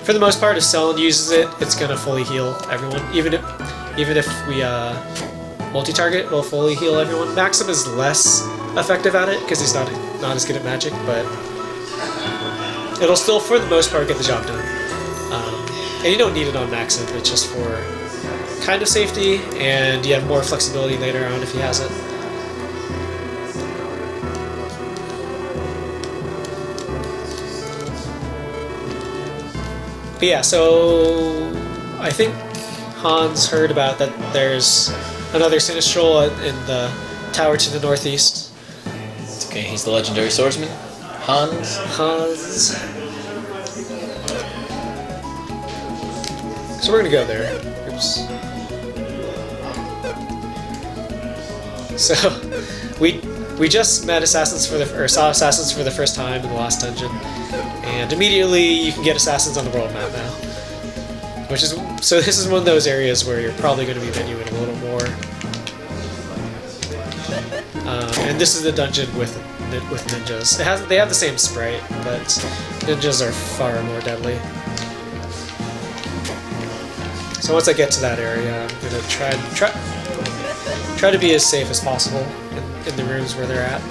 For the most part, if Selin uses it, it's gonna fully heal everyone. Even if we multi-target, it'll fully heal everyone. Maxim is less effective at it because he's not as good at magic, but it'll still, for the most part, get the job done. And you don't need it on Maxim, it's just for kind of safety, and you have more flexibility later on if he has it. But yeah, so I think Hans heard about that there's another Sinistral in the tower to the northeast. okay, he's the legendary swordsman. Hans. So we're gonna go there. Oops. So we just met assassins saw assassins for the first time in the last dungeon, and immediately you can get assassins on the world map now. This is one of those areas where you're probably going to be menuing a little more. And this is the dungeon with ninjas. They have the same sprite, but ninjas are far more deadly. So once I get to that area, I'm gonna try to be as safe as possible in the rooms where they're at.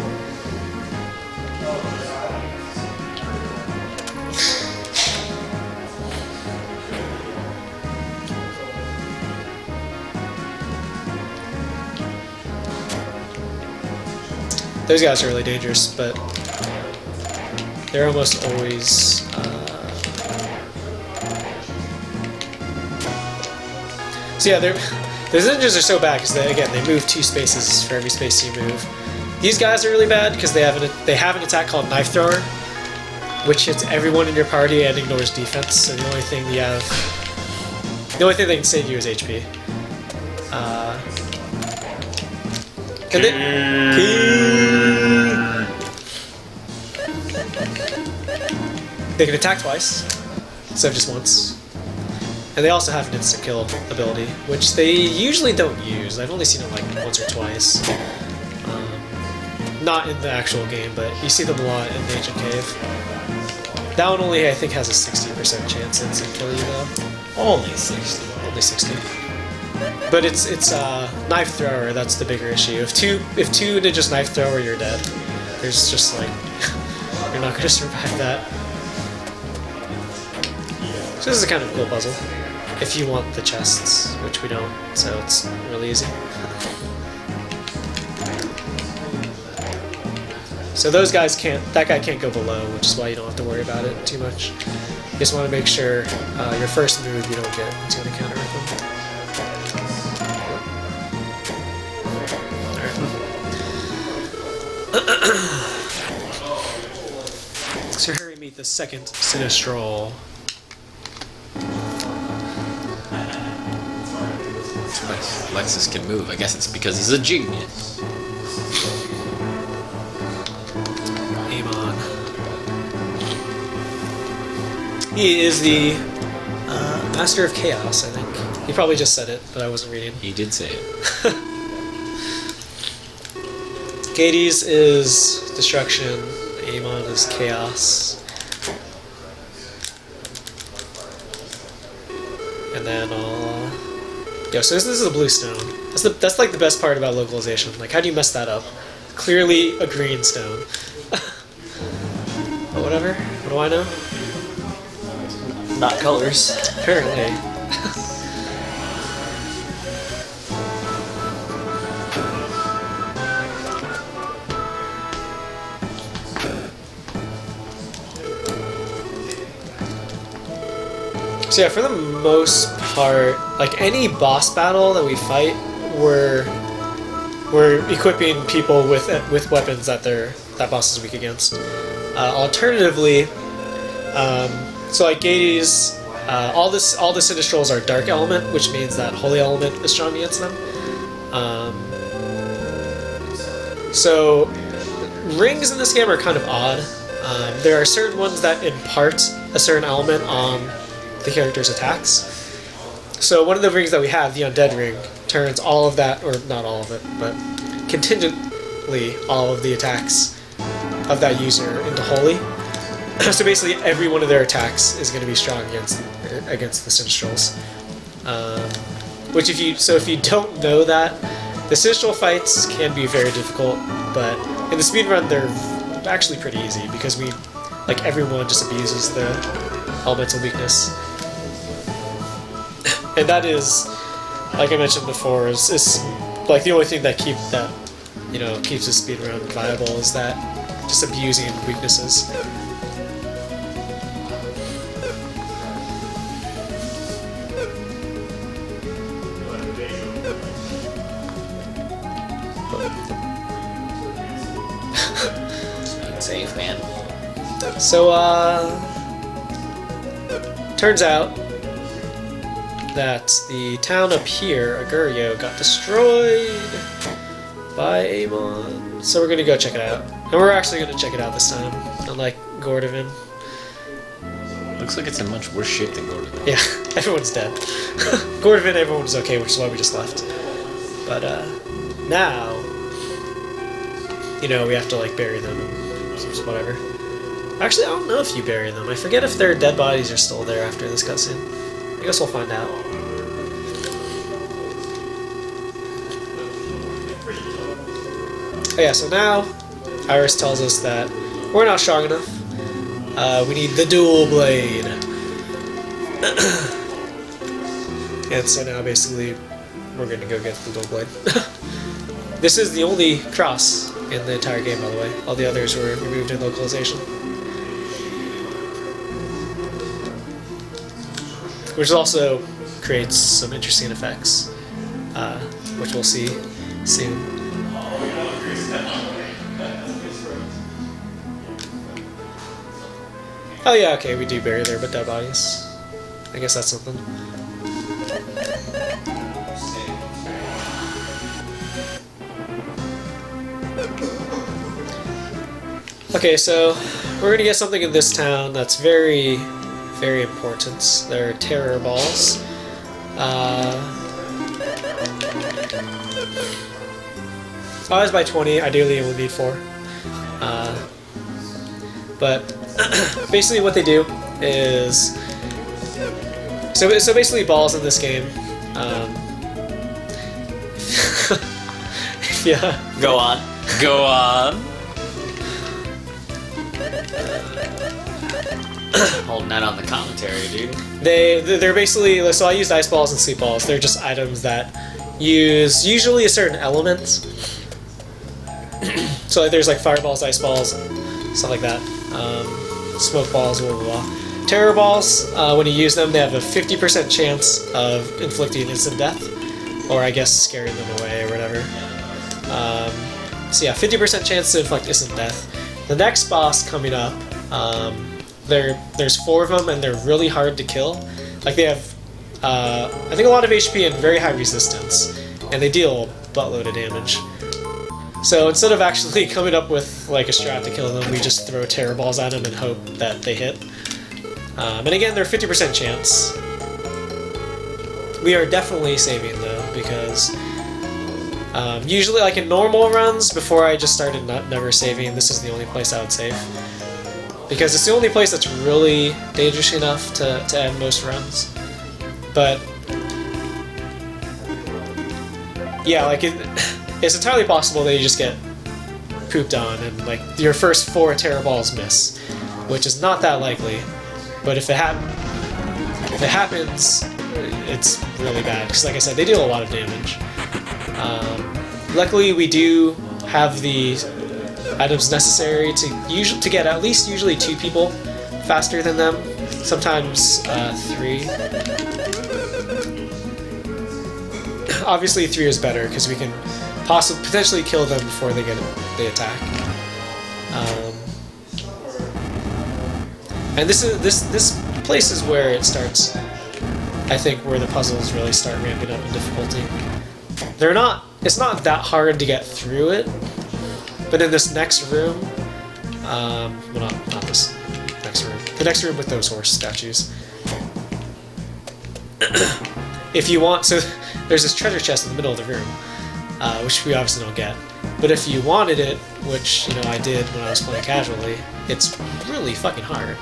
Those guys are really dangerous, but they're almost always so yeah, the ninjas are so bad because they move 2 spaces for every space you move. These guys are really bad because they have an attack called Knife Thrower, which hits everyone in your party and ignores defense. So the only thing they can save you is HP. They can attack twice instead of just once. And they also have an instant kill ability, which they usually don't use. I've only seen it like once or twice. Not in the actual game, but you see them a lot in the Ancient Cave. That one only, I think, has a 60% chance to instant kill you, though. Only 60. Only 60. But it's knife thrower. That's the bigger issue. If two ninjas knife thrower, you're dead. There's just like you're not gonna survive that. So this is a kind of cool puzzle. If you want the chests, which we don't, so it's really easy. So those guys can't. That guy can't go below, which is why you don't have to worry about it too much. You just want to make sure your first move you don't get into an encounter with them. So here we meet the second Sinistral. Lexus can move. I guess it's because he's a genius. Amon. He is the Master of Chaos, I think. He probably just said it, but I wasn't reading. He did say it. Gades is Destruction. Amon is Chaos. And then so this is a blue stone. That's like the best part about localization. Like, how do you mess that up? Clearly a green stone. But whatever. What do I know? Not colors. Apparently. So yeah, for the most part, like any boss battle that we fight, we're equipping people with weapons that boss is weak against. Alternatively, so like Gades, all the Sinistrals are dark element, which means that holy element is strong against them. So rings in this game are kind of odd. There are certain ones that impart a certain element on the character's attacks. So one of the rings that we have, the Undead Ring, turns all of that, or not all of it, but contingently all of the attacks of that user into holy. So basically every one of their attacks is going to be strong against the Sinistrals. Which if you don't know that, the Sinistral fights can be very difficult, but in the speedrun they're actually pretty easy because everyone just abuses the elemental weakness. And that is, like I mentioned before, is like the only thing that keeps the speedrun viable is that just abusing weaknesses. Safe, man. So, turns out that the town up here, Agurio, got destroyed by Amon. So we're gonna go check it out. And we're actually gonna check it out this time, unlike Gordovan. Looks like it's in much worse shape than Gordon. Yeah, everyone's dead. Gordovan, everyone was okay, which is why we just left. But, now, we have to, bury them and whatever. Actually, I don't know if you bury them. I forget if their dead bodies are still there after this cutscene. I guess we'll find out. Oh yeah, so now Iris tells us that we're not strong enough. We need the dual blade. And so now basically we're gonna go get the dual blade. This is the only cross in the entire game, by the way. All the others were removed in localization. Which also creates some interesting effects, which we'll see soon. Oh yeah, okay, we do bury their dead bodies. I guess that's something. Okay, so we're gonna get something in this town that's very, very important. They're terror balls. Always by 20, ideally we'll need 4. But basically what they do is... So basically balls in this game, Lufia. Go on. Go on. Holding that on the commentary, dude. They're basically, so I used ice balls and sleep balls. They're just items that use usually a certain element. So like, there's like fireballs, ice balls, stuff like that. Smoke balls, blah blah blah. Terror balls, when you use them, they have a 50% chance of inflicting instant death, or I guess scaring them away or whatever. So yeah, 50% chance to inflict instant death. The next boss coming up, there's 4 of them and they're really hard to kill. Like they have, I think a lot of HP and very high resistance, and they deal a buttload of damage. So instead of actually coming up with like a strat to kill them, we just throw terror balls at them and hope that they hit. And again, they're 50% chance. We are definitely saving though, because usually like in normal runs, before I just started never saving, this is the only place I would save. Because it's the only place that's really dangerous enough to end most runs. But yeah, like it's entirely possible that you just get pooped on and like your first 4 terror balls miss, which is not that likely. But if it happens, it's really bad because, like I said, they deal a lot of damage. Luckily, we do have the items necessary to get at least usually 2 people faster than them. Sometimes 3. Obviously, 3 is better because we can potentially kill them before they attack. And this place is where it starts. I think where the puzzles really start ramping up in difficulty. It's not that hard to get through it, but in this next room, well, not this next room. The next room with those horse statues. If you want, so there's this treasure chest in the middle of the room, which we obviously don't get. But if you wanted it, which I did when I was playing casually, it's really fucking hard.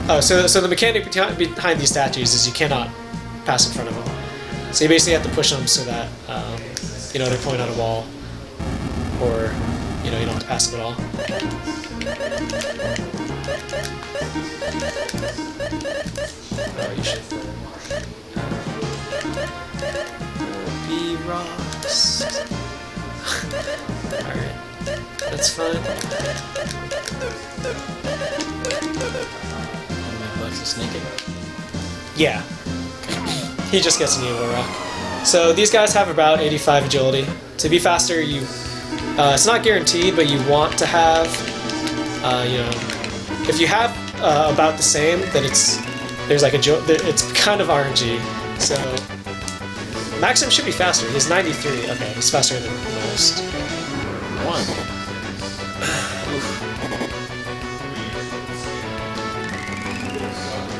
Oh, so the mechanic behind these statues is you cannot pass in front of them. So you basically have to push them so that they're pointing at a wall, or you don't have to pass them at all. Oh, you should be rocks. All right, that's fine. Bugs is naked. Yeah. He just gets an evil rock. So these guys have about 85 agility. To be faster, it's not guaranteed, but you want to have, if you have about the same, then it's kind of RNG. So Maxim should be faster. He's 93. Okay, he's faster than most. 1.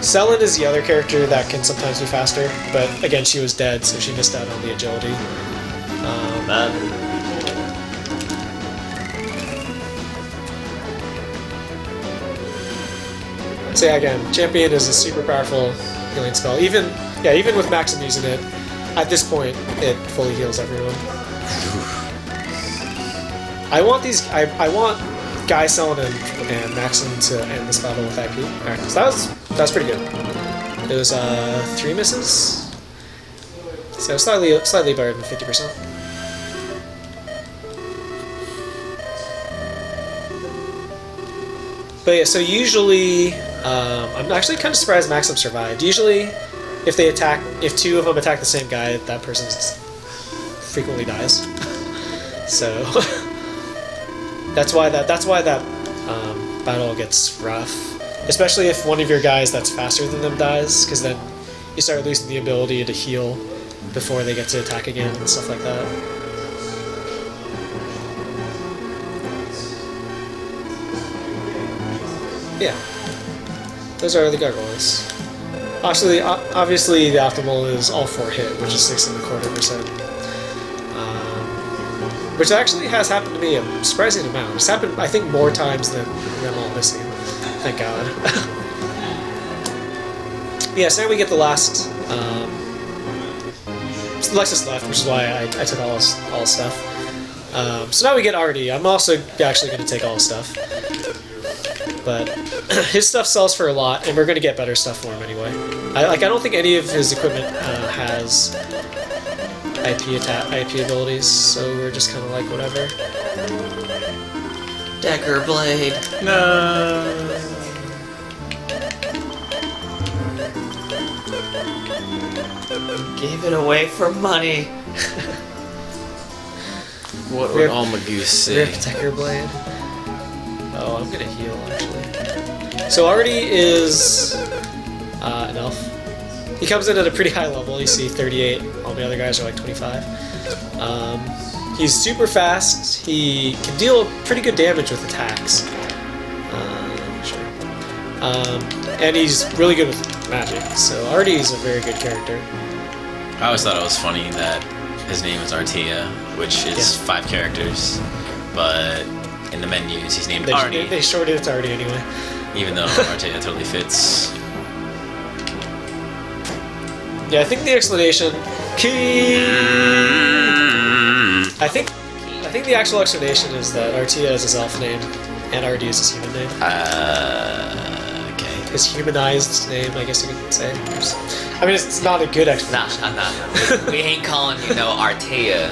Selin is the other character that can sometimes be faster, but again, she was dead, so she missed out on the agility. So yeah, again, Champion is a super powerful healing spell. Even with Maxim using it, at this point, it fully heals everyone. I want Guy, Selin, and Maxim to end this battle with that group. Alright, so that was pretty good. It was 3 misses, so slightly better than 50%. But yeah, so usually, I'm actually kind of surprised Maxim survived. Usually, if 2 of them attack the same guy, that person frequently dies. So that's why that battle gets rough. Especially if one of your guys that's faster than them dies, because then you start losing the ability to heal before they get to attack again and stuff like that. Yeah. Those are the gargoyles. Obviously the optimal is all 4 hit, which is 6.25%. Which actually has happened to me a surprising amount. It's happened, I think, more times than them all missing. Thank God. Yeah, so now we get the last Lexus left, which is why I took all his stuff. So now we get Artie. I'm also actually going to take all his stuff. But his stuff sells for a lot, and we're going to get better stuff for him anyway. I don't think any of his equipment has IP abilities, so we're just kind of like, whatever. Decker blade. No. Gave it away for money. What would Almagoose say? Rip Decker blade. Oh, I'm gonna heal actually. So Artie is an elf. He comes in at a pretty high level. You see 38. All the other guys are like 25. He's super fast. He can deal pretty good damage with attacks. Sure. And he's really good with magic. So Artie's a very good character. I always thought it was funny that his name is Artea, which is 5 characters, but in the menus he's named Artie. They shorted it to Artie anyway. Even though Artea totally fits. Yeah, I think the explanation. I think the actual explanation is that Artea is his elf name, and Artie is his human name. Okay. His humanized name, I guess you could say. I mean, it's not a good explanation. Nah. We ain't calling you no Artea.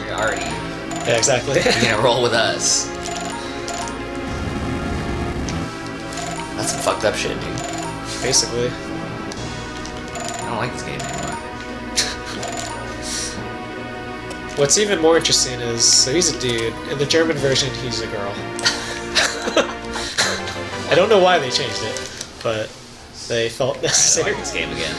You're Artie. Yeah, exactly. You're gonna roll with us. That's some fucked up shit, dude. Basically. I don't like this game anymore. What's even more interesting is, so he's a dude. In the German version, he's a girl. I don't know why they changed it, but they felt I necessary. like this game again.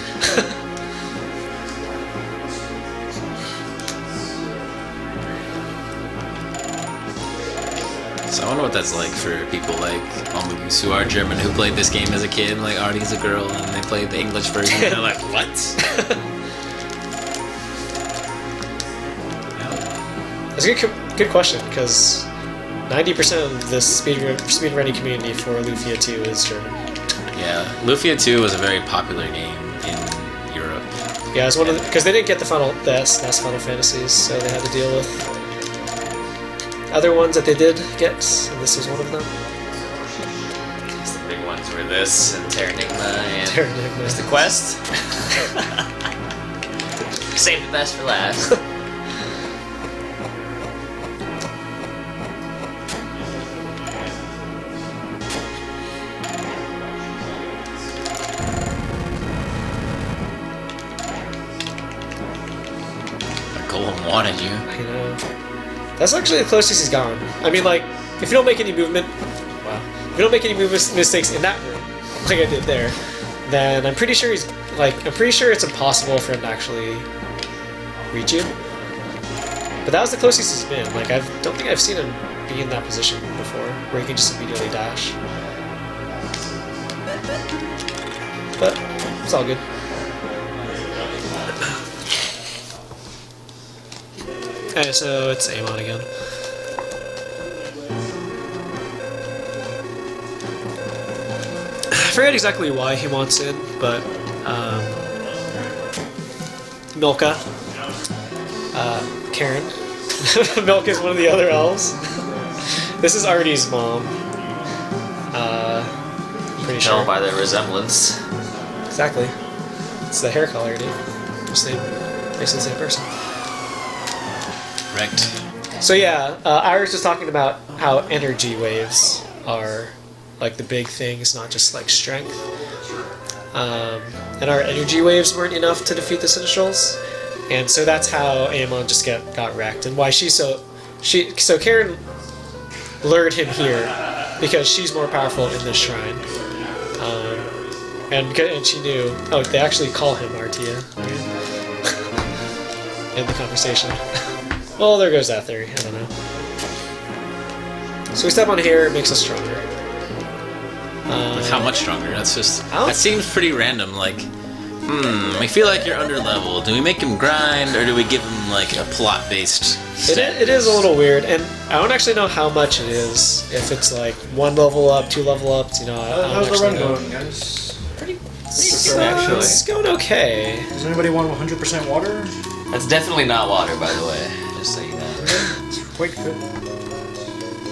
So I wonder what that's like for people like Almagoose who are German who played this game as a kid, like Artie's a girl, and they played the English version, and they're like, what? That's a good question, because 90% of the speedrunning community for Lufia 2 is German. Yeah, Lufia 2 was a very popular game in Europe. Yeah, it's one of because they didn't get the SNES Final Fantasies, so they had to deal with other ones that they did get, and this was one of them. The big ones were this and Terranigma and Terranigma. Mr. Quest. Saved the best for last. Golem wanted you. I know. That's actually the closest he's gone. I mean, like, if you don't make any movement, if you don't make any mistakes in that room, like I did there, then I'm pretty sure it's impossible for him to actually reach you. But that was the closest he's been. Like, I don't think I've seen him be in that position before, where he can just immediately dash. But it's all good. Okay, so it's Amon again. I forget exactly why he wants in, but Milka, Karen. Milka is one of the other elves. This is Artie's mom. Pretty Tell sure. by the resemblance. Exactly. It's the hair color, dude. Basically the same person. Correct. So yeah, Iris was talking about how energy waves are like the big thing. It's not just like strength. And our energy waves weren't enough to defeat the Sinistrals, and so that's how Amon just got wrecked, and why so Karen lured him here because she's more powerful in this shrine, and she knew. Oh, they actually call him Artea in the conversation. Well, there goes that theory. I don't know. So we step on here, it makes us stronger. How much stronger? That seems pretty random. Like, we feel like you're under level. Do we make him grind, or do we give him like a plot-based? It is a little weird, and I don't actually know how much it is. If it's like 1 level up, 2 level ups, you know. How's the run going, guys? It's going okay. Does anybody want 100% water? That's definitely not water, by the way. Just so you know. It's quite good.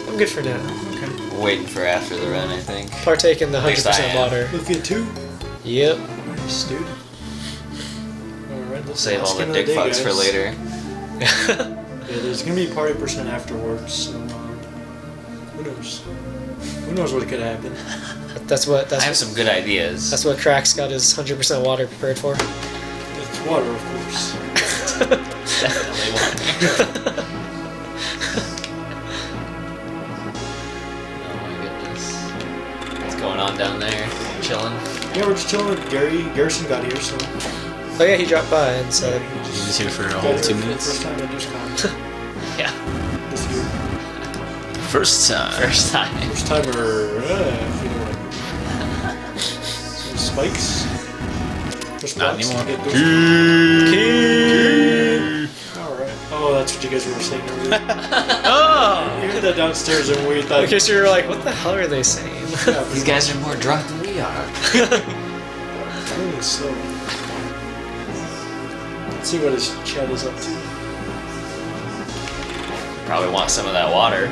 I'm good for now. Okay. Waiting for after the run, I think. Partake in the At least I 100% am. water. Lufia 2. Yep. Nice, dude. Alright, We'll save all the dick fucks for later. Yeah, there's gonna be party percent afterwards, so who knows? Who knows what could happen? That's what. I have some good ideas. That's what Crack's got his 100% water prepared for. It's water, of course. Definitely water. Oh my goodness. What's going on down there? Chilling? Yeah, we're just chilling with Gary. Garrison got here, so Oh yeah, he dropped by and said, He was here for a got whole here 2 for the minutes. first time at DeuceCon Yeah. this year. First time. First time. First timer. If you know what I mean. Some spikes. Just Not blocks to anymore. get those. Alright. Oh, that's what you guys were saying earlier. "Oh." You heard that downstairs and we thought. In case you were like, "What the hell are they saying?" Yeah, These guys are more drunk than we are. moving slow. Let's see what his chat is up to. Probably want some of that water.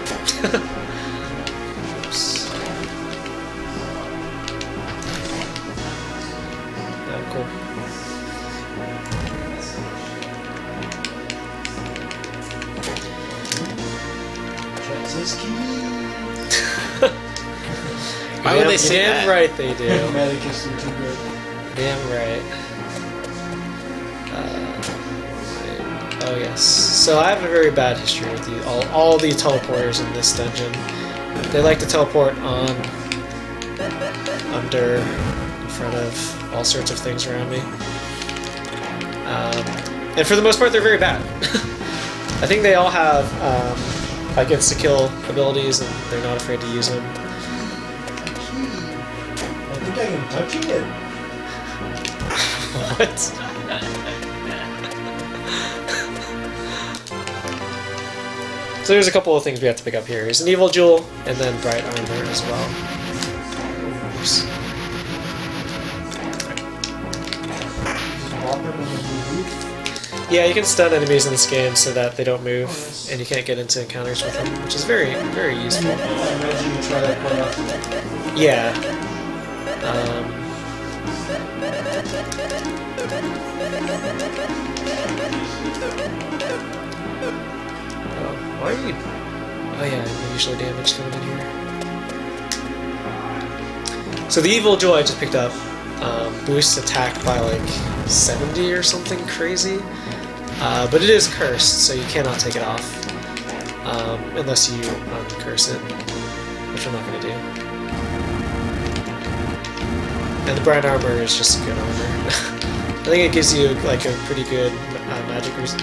Yeah, cool. Chat says kiwi. Why would they say Damn that? right they do. Medicus are too good. Damn right. Oh yes. So I have a very bad history with all the teleporters in this dungeon. They like to teleport on, under, in front of all sorts of things around me. And for the most part, they're very bad. I think they all have like insta-kill abilities, and they're not afraid to use them. I think I can touch it. What? So there's a couple of things we have to pick up here. There's an evil jewel, and then bright armor as well. Oops. Yeah, you can stun enemies in this game so that they don't move, and you can't get into encounters with them, which is very, very useful. I imagine you try that quite often. Yeah. Why are you... Oh yeah, usually damage coming in here. So the evil jewel I just picked up boosts attack by like 70 or something crazy. But it is cursed, so you cannot take it off. Unless you uncurse it, which I'm not going to do. And the bright armor is just good armor. I think it gives you like a pretty good magic resist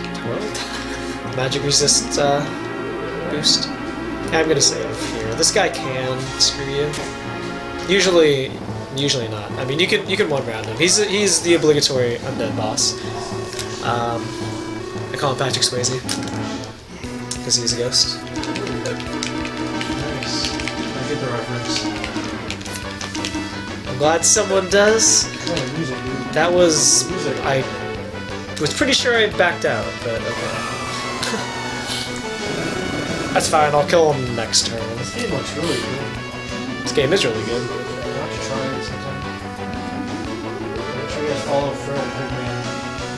boost. I'm gonna save here. This guy can screw you. Usually not. I mean, you can one round him. He's the obligatory undead boss. I call him Patrick Swayze because he's a ghost. Nice. I get the reference. I'm glad someone does. Oh, music, dude. That was Music. I was pretty sure I backed out, but okay. That's fine. I'll kill him next turn. This game looks really good. This game is really good. Why don't you try it sometime? Make sure you guys follow FeralPigMan.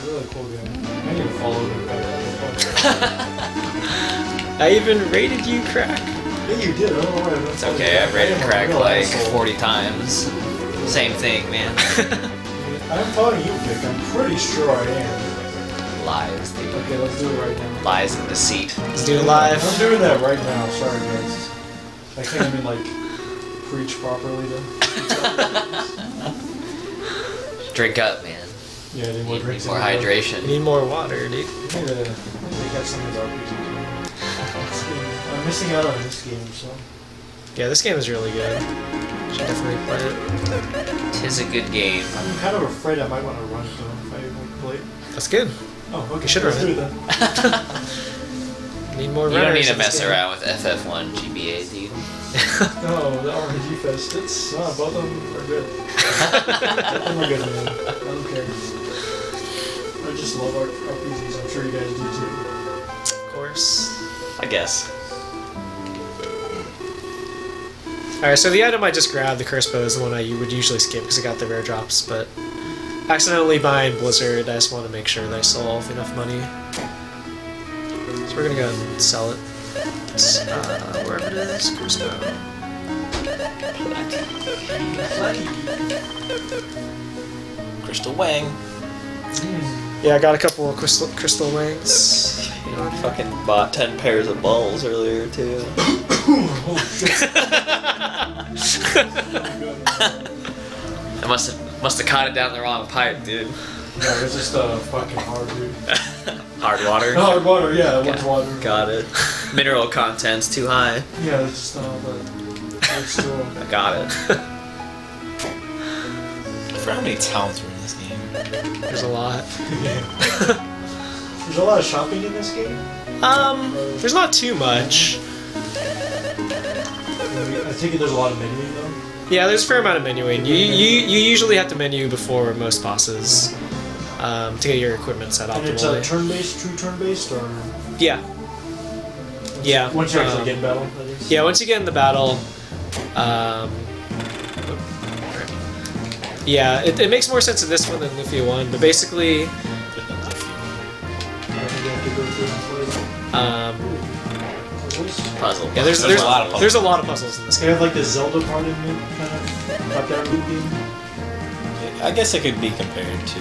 Really cool guy. I need to follow him back. I even rated you, Crack. Yeah, you did. I don't know why. It's okay, I've rated Crack like 40 times. Same thing, man. I'm following you, Vic. I'm pretty sure I am. Lies, dude. Okay, let's do it right now. Lies and deceit. Let's do it live. I'm doing that right now. Sorry, guys. I can't even like preach properly then. Drink up, man. Yeah, I need more Need drinks. more You hydration. need more water, dude. I need to catch some of these RPGs. I'm missing out on this game, so. Yeah, this game is really good. Should definitely play it. Tis a good game. I'm kind of afraid I might want to run it though if I like play it. That's good. Oh, okay. You should let's run do it. it then. Need more You don't runners need to in this mess game. around with FF1 GBA, dude. No, the RPG Fest. It's both of them are good. Both of them are good, man. I don't care. RPG just love RPGs. I'm sure you guys do too. Of course. I guess. Alright, so the item I just grabbed, the curse bow, is the one I would usually skip because I got the rare drops, but accidentally buying Blizzard, I just want to make sure that I solve enough money. So we're gonna go and sell it. Wherever it is, curse bow. Crystal Wang. Yeah, I got a couple of crystal wings. You know, I fucking bought 10 pairs of balls earlier too. I must have caught it down the wrong pipe, dude. No, it's just fucking hard, dude. Hard water. Hard water, yeah, it was water. Got it. Mineral content's too high. Yeah, it's just but it's still. I got it. I forgot how many towns were in this game. There's a lot. There's a lot of shopping in this game. There's not too much. I take it there's a lot of menuing though. Yeah, there's a fair amount of menuing. You usually have to menu before most bosses to get your equipment set And it's optimally. turn-based, true turn-based, or Yeah. Yeah. once you actually get in battle, that is. Yeah, once you get in the battle, yeah, it makes more sense in this one than Lufia 1, but basically, I think you have to go through and play them. Puzzle. yeah, there's a lot of puzzles. there's a lot of puzzles in this They game. have like the Zelda part in it, kind of like that loop game. I guess it could be compared to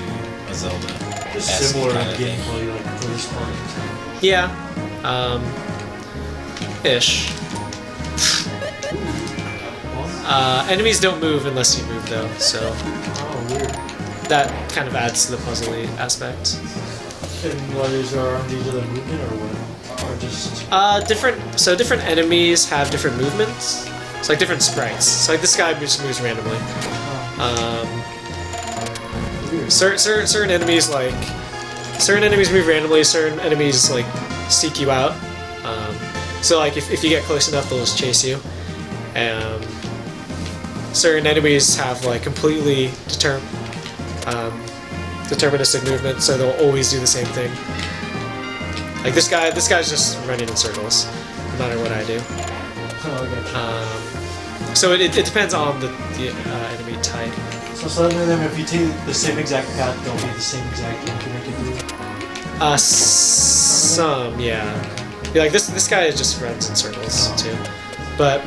a Zelda. Just esque similar in kind of thing. gameplay, like first part. Yeah, ish. Enemies don't move unless you move though, so Oh, weird. that kind of adds to the puzzly aspect. And what is there on these other movement or what? Or just Different enemies have different movements. It's like different sprites. So like this guy just moves randomly. weird. Certain enemies move randomly. Certain enemies like seek you out. So like if you get close enough, they'll just chase you. Certain enemies have like completely deterministic movement, so they'll always do the same thing. Like this guy's just running in circles, no matter what I do. Oh, I gotcha. So it depends on the enemy type. So some of them, if you take the same exact path, they'll be the same exact thing to make it do. Some, yeah. Like this guy just runs in circles too. But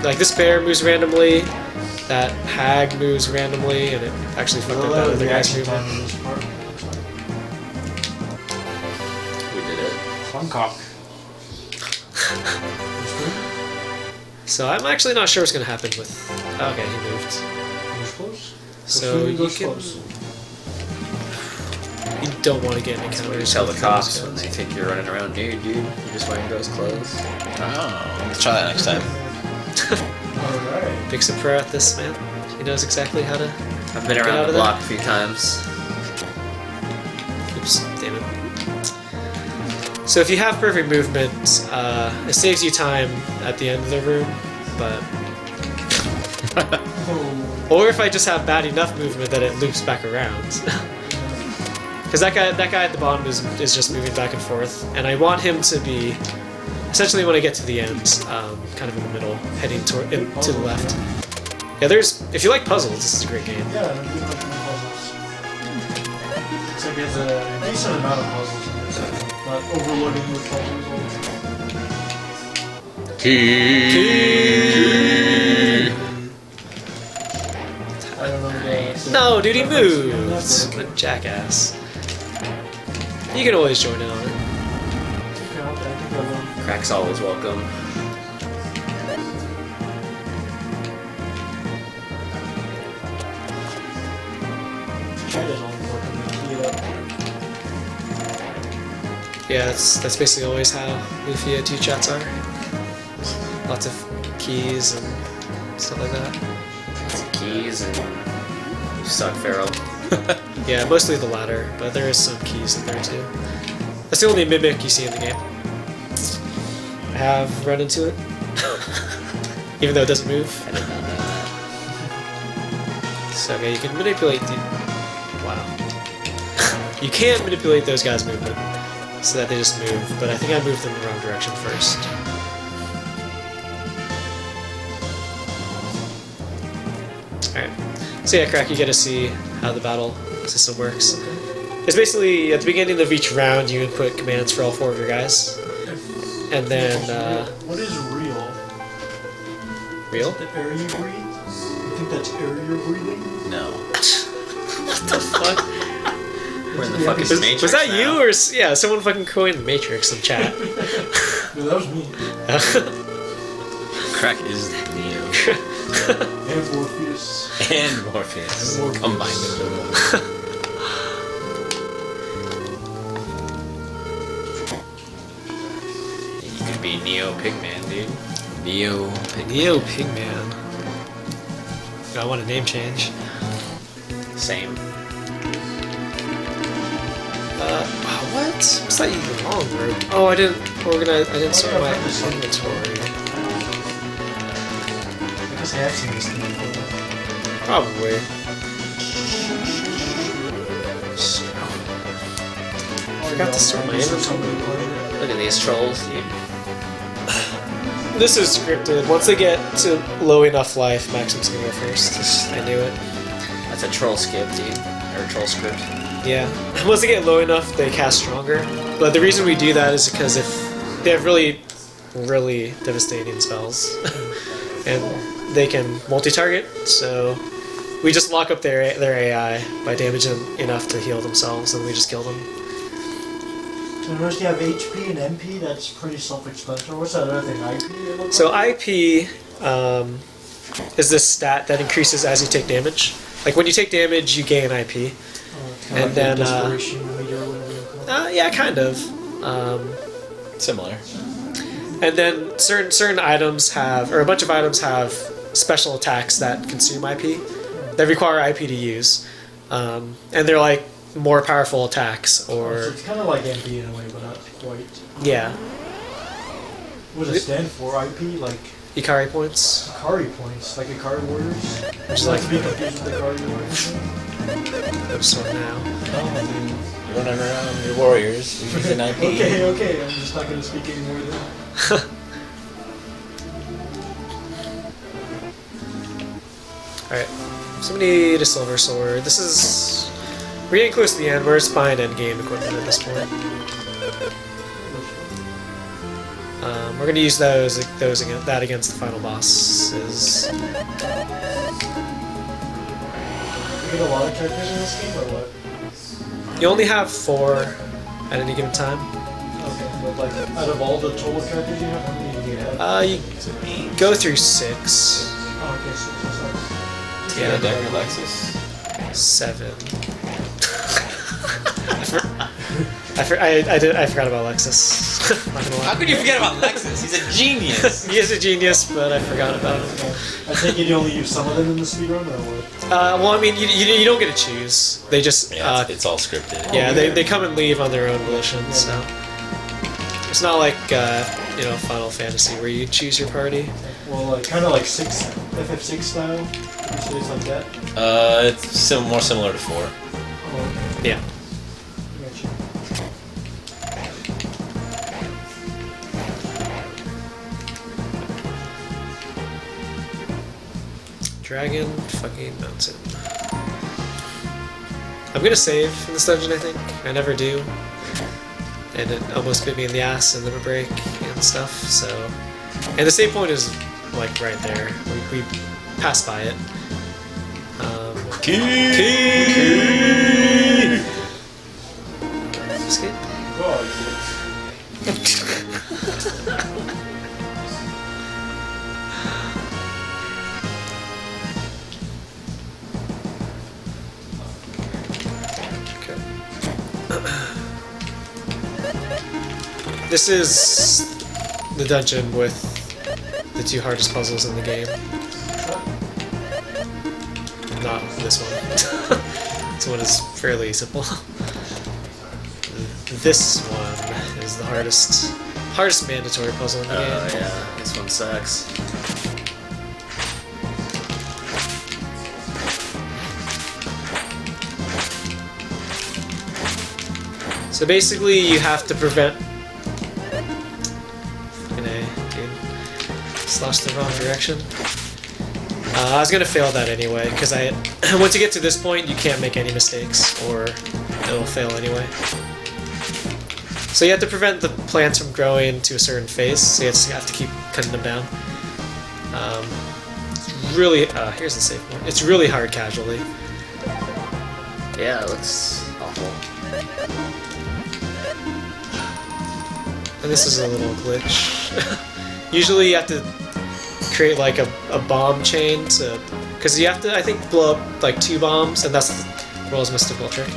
like this bear moves randomly, that hag moves randomly, and it actually fucked up that other guy's movement. time in this part. We did it. Funcock. So I'm actually not sure what's gonna happen with. Okay, he moved. Close. So you goes can. close. You don't want to get in You encounters. tell the with cops those when guys. they think you're running around nude, dude. You're just wearing girls' clothes. Oh, let's try that next time. Alright. Big's a pro at this, man. He knows exactly how to. I've been Get out around of the there. block a few times. Oops, damn it. So if you have perfect movement, it saves you time at the end of the room, but. Or if I just have bad enough movement that it loops back around. Because that guy at the bottom is just moving back and forth, and I want him to be essentially when I get to the end, kind of in the middle, heading to the left. Yeah, if you like puzzles, this is a great game. Yeah, I do like puzzles. It's like there's a decent amount of puzzles in this. Not overloading with puzzles all the time. I don't know the... No, dude, he moved. What a jackass. You can always join in on it. Okay, I think I will. Crack's always welcome. Chat is only working to key it up. Yeah, that's basically always how Lufia 2 chats are. Lots of keys and stuff like that. Some keys and you suck, Feral. Yeah, mostly the latter, but there is some keys in there too. That's the only mimic you see in the game. I have run into it, even though it doesn't move. I did not know that. So okay, you can manipulate the. Wow. You can manipulate those guys' movement so that they just move, but I think I moved them in the wrong direction first. Alright. So yeah, Crack, you get to see how the battle system works. It's basically, at the beginning of each round, you input commands for all 4 of your guys. And then, What is real? Real? The air you breathe? You think that's air you're breathing? No. What the fuck? We're in the fucking Matrix. Was that now. you or yeah? Someone fucking coined the Matrix in chat. No, that was me. Crack is Neo. And Morpheus. And Morpheus. Morpheus. Combined into one. You could be Neo Pigman, dude. Neo. Neo Pigman. I want a name change. Same. What? What's that even wrong, bro? Oh, I didn't organize. I didn't sort my inventory. I guess I have seen this thing before. Probably. I forgot to sort my inventory. Look at these trolls, dude. This is scripted. Once they get to low enough life, Maxim's gonna go first. I knew it. That's a troll skip, dude. Or a troll script. Yeah. Once they get low enough, they cast stronger. But the reason we do that is because if they have really, really devastating spells, and they can multi-target, so we just lock up their AI by damaging them enough to heal themselves, and we just kill them. So notice you have HP and MP, that's pretty self-explanatory. What's that other thing, IP? it looks So like? IP is this stat that increases as you take damage. Like when you take damage, you gain IP. Kinda and like then, the desperation meter or whatever you call it. Yeah, kind of. Similar. And then certain items have, or a bunch of items have special attacks that consume IP, that require IP to use, and they're like more powerful attacks, So or it's kind of like MP in a way, but not quite. yeah, What does it stand for? IP? Like Ikari points. Ikari points, like Ikari Warriors? Just Not like to be confused with Ikari Warriors. I'm sorry now. No, I mean, You're running around your warriors using IP. okay, I'm just not going to speak anymore then. Alright, so we need a silver sword. This is... We're getting close to the end. We're just buying endgame equipment at this point. We're going to use that against the final bosses. You get a lot of characters in this game, or what? You only have 4 at any given time. Okay, but like, out of all the total characters you have, how many do you have? You go through 6. Oh, okay, so Yeah, Decker Lexus. 7. I forgot about Lexus. Not gonna lie. How could you forget about Lexus? He's a genius. He is a genius, but I forgot about him. I think you only use some of them in the speedrun, or what? Well, I mean, you don't get to choose. They just Yeah, it's all scripted. yeah, they come and leave on their own volition. So it's not like Final Fantasy where you choose your party. Well, like, kind of like FF6 style? You say it's like that? It's more similar to 4. Oh, okay. Yeah. Gotcha. Dragon fucking mountain. I'm gonna save in this dungeon, I think. I never do. And it almost bit me in the ass and then a break and stuff, so... And the save point is, like, right there. We passed by it. Key! Escape? This is the dungeon with the 2 hardest puzzles in the game. Not this one. This one is fairly simple. This one is the hardest mandatory puzzle in the game. Oh yeah, this one sucks. So basically, you have to prevent. Fucking A, dude. Just lost the wrong direction. I was gonna fail that anyway, because once you get to this point, you can't make any mistakes, or it'll fail anyway. So you have to prevent the plants from growing to a certain phase, so you just have to keep cutting them down. It's really, here's the safe point. It's really hard casually. Yeah, it looks awful. And this is a little glitch. Usually you have to create like a bomb chain to, because you have to, I think, blow up like 2 bombs, and that's the world's mystical trick.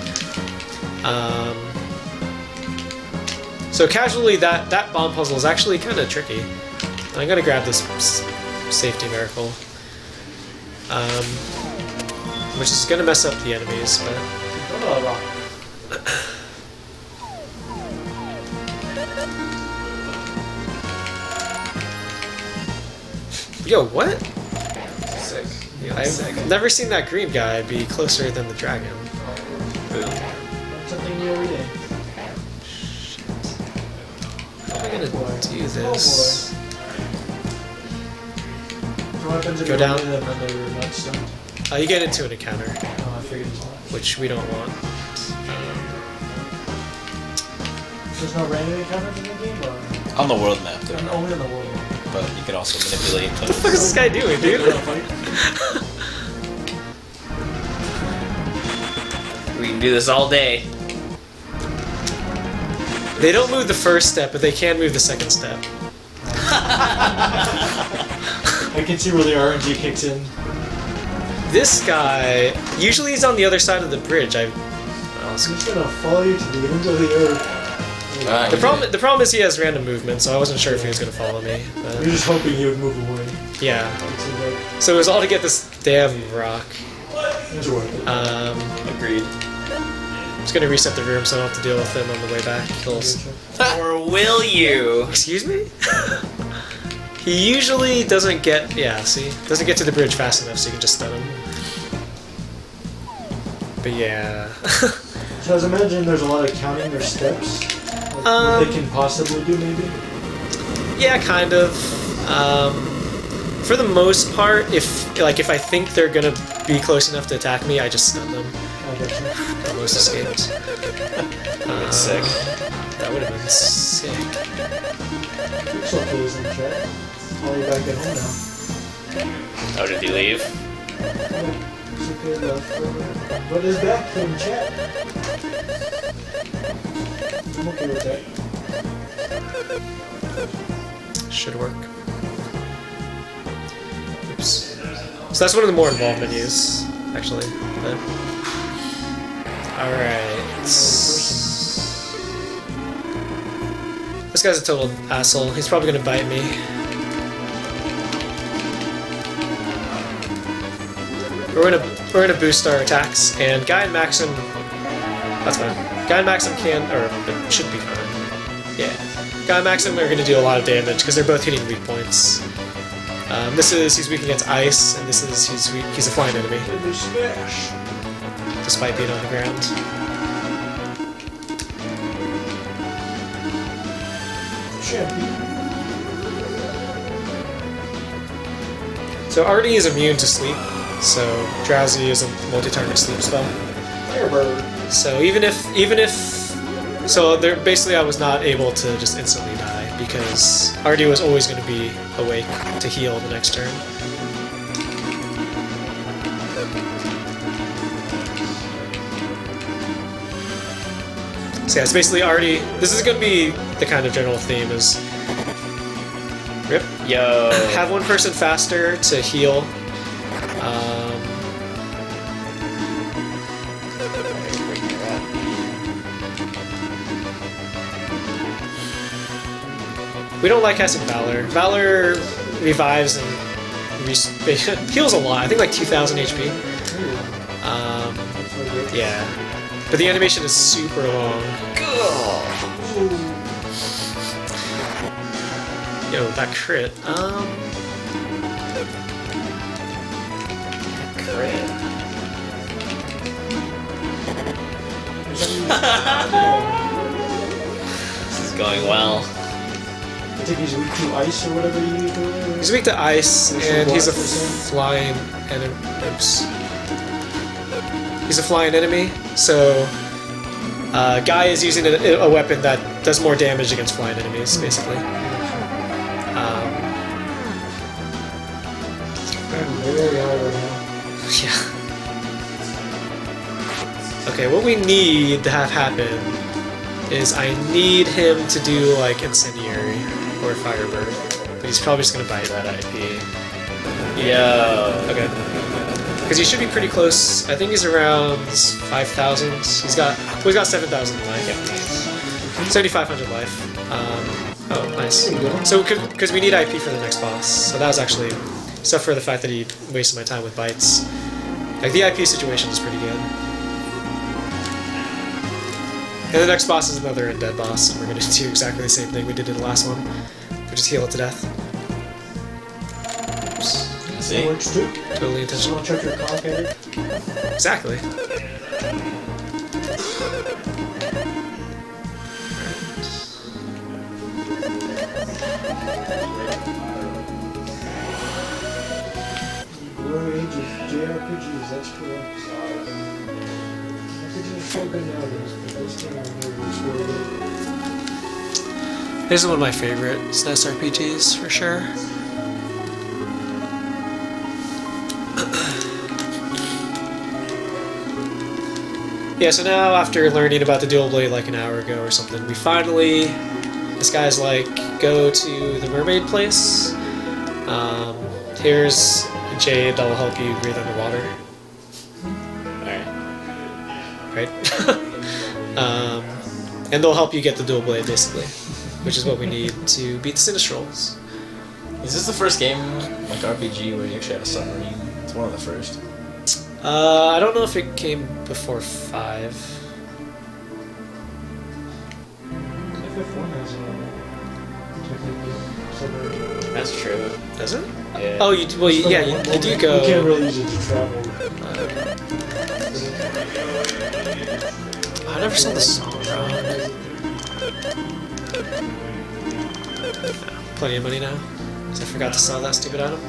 So casually, that bomb puzzle is actually kind of tricky. I'm gonna grab this safety miracle, which is gonna mess up the enemies, but. Yo, what? Sick. I've never seen that green guy be closer than the dragon. Learn something new every day. How am I gonna do this? What happens if Go you down. run into them and they're not stunned? You get into an encounter, Oh, I figured as much. which we don't want. There's no random encounters in the game, or On the world map, there are, only in the world? but you can also manipulate What the fuck is this guy doing, dude? We can do this all day. They don't move the first step, but they can move the second step. I can see where the RNG kicks in. This guy, usually he's on the other side of the bridge. I'm just gonna follow you to the ends of the earth. The problem is he has random movement, so I wasn't sure if he was gonna follow me. You're But just hoping he would move away. yeah, It seems like so it was all to get this damn rock. it's worth it. Agreed. I'm just gonna reset the room so I don't have to deal with him on the way back. Or will you? Excuse me? He usually doesn't get, doesn't get to the bridge fast enough so you can just stun him. But yeah. So I was imagining there's a lot of counting their steps. Like what they can possibly do, maybe? Yeah, kind of. For the most part, if I think they're gonna be close enough to attack me, I just stun them. I guess so. Almost escaped. Sick. That would have been sick. So please in the chat. All you back at home now. Oh, did he leave? It's okay, but is back in chat. I'm okay with that. Should work. Oops. So that's one of the more involved menus, actually. Alright. This guy's a total asshole. He's probably gonna bite me. We're gonna boost our attacks, and Guy and Maxim. That's fine. Guy and Maxim can, or it should be fine. Yeah. Guy and Maxim are gonna do a lot of damage because they're both hitting weak points. He's weak against ice, and he's a flying enemy, Smash. despite being on the ground. Champion. So Artie is immune to sleep, so Drowsy is a multi-target sleep spell. Firebird. So there basically I was not able to just instantly die because Artie was always going to be awake to heal the next turn. So yeah, it's basically Artie. This is going to be the kind of general theme is rip. Yo. Have one person faster to heal. We don't like casting Valor. Valor revives and heals a lot. I think like 2,000 HP. Yeah. But the animation is super long. Yo, that crit. going well. I think he's weak to ice or whatever you need to do. He's weak to ice, and he's a Oops. flying enemy. Oops. He's a flying enemy, so Guy is using a weapon that does more damage against flying enemies, basically. Very high right now. Yeah. Okay, what we need to have happen is I need him to do like Incendiary or Firebird, but he's probably just gonna buy that IP. Yo. Okay. Because he should be pretty close. I think he's around 5,000. He's got 7,000 life. 7,500 life. Oh, nice. So because we need IP for the next boss, so that was actually, except for the fact that he wasted my time with bites. Like the IP situation is pretty good. And the next boss is another undead boss, and we're gonna do exactly the same thing we did in the last one, which is heal it to death. Oops. See? Works too. Totally Just intentional. want to check your cock at it. Exactly. Your age is JRPGs, that's correct. RPGs are so good nowadays, but this thing on here is really good. This is one of my favorite SNES RPGs, for sure. Yeah, so now after learning about the dual blade like an hour ago or something, we finally, this guy's like, go to the mermaid place. Here's a jade that will help you breathe underwater. Right? And they'll help you get the dual blade, basically, which is what we need to beat the Sinistrals. Is this the first game, like RPG, where you actually have a submarine? It's one of the first. I don't know if it came before 5. FF1 has technically submarine. That's true. Does it? Yeah. Oh, you do You go. You can't really use it to travel. I never saw the song. Plenty of money now, because I forgot to sell that stupid item.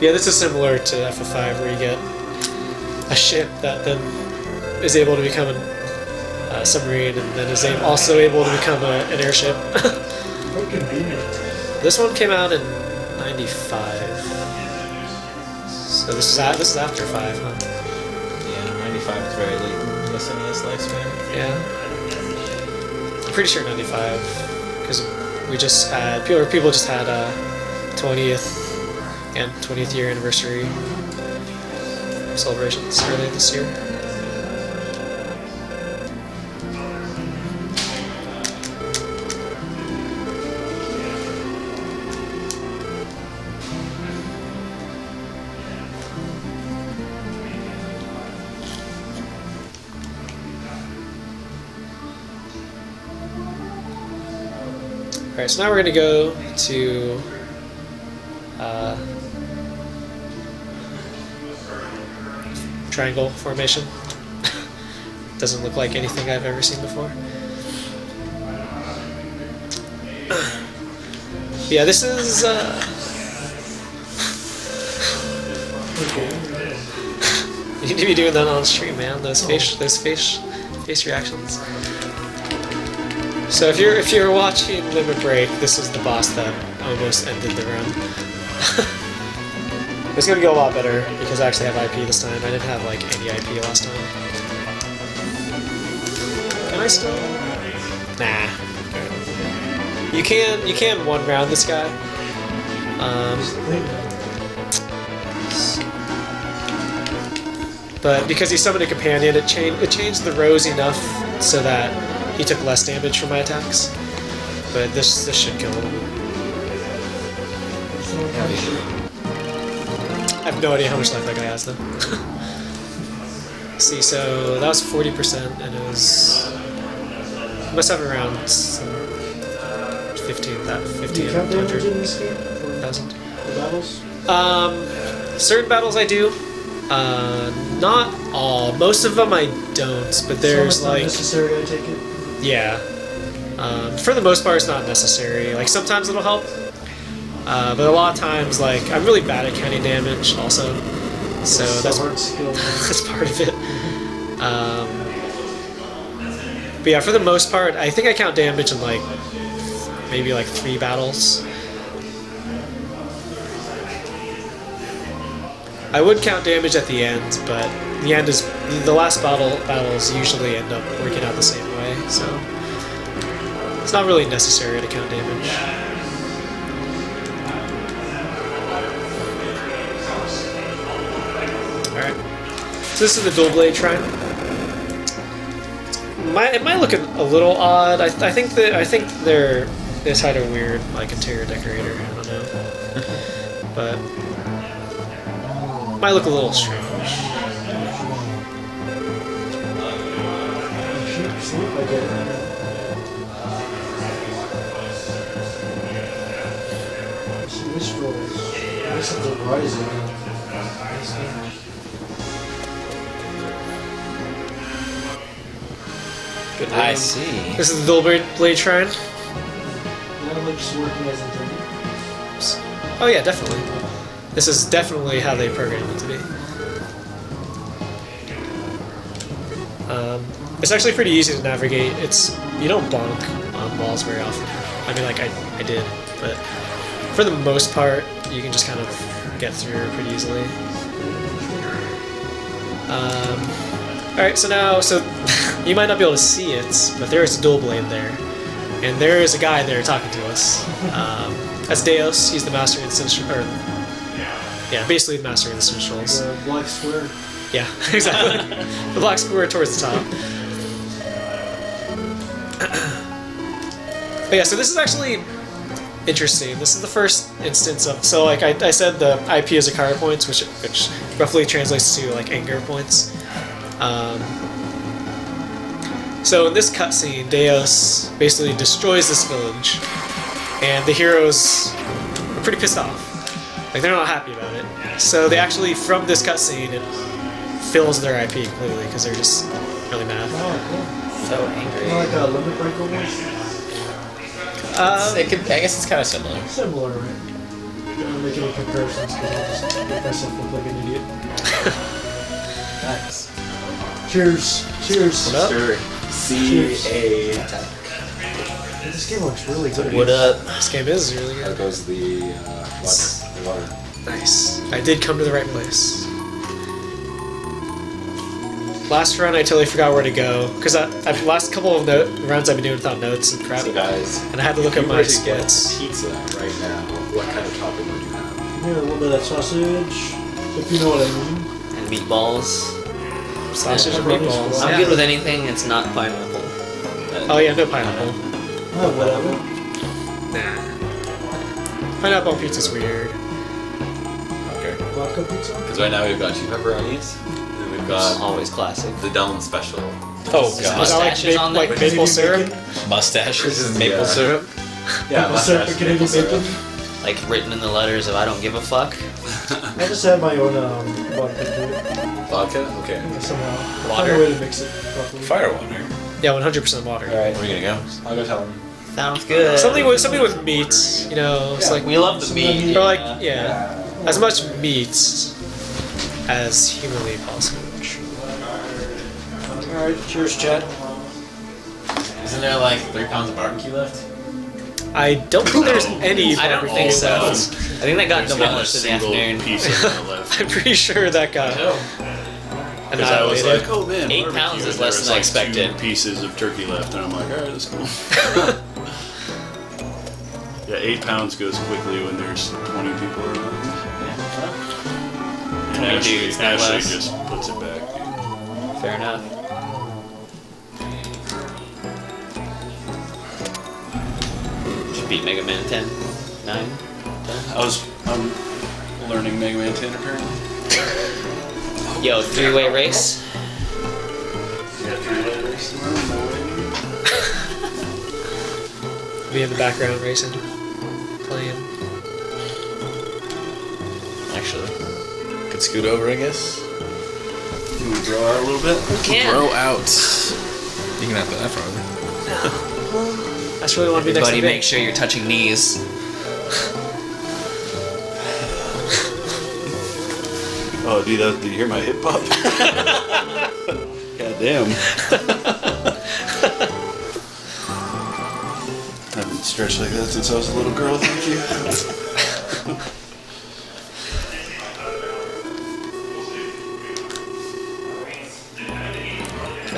Yeah, this is similar to FF5, where you get a ship that then is able to become a submarine, and then is also able to become an airship. How convenient. This one came out in '95, so this is after 5, huh? Yeah, 95 is very late in the SNES lifespan. Yeah, I'm pretty sure '95, because we just had people just had 20th and 20th year anniversary celebrations earlier this year. Alright, so now we're going to go to triangle formation. Doesn't look like anything I've ever seen before. Yeah, this is you need to be doing that on stream, man. Those face reactions. So if you're watching Limit Break, this is the boss that almost ended the run. It's gonna go a lot better because I actually have IP this time. I didn't have like any IP last time. Can I still? Nah. You can one round this guy. But because he summoned a companion, it changed the rows enough so that he took less damage from my attacks. But this should kill him. I have no idea how much life that guy has though. See, so that was 40%, and it was must have around 15,000 in this game for 1,000. the battles. Certain battles I do. Not all. Most of them I don't, but there's Some it's not like necessary, I take it. yeah. For the most part, it's not necessary. Like sometimes it'll help, but a lot of times, like I'm really bad at counting damage, also. So It's a that's hard skill. that's part of it. But yeah, for the most part, I think I count damage in like maybe like 3 battles. I would count damage at the end, but the end is the last battles usually end up working out the same way, so it's not really necessary to count damage. Alright. So this is the dual blade shrine. It might look a little odd. I think they're kind of weird, like interior decorator. I don't know, but might look a little strange. Sinistrals. This is the rising. Good I room. see. This is the dual blade shrine. That looks working as intended. Oh yeah, definitely. This is definitely how they programmed it to be. It's actually pretty easy to navigate. You don't bonk on walls very often. I mean, like I did, but for the most part, you can just kind of get through pretty easily. All right, so you might not be able to see it, but there is a dual blade there, and there is a guy there talking to us. That's Deus. He's the master of the Sinistrals. Yeah, basically the master of the Sinistrals. The black square. Yeah, exactly. The black square towards the top. But yeah, so this is actually interesting. This is the first instance of like I said, the IP is Akara points, which roughly translates to like anger points. So in this cutscene, Deus basically destroys this village, and the heroes are pretty pissed off. Like they're not happy about it. So they actually, from this cutscene, it fills their IP completely because they're just really mad. Oh, So cool. angry. Kind of like a limit break almost. I guess it's kind of similar. Similar, right? Don't make any comparisons because I'll just make myself look like an idiot. Nice. Cheers. Cheers. What up? Sure. Cheers. CA. This game looks really good. What up? This game is really How good. goes the water? Nice. I did come to the right place. Last run, I totally forgot where to go because I've last couple of runs I've been doing without notes and crap, So guys, and I had to look if up you my were to get splits. pizza right now, what kind of topping would you have? Yeah, a little bit of that sausage, if you know what I mean. And meatballs. Sausage and Yeah. meatballs. I'm Yeah. good with anything that's not pineapple. Oh yeah, no pineapple. Oh, whatever. Nah. Pineapple on pizza's weird. Okay. Vodka pizza? Because right now we've got 2 pepperonis, and we've got Always classic. the Dome special. Oh Is god. that Mustaches on there? like maple syrup? Mustaches and Yeah. maple syrup. Yeah, Maple syrup and Canadian bacon? Like written in the letters of I don't give a fuck. I just have my own vodka to it. Vodka? Okay. Somehow. Water? Find a way to mix it properly. Fire water. Yeah, 100% water. Alright, Where are we gonna go? I'll go tell him. Sounds good. Something with meat, you know. It's like We love the meat. or like as much meat as humanly possible. Alright, cheers, Chad. Isn't there like 3 pounds of barbecue left? I don't think there's any I don't barbecue think so. I left. think that got demolished in the afternoon. piece of that left. I'm pretty sure that got Because I was annihilated. like, oh man, 8 barbecue. pounds is And there less was than I like expected. 2 pieces of turkey left, and I'm like, alright, that's cool. Yeah, 8 pounds goes quickly when there's 20 people around. And 20 Ashley, dudes, no Ashley less. just puts it back, dude. Fair enough. Should beat Mega Man 10, 9, 10. I'm learning Mega Man 10 apparently. Yo, 3-way race. Yeah, 3-way race tomorrow, no way. Be in the background racing, playing. Actually. Could scoot over, I guess. Can we grow out a little bit? Grow out. You can have that farther. I just really want to be next to Everybody, the make sure you're touching knees. Oh, dude, did you hear my hip hop? God damn. I haven't stretched like that since I was a little girl, thank you.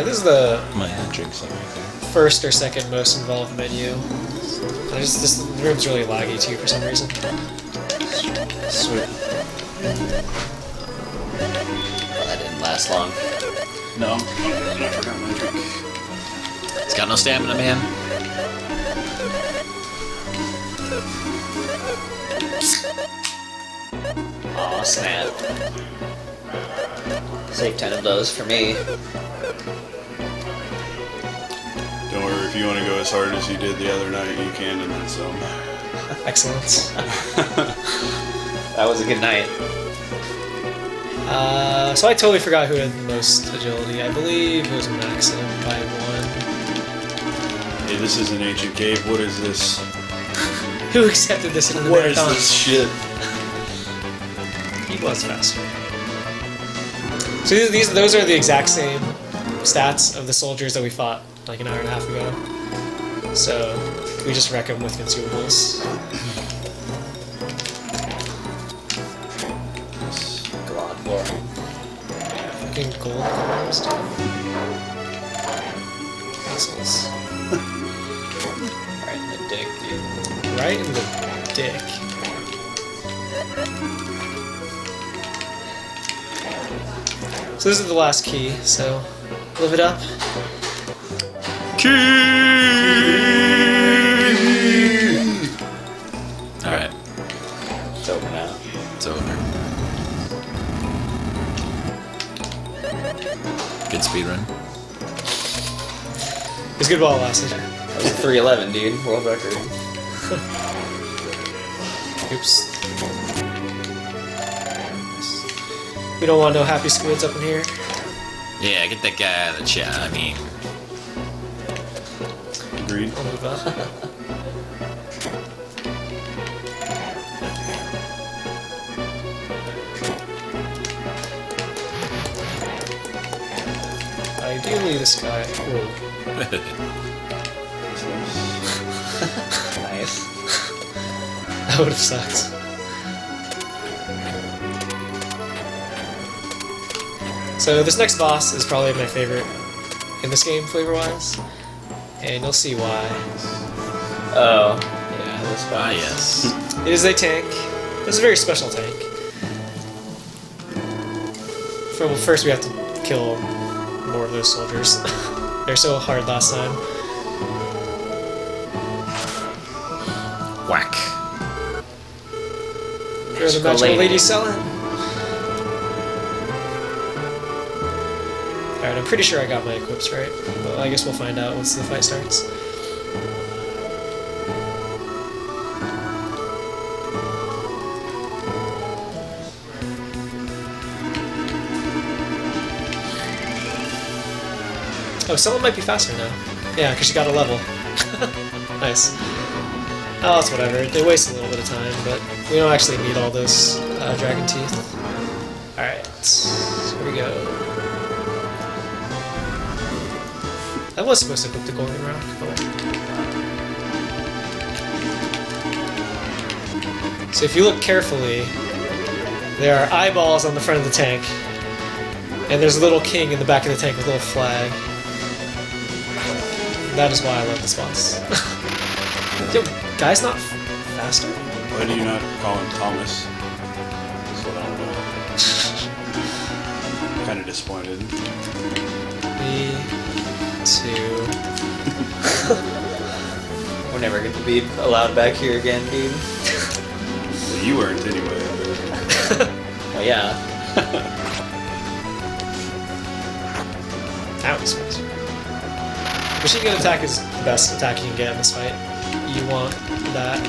This is the Might drink some right there. first or second most involved menu. This room's really laggy too for some reason. Sweet. Well, that didn't last long. No, I forgot my drink. He's got no stamina, man. Aw, snap. Save 10 of those for me. Don't worry, if you want to go as hard as you did the other night, you can, and then some. Excellent. That was a good night. So I totally forgot who had the most agility. I believe it was Maxim by 1. Hey, this is an ancient cave. What is this? Who accepted this into the What is marathon? this shit? He was faster. So those are the exact same stats of the soldiers that we fought like an hour and a half ago. So we just wreck them with consumables. God, boring. Fucking gold cores, dude. Assholes. Right in the dick, dude. Right in the dick. So this is the last key, so live it up. Alright, It's over now. it's over. Good speed run. It was good while it lasted. That was a 311, dude. World record. Oops. We don't want no happy squids up in here. Yeah, get that guy out of the chat. I mean, Agreed. I'll move up. Ideally, this guy. Whoa. Nice. That would have sucked. So this next boss is probably my favorite in this game, flavor-wise, and you'll see why. Oh. Yeah, this ah guy. yes. It is a tank. It's a very special tank. First we have to kill more of those soldiers. They're so hard last time. Whack. There's a magical lady selling. Alright, I'm pretty sure I got my equips right. Well, I guess we'll find out once the fight starts. Oh, someone might be faster now. Yeah, because she got a level. Nice. Oh, it's whatever. They waste a little bit of time, but we don't actually need all those dragon teeth. Alright, here we go. I was supposed to equip the golden rock. Oh. So if you look carefully, there are eyeballs on the front of the tank, and there's a little king in the back of the tank with a little flag. That is why I love this boss. Yo, guy's not faster? Why do you not call him Thomas? That's what I don't know. Kind of disappointed. Me too. We're never going to be allowed back here again, dude. Well, you weren't anyway. Oh, yeah. That was faster. Machine gun attack is the best attack you can get in this fight. You want that,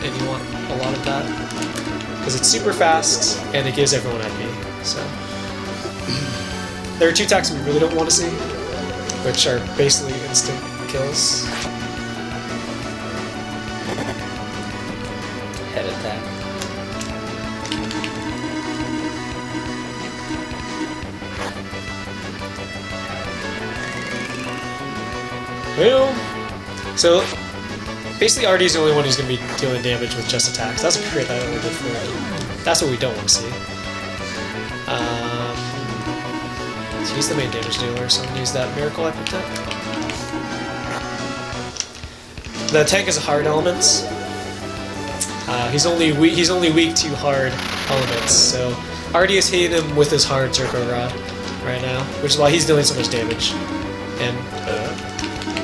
and you want a lot of that. Because it's super fast, and it gives everyone MP, so... There are 2 attacks we really don't want to see, which are basically instant kills. Head attack. Well, so basically Artie's the only one who's going to be dealing damage with just attacks. That's great that only did 4. That's what we don't want to see. So he's the main damage dealer, so I'm going to use that miracle I picked up. The tank is hard elements. He's only weak to hard elements, so Artie is hitting him with his hard Turbo Rod right now, which is why he's dealing so much damage. And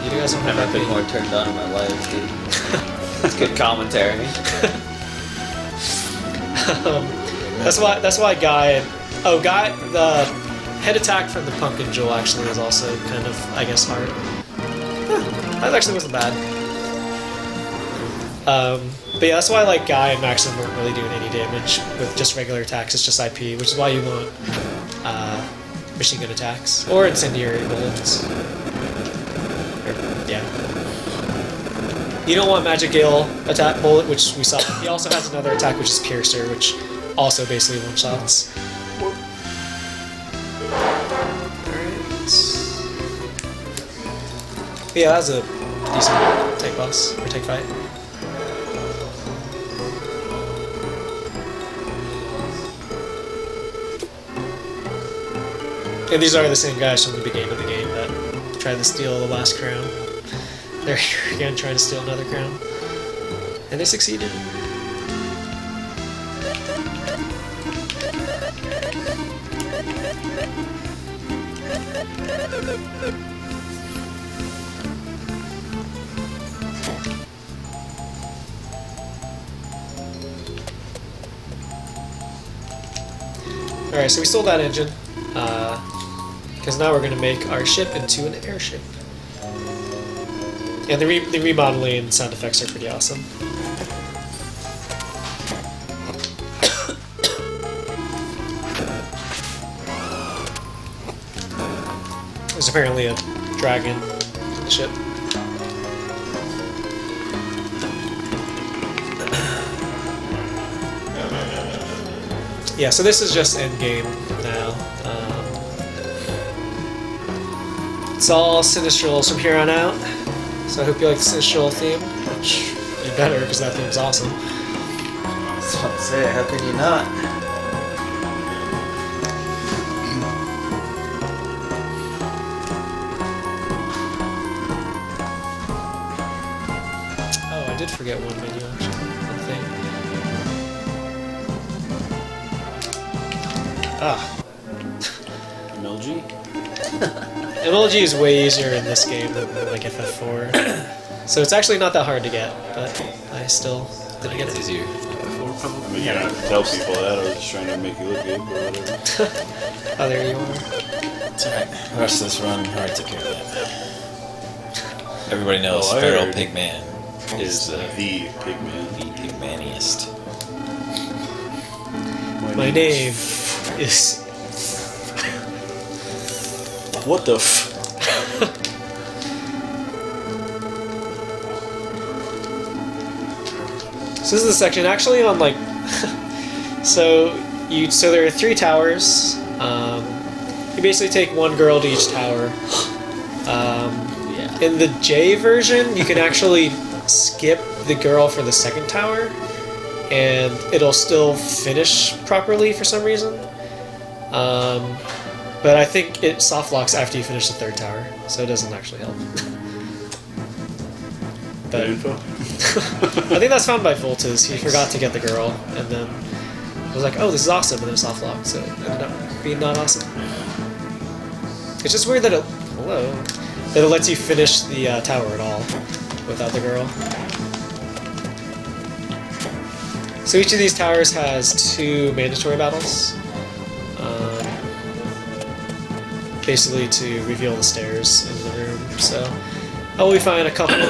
you guys don't have Never that been big. more turned on in my life, dude. That's good commentary. That's why Guy, the head attack from the Pumpkin Jewel actually is also kind of, I guess, hard. That actually wasn't bad. But yeah, that's why like Guy and Maxim weren't really doing any damage with just regular attacks. It's just IP, which is why you want machine gun attacks or incendiary bullets. Yeah. You don't want Magic Gale attack bullet, which we saw. He also has another attack, which is Piercer, which also basically one-shots. Yeah, that was a decent tank boss, or tank fight. And these are the same guys from the beginning of the game that tried to steal the last crown. They're here again trying to steal another crown. And they succeeded. Alright, so we stole that engine. Because now we're going to make our ship into an airship. And the remodeling sound effects are pretty awesome. There's apparently a dragon in the ship. Yeah, so this is just Endgame now. It's all Sinistrals from here on out. So I hope you like the Sinistral theme, which you better, because that theme's awesome. That's what I say, how can you not? Oh, I did forget one menu actually. One thing. Ah. MLG? MLG is way easier in this game than like FF4. So it's actually not that hard to get, but I still didn't get It's it. easier. I mean, you don't have to tell people that. I was just trying to make you look good, but whatever. Oh, there you are. It's alright. The rest of this run, already took care of that. Everybody knows Oh, I Feral heard. Pigman is The Pigman. the pigmaniest. My name is. What the f... So this is the section actually on like. So there are 3 towers. You basically take 1 girl to each tower. Yeah. In the J version, you can actually skip the girl for the 2nd tower, and it'll still finish properly for some reason. But I think it soft locks after you finish the 3rd tower, so it doesn't actually help. Good But info. I think that's found by Voltas. He forgot to get the girl, and then I was like, "Oh, this is awesome," and then it soft locked, so it ended up being not awesome. It's just weird that it lets you finish the tower at all without the girl. So each of these towers has 2 mandatory battles. Basically to reveal the stairs into the room. So I'll be find a couple. I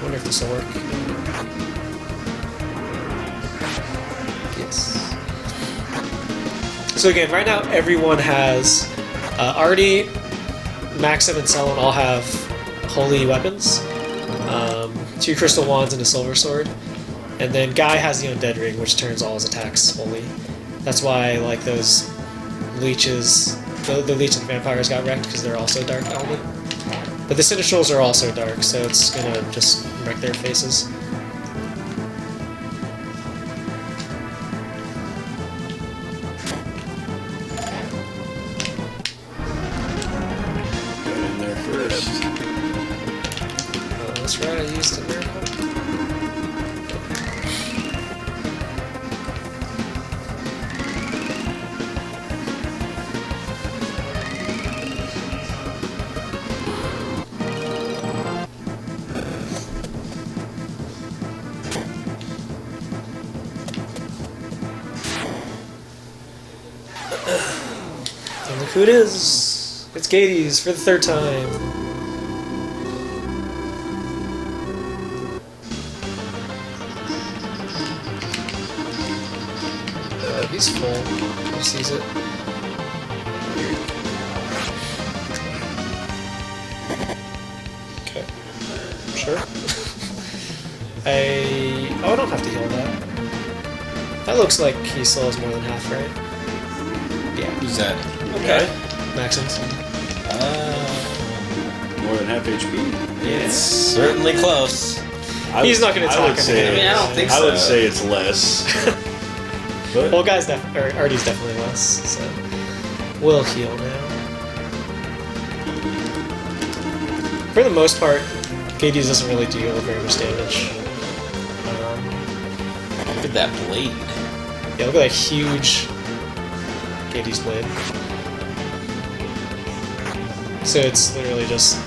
wonder if this will work. Nice. So again, right now everyone has Artie, Maxim, and Selin all have holy weapons. 2 crystal wands and a silver sword. And then Guy has the undead ring, which turns all his attacks holy. That's why like those leeches, the leech and vampires got wrecked because they're also dark element. But the Sinistrals are also dark, so it's gonna just wreck their faces. Got in there first. That's right, I used a miracle. And look who it is! It's Gades for the 3rd time. He's full. He sees it. Okay. Sure. I don't have to heal that. That looks like he still has more than half, right? Yeah. Who's that? Okay. Maxim's. More than half HP. It's certainly close. He's not going to I talk. would say, I mean, I don't think I would so. say it's less. But Well, Artie's definitely less, so we'll heal now. For the most part, Gades doesn't really deal very much damage. Look at that blade. Yeah, look at that huge Gades blade. So it's literally just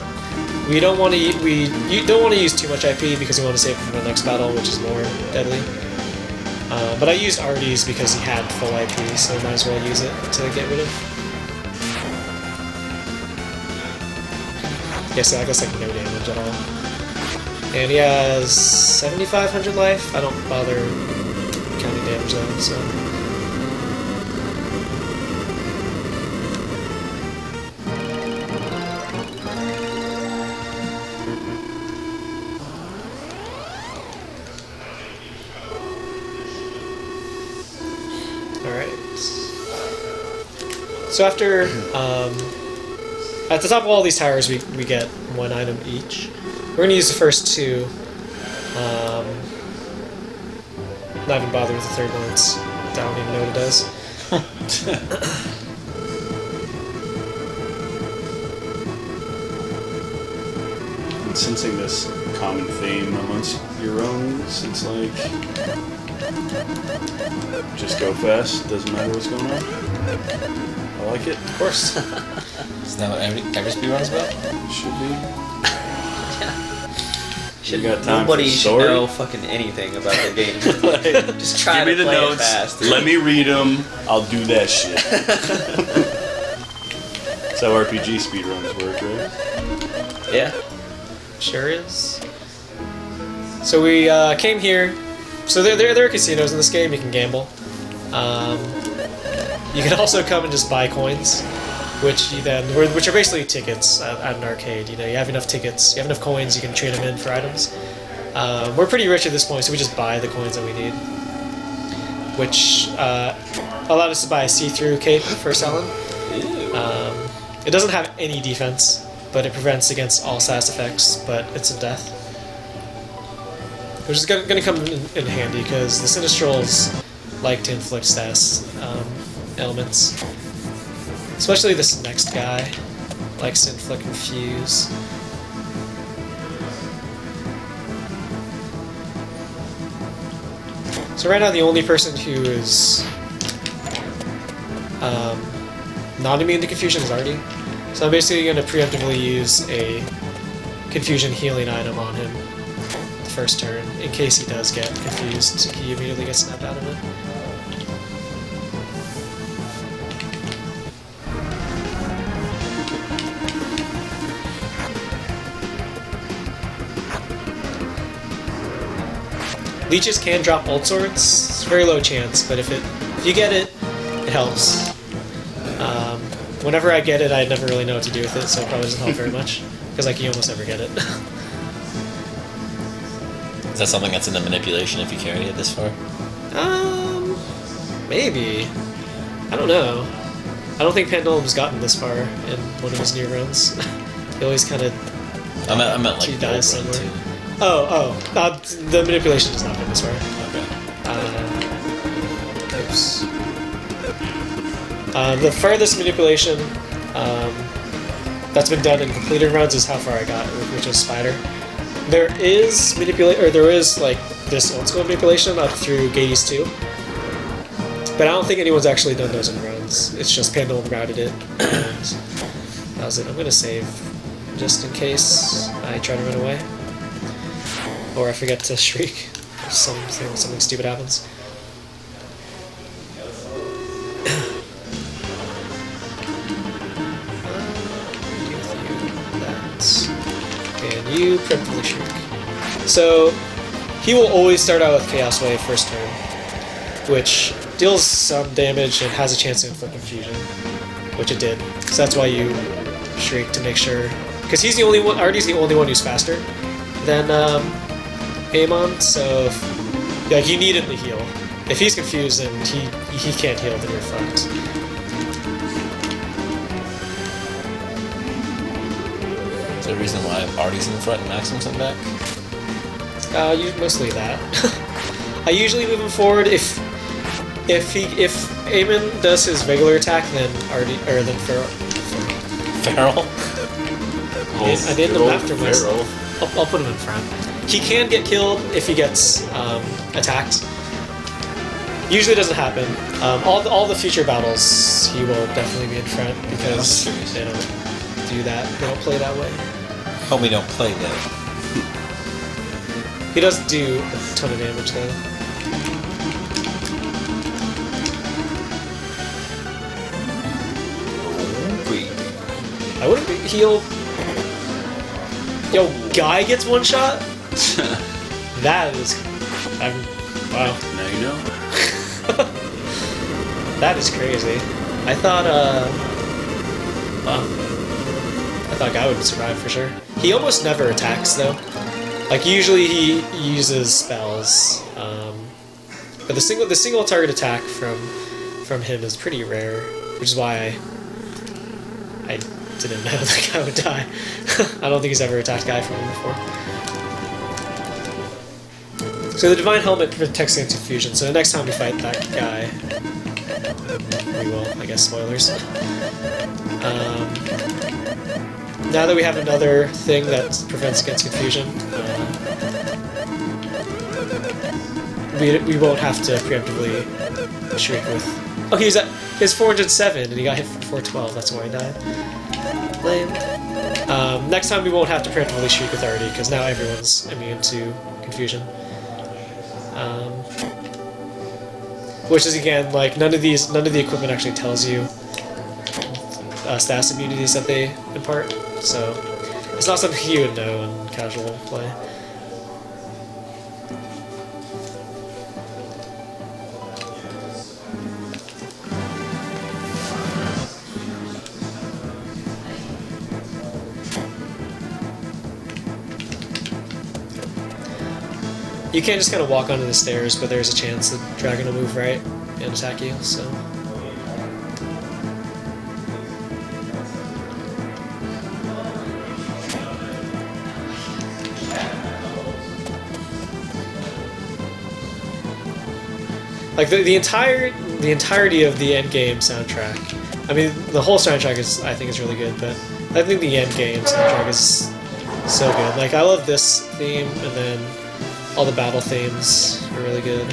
you don't want to use too much IP because we want to save it for the next battle, which is more deadly. But I used Artie's because he had full IP, so I might as well use it to get rid of. Yeah, so I guess like no damage at all. And he has 7,500 life. I don't bother counting damage though, so. So after, at the top of all these towers, we get 1 item each. We're going to use the first 2. Not even bother with the third one. I don't even know what it does. I'm sensing this common theme amongst your own, since like just go fast, doesn't matter what's going on. I like it. Of course. Isn't that what every speedrun's about? Should be. Should, got time nobody for should story? know fucking anything about the game. Like, Just try give me to the play notes. it fast. Let me read them. I'll do that shit. That's how RPG speedruns work, right? Yeah. Sure is. So we came here. So there are casinos in this game. You can gamble. You can also come and just buy coins, which are basically tickets at an arcade. You know, you have enough tickets, you have enough coins, you can trade them in for items. We're pretty rich at this point, so we just buy the coins that we need, which allowed us to buy a see-through cape for Selin. It doesn't have any defense, but it prevents against all sass effects, but it's a death. Which is going to come in handy, because the Sinistrals like to inflict status elements. Especially this next guy likes to inflict Confuse. So right now the only person who is not immune to Confusion is Artie. So I'm basically going to preemptively use a Confusion healing item on him the first turn, in case he does get confused. He immediately gets snapped out of it. Leeches can drop old swords. It's a very low chance, but if you get it, it helps. Whenever I get it, I never really know what to do with it, so it probably doesn't help very much. Because like you almost never get it. Is that something that's in the manipulation if you carry it this far? Maybe. I don't know. I don't think Pendulum's gotten this far in one of his new runs. He always kind of I meant like he the old dies run somewhere. too. The manipulation does not get this far. Okay. Oops. The farthest manipulation that's been done in completed runs is how far I got, which was Spider. There is like this old school manipulation up through Gades 2, but I don't think anyone's actually done those in runs. It's just Pendulum routed it, and that was it. I'm gonna save just in case I try to run away, or I forget to shriek. Or something stupid happens. And you preemptively shriek. So he will always start out with Chaos Wave first turn, which deals some damage and has a chance to inflict confusion, which it did. So that's why you shriek, to make sure, because he's the only one. Artie's the only one who's faster than Amon. So like you need him to heal. If he's confused and he can't heal, then you're fucked. Is there a reason why Artie's in front and Maxim's in back? Mostly that. I usually move him forward if Amon does his regular attack, then Feral. Feral? I named him after myself. I'll put him in front. He can get killed if he gets attacked. Usually doesn't happen. All the future battles he will definitely be in front because they don't do that. They don't play that way. Hope we don't play that. He does do a ton of damage though. I wouldn't be heal. Yo, Guy gets one shot? That is. Wow. Now you know. That is crazy. I thought, I thought Guy would survive for sure. He almost never attacks though. Like usually he uses spells, but the single target attack from him is pretty rare, which is why I didn't know that Guy would die. I don't think he's ever attacked Guy from him before. So the Divine Helmet protects against confusion, so the next time we fight that guy, we will, I guess, spoilers. Now that we have another thing that prevents against confusion, we won't have to preemptively shriek with... Oh, he's 407 and he got hit for 412, that's why he died. Lame. Next time we won't have to preemptively shriek with Artie, because now everyone's immune to confusion. Which is again, like, none of the equipment actually tells you status immunities that they impart, so it's not something you would know in casual play. You can't just kind of walk onto the stairs, but there's a chance the dragon will move right and attack you, so... Like, the entirety of the Endgame soundtrack, I mean, the whole soundtrack I think is really good, but I think the Endgame soundtrack is so good. Like, I love this theme, and then all the battle themes are really good.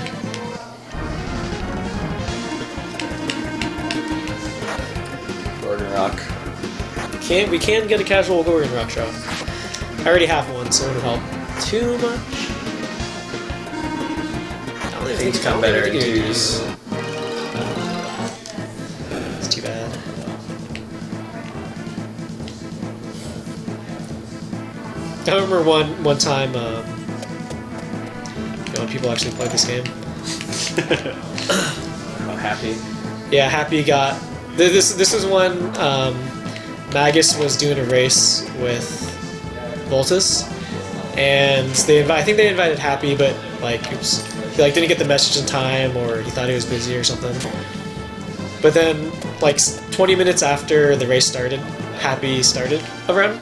Gorgon Rock. We can get a casual Gorgon Rock shot. I already have one, so it would help too much. Things come better in twos. It's too bad. I remember one time going that people actually played this game. I'm happy. Yeah, Happy got this was when Magus was doing a race with Voltus, and I think they invited Happy, but like he like didn't get the message in time, or he thought he was busy or something. But then, like 20 minutes after the race started, Happy started a run,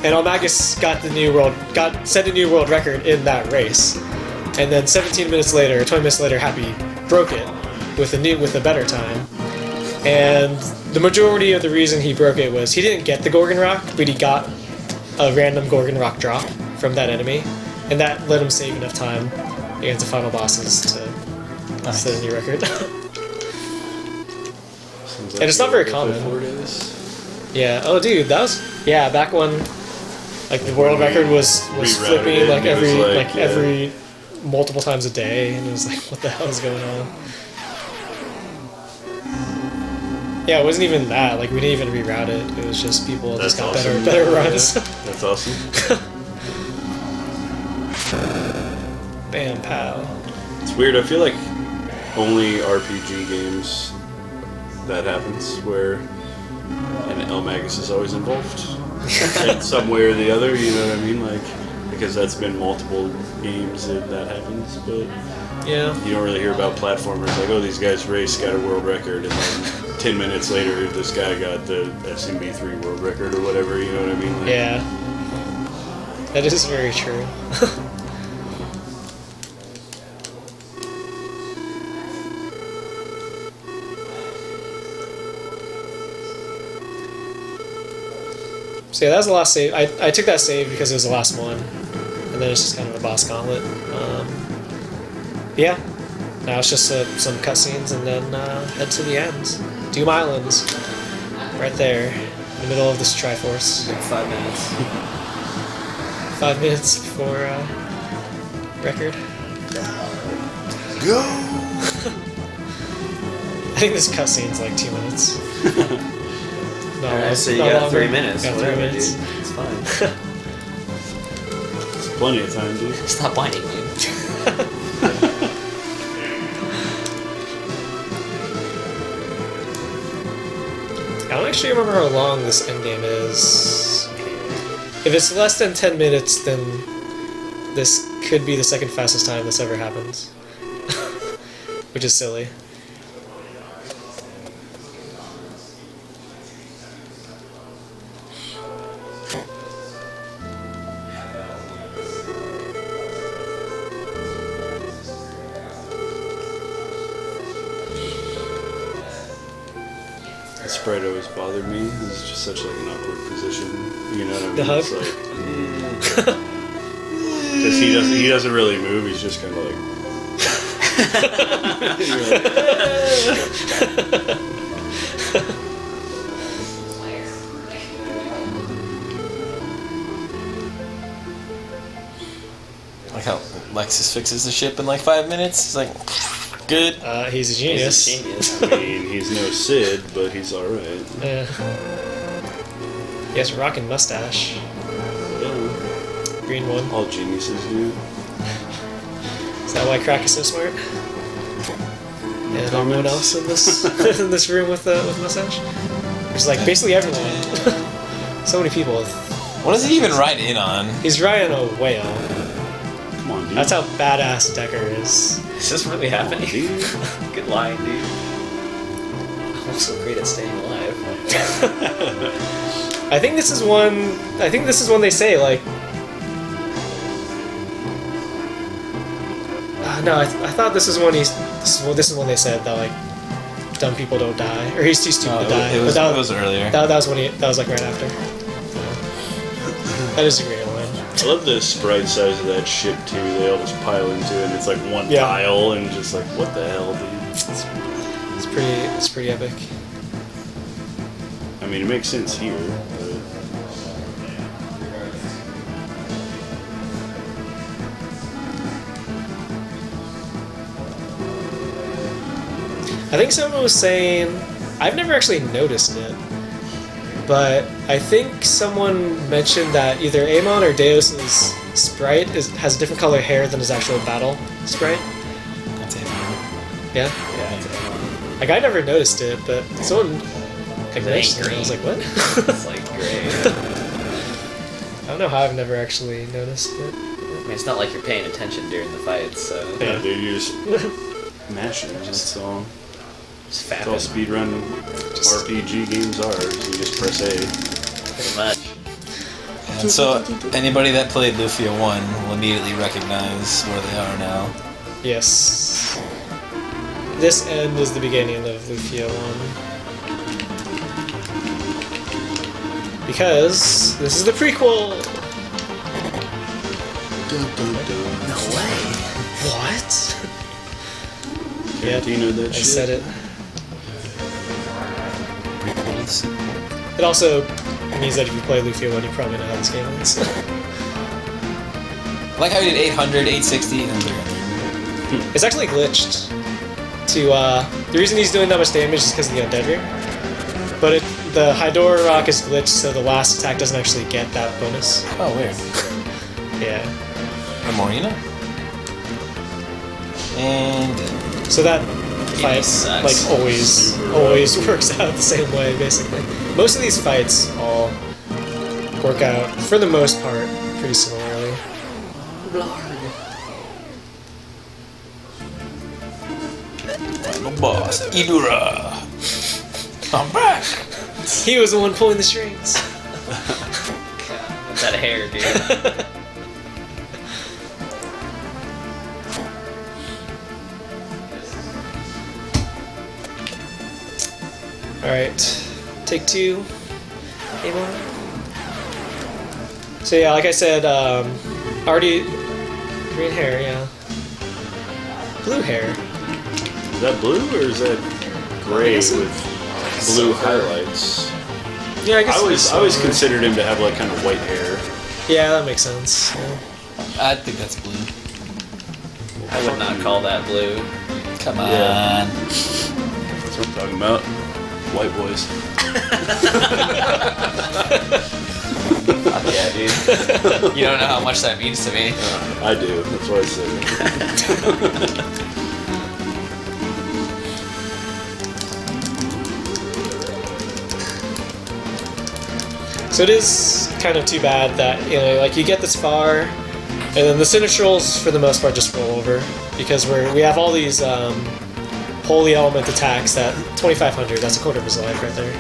and Magus set a new world record in that race. And then 17 minutes later, or 20 minutes later, Happy broke it with a better time. And the majority of the reason he broke it was he didn't get the Gorgon Rock, but he got a random Gorgon Rock drop from that enemy, and that let him save enough time against the final bosses to set a new record. And it's not very common. 4 days. Yeah. Oh, dude, that was back when like the world record was Rerouted flipping it, like and it was every like, yeah. every multiple times a day, and it was like, what the hell is going on? Yeah, it wasn't even that. Like we didn't even reroute it. It was just people just got awesome. better runs. That's awesome. Bam, pow. It's weird. I feel like only RPG games that happens where an Elmagus is always involved in some way or the other. You know what I mean? Like because that's been multiple games that happens, but Yeah. you don't really hear about platformers like, oh, these guys race got a world record, and then 10 minutes later, this guy got the SMB3 world record or whatever. You know what I mean? Like, Yeah. That is very true. So yeah, that was the last save. I took that save because it was the last one, and then it's just kind of a boss gauntlet. Yeah, now it's just some cutscenes, and then head to the end. Doom Islands, right there, in the middle of this Triforce. 5 minutes. 5 minutes before record. Go! I think this cutscene's like 2 minutes. No, Alright, so you not got longer. 3 minutes. Got 3 Whatever, minutes. dude. It's fine. It's plenty of time, dude. Stop whining, dude. I don't actually remember how long this endgame is. If it's less than 10 minutes, then this could be the second fastest time this ever happens. Which is silly. The sprite always bothered me. It's just such like an awkward position. You know what I mean? The hug? It's like, because he doesn't really move. He's just kind of like. You're like, Like how Lexus fixes the ship in like 5 minutes. He's like, good. He's a genius. He's a genius. I mean, he's no Sid, but he's all right. Yeah. He has a rockin' mustache. Yeah. Green one. All geniuses do. Is that why Crack is so smart? And everyone else in this in this room with mustache? There's like basically everyone. So many people. What does he even ride in on? He's riding a whale. Come on, dude. That's how badass Decker is. Is this really happening? Good line, dude. I'm also great at staying alive. I think this is one they say like. No, I thought this is one this is one they said that like dumb people don't die, or he's too stupid to die. It was, But it was earlier. that was that was like right after. That is a great line. I love the sprite size of that ship too. They all just pile into it, and it's like one Yeah. tile, and just like, what the hell, dude? It's pretty epic. I mean, it makes sense here, but I think someone was saying, I've never actually noticed it, but I think someone mentioned that either Amon or Deus's sprite has a different color hair than his actual battle sprite. That's it. Yeah. Yeah, it's Like I never noticed it, but someone like It ain't mentioned it. I green. was like, what? it's like great. I don't know how I've never actually noticed it. I mean, it's not like you're paying attention during the fights, so Yeah, dude, you just mash it. That's all. just That's all fapping speedrun RPG games are. is You just press A. pretty much. And so anybody that played Lufia 1 will immediately recognize where they are now. Yes. This end is the beginning of Lufia 1. Because this is the prequel! No way. What? Yep, Do you know that I shit? said it. It also means that if you play Lufia 1, you probably know how this game ends. I like how he did 800, 860, and 300. It's actually glitched. The reason he's doing that much damage is because of the Undead Ring. But the Hydora Rock is glitched, so the last attack doesn't actually get that bonus. Oh, weird. Yeah. The Morena? And So that fight, sucks. like, always works out the same way, basically. Most of these fights all work out, for the most part, pretty similarly. final boss, Idura. I'm back. He was the one pulling the strings. That hair, dude. Alright, take two. Aim on. So yeah, like I said, already green hair, yeah. Blue hair. Is that blue or is that gray guess with blue highlights? Yeah, I guess I always silver. considered him to have like kind of white hair. Yeah, that makes sense. Yeah. I think that's blue. I would not call that blue. Come on. Yeah. That's what I'm talking about. White boys. Fuck yeah, dude. You don't know how much that means to me. I do. That's why I said it. So it is kind of too bad that, you know, like you get this far, and then the Sinistrals for the most part just roll over because we have all these holy element attacks that 2,500. That's a quarter of his life right there.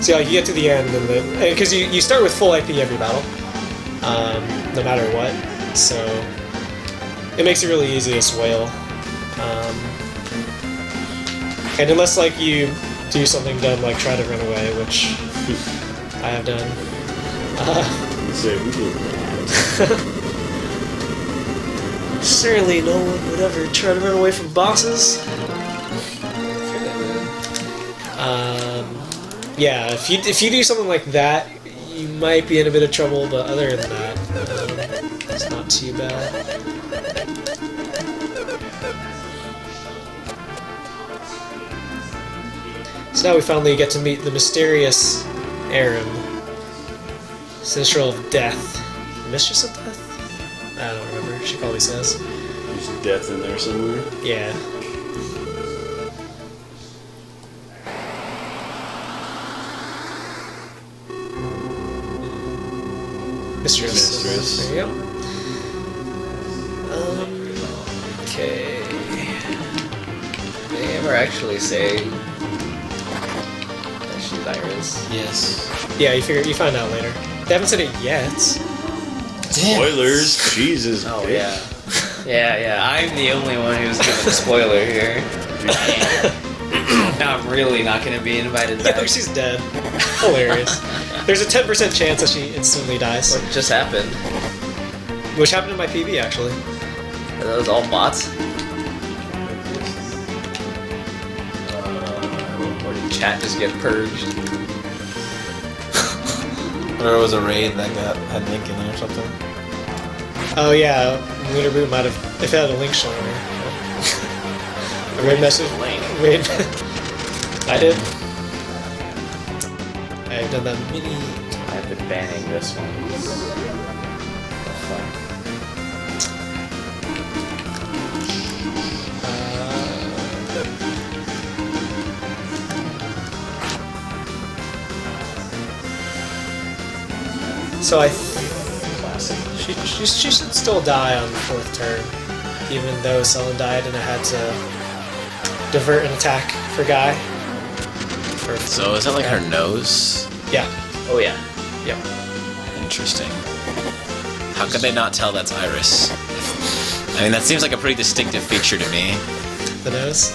So yeah, you get to the end, and because you start with full IP every battle, no matter what. So it makes it really easy to swale. And unless like you do something dumb like try to run away, which I have done. Say we did. Certainly no one would ever try to run away from bosses. Yeah, if you do something like that, you might be in a bit of trouble, but other than that, it's not too bad. So now we finally get to meet the mysterious Aram, Sinistral of Death. Mistress of Death? I don't remember. She probably says. There's death in there somewhere. Yeah. Mistress. There you go. Okay. Did they ever actually say that she's Iris? Yes. Yeah, you find out later. They haven't said it yet. Damn. Spoilers. Jesus. Oh bitch. yeah. I'm the only one who's giving a spoiler here. Now I'm really not going to be invited Yeah, back. she's dead. Hilarious. There's a 10% chance that she instantly dies, What just happened? which happened in my PB actually. Are those all bots? Or did chat just get purged? Or it was a raid that had Link in there or something. Oh yeah, Lunar Boot might have if it had a link showing her. A raid message. Link. Raid. I did. I've done that many. I've been banning this one. Fun. So she should still die on the 4th turn, even though Sullen died and I had to divert an attack for Guy. So is that like her nose? Yeah. Oh yeah. Yeah. Interesting. How could they not tell that's Iris? I mean, that seems like a pretty distinctive feature to me. The nose.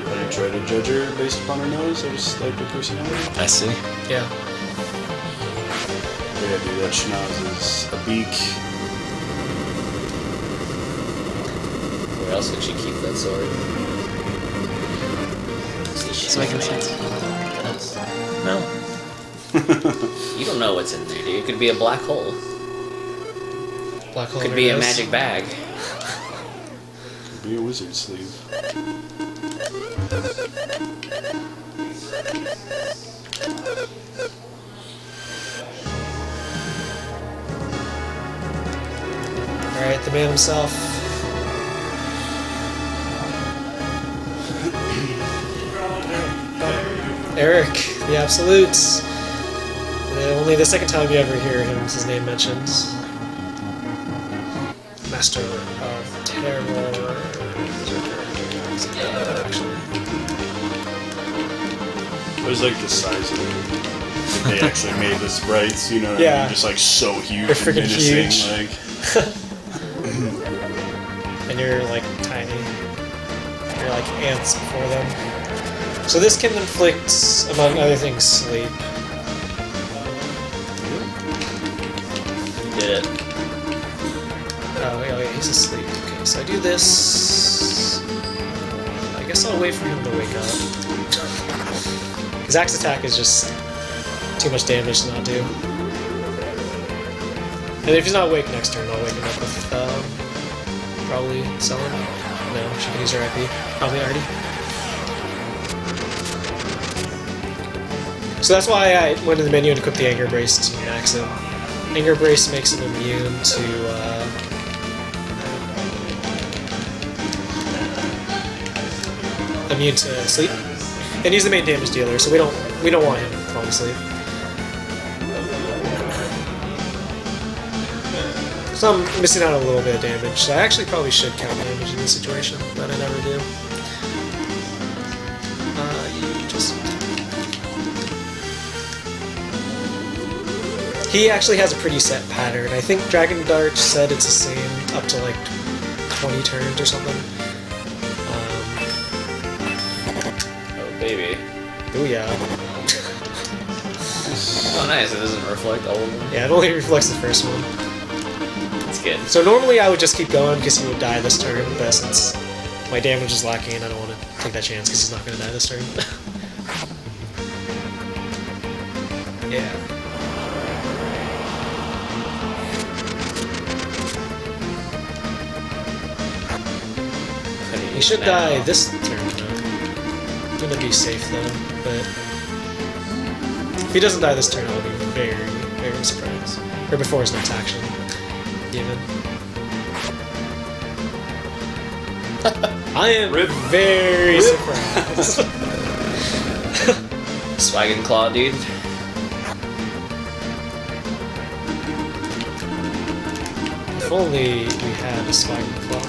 I try to judge her based upon her nose or just like her personality. I see. Yeah. Yeah, dude, that schnoz is a beak. Where else would she keep that sword? It's making sense. No. You don't know what's in there, dude. It could be a black hole. Black hole. Could be a nose. magic bag. Could be a wizard sleeve. Alright, the man himself. Eric, the Absolutes. Only the second time you ever hear his name mentioned. Master of Terror. Actually. It was like the size of it. They actually made the sprites, you know what I Yeah. mean? Just like so huge They're and freaking menacing. huge. Like, And you're like tiny. You're like ants before them. So this can inflict, among other things, sleep. Did it. Oh yeah, he's asleep. Okay, so I do this. I guess I'll wait for him to wake up. His axe attack is just too much damage to not do. And if he's not awake next turn, I'll wake him up with probably Sullen. No, she can use her IP. Probably already. So that's why I went to the menu and equipped the Anger Brace to max him. Anger Brace makes him immune to sleep, and he's the main damage dealer, so we don't want him falling asleep. So I'm missing out on a little bit of damage. So I actually probably should count damage in this situation, but I never do. You just. He actually has a pretty set pattern. I think Dragon Dart said it's the same up to like 20 turns or something. Oh baby. Oh yeah. Oh nice. It doesn't reflect all of them. Yeah, it only reflects the first one. That's good. So normally I would just keep going because he would die this turn, but since my damage is lacking, I don't want to take that chance because he's not going to die this turn. Yeah. He should die this turn, though. I'm gonna be safe, though, but if he doesn't die this turn, I'll be very, very surprised. Or before his next action, even. I am very surprised. Swaggin' Claw, dude. If only we had a Spike Claw.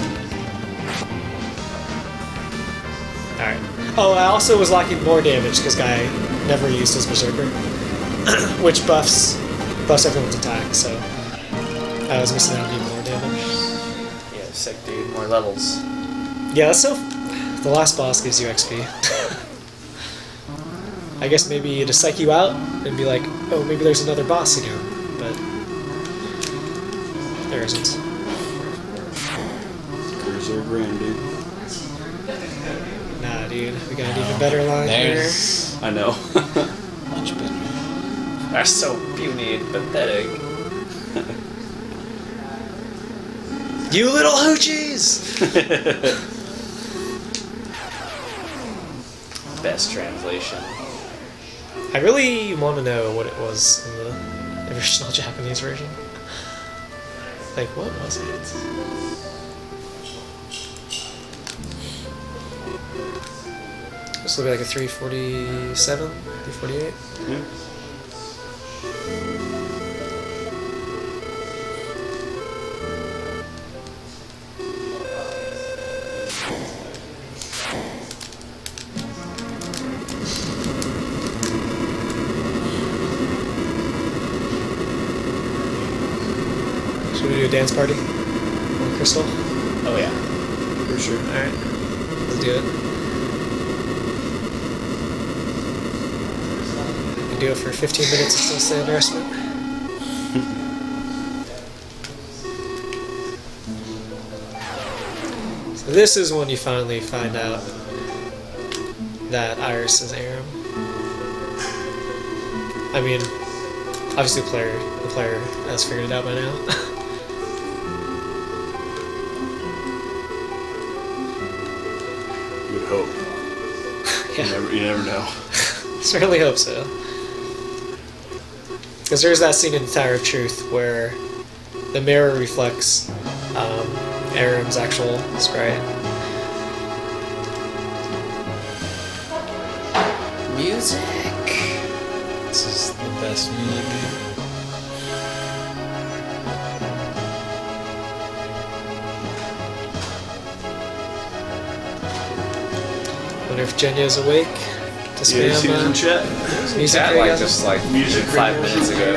Alright. Oh, I also was lacking more damage because Guy never used his Berserker, which buffs everyone's attack, so I was missing out on even more damage. Yeah, sick dude. More levels. Yeah, so the last boss gives you XP. I guess maybe to psych you out and be like, oh, maybe there's another boss again, but there isn't. Curves are grand, dude. Nah, dude, we got an even better line here. There's I know. much better. They're so puny and pathetic. You little hoochies! best translation. I really want to know what it was in the original Japanese version. Like, what was it? This look like a 347, 348. Yeah. Should we do a dance party on Crystal? Oh yeah. For sure. Alright, let's do it. We can do it for 15 minutes and still stay underestimate. So this is when you finally find out that Iris is Aram. I mean, obviously the player has figured it out by now. You would hope. Yeah. You never know. Certainly hope so. Because there's that scene in the Tower of Truth where the mirror reflects Aram's actual sprite. Music. This is the best music. Wonder if Jenya's awake to Yeah, she was in spam chat. music That like videos? just like Music 5 videos. minutes ago.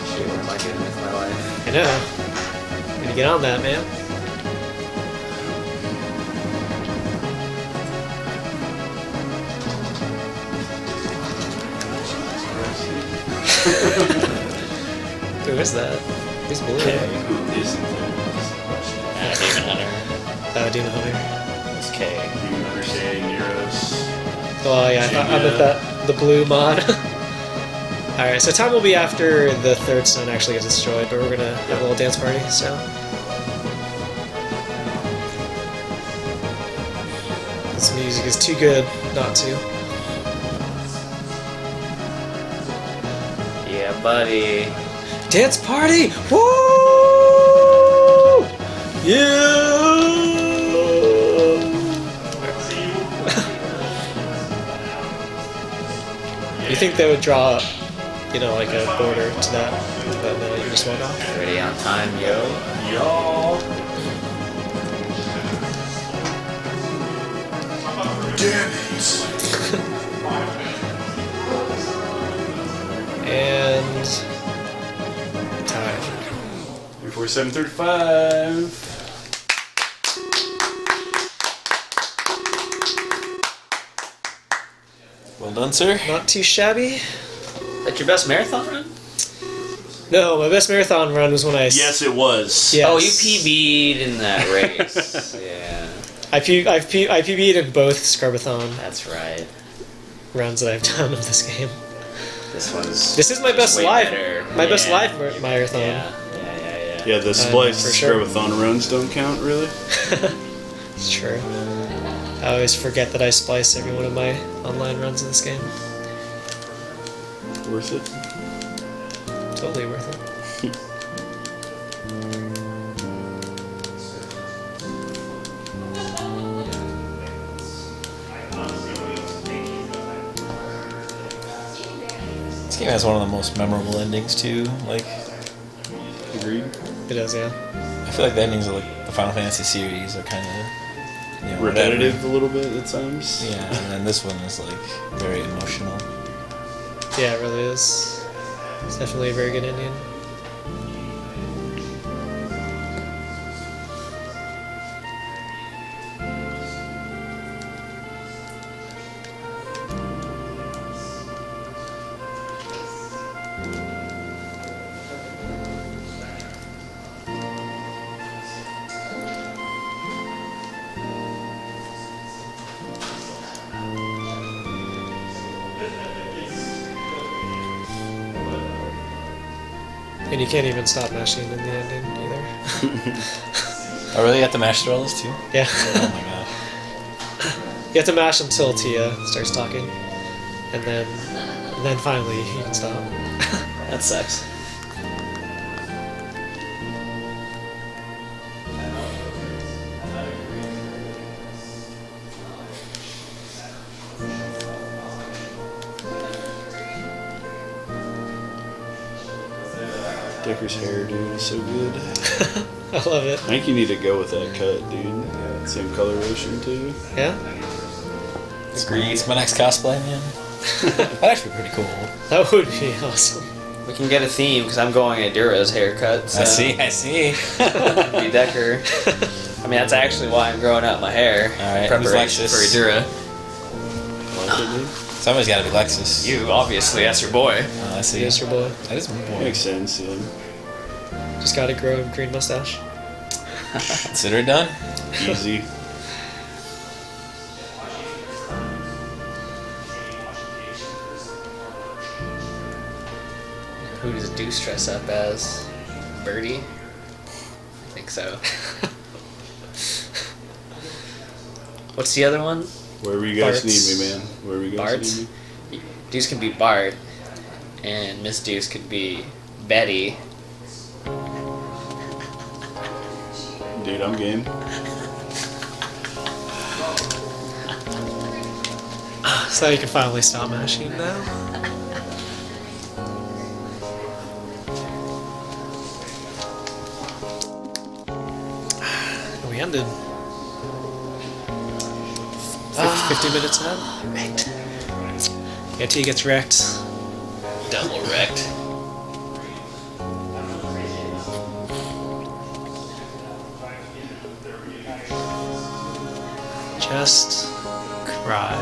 Shit, what am I doing with my life? I know. Gonna get on that, man. Who is that? Who's blue? Who isn't Demon Hunter. Demon Hunter. It's K. Demon Hunter saying Euros. Oh yeah, I bet that the blue mod. Alright, so time will be after the third stone actually gets destroyed, but we're gonna have a little dance party, so. This music is too good not to. Yeah, buddy. Dance party! Woo! Yeah! You think they would draw, you know, like a border to that, but no, you just went off. Ready on time, yo. Y'all. Damn it. And time. 34735. Well done, sir. Not too shabby. That's your best marathon run? No, my best marathon run was when I. Yes, it was. Yes. Oh, you PB'd in that race. Yeah, I PB'd in both Scarbathon that's right. runs that I've done of this game. This one's. This is my best way live. better. My best Yeah. live marathon. Yeah. Yeah, the splice for sure. Scribathon runs don't count, really. It's true. I always forget that I splice every one of my online runs in this game. Worth it. Totally worth it. This game has one of the most memorable endings too. Like, Agreed. It is, yeah. I feel like the endings of like the Final Fantasy series are kind of, you know, Repetitive whatever. a little bit at times. Yeah, and then this one is like very emotional. Yeah, it really is. It's definitely a very good ending. And you can't even stop mashing in the ending either. Oh, really? You have to mash through all this too? Yeah. Oh my gosh. You have to mash until Tia starts talking, and then finally you can stop. That sucks. Decker's hair, dude, is so good. I love it. I think you need to go with that cut, dude. Same coloration too. Yeah, It's my next cosplay, man. That'd actually be pretty cool. that would be awesome. We can get a theme because I'm going Adura's haircut. So I see. Be Decker. I mean, that's actually why I'm growing out my hair. Alright, in who's preparation for Lexus? Adura. Like it, dude? Somebody's got to be Lexus. You, obviously, that's your boy. Oh, I see. Yes, your boy. That is my boy. Makes sense, yeah. Just gotta grow a green mustache. Consider it done. Easy. Who does Deuce dress up as? Birdie? I think so. What's the other one? Wherever you guys Bart's. need me, man. Wherever you guys Bart? need me. Deuce can be Bart, and Miss Deuce could be Betty. Dude, I'm game. So you can finally stop mashing now. And we ended. 50 minutes ahead. Right. Tia gets wrecked. Double wrecked. Just cry.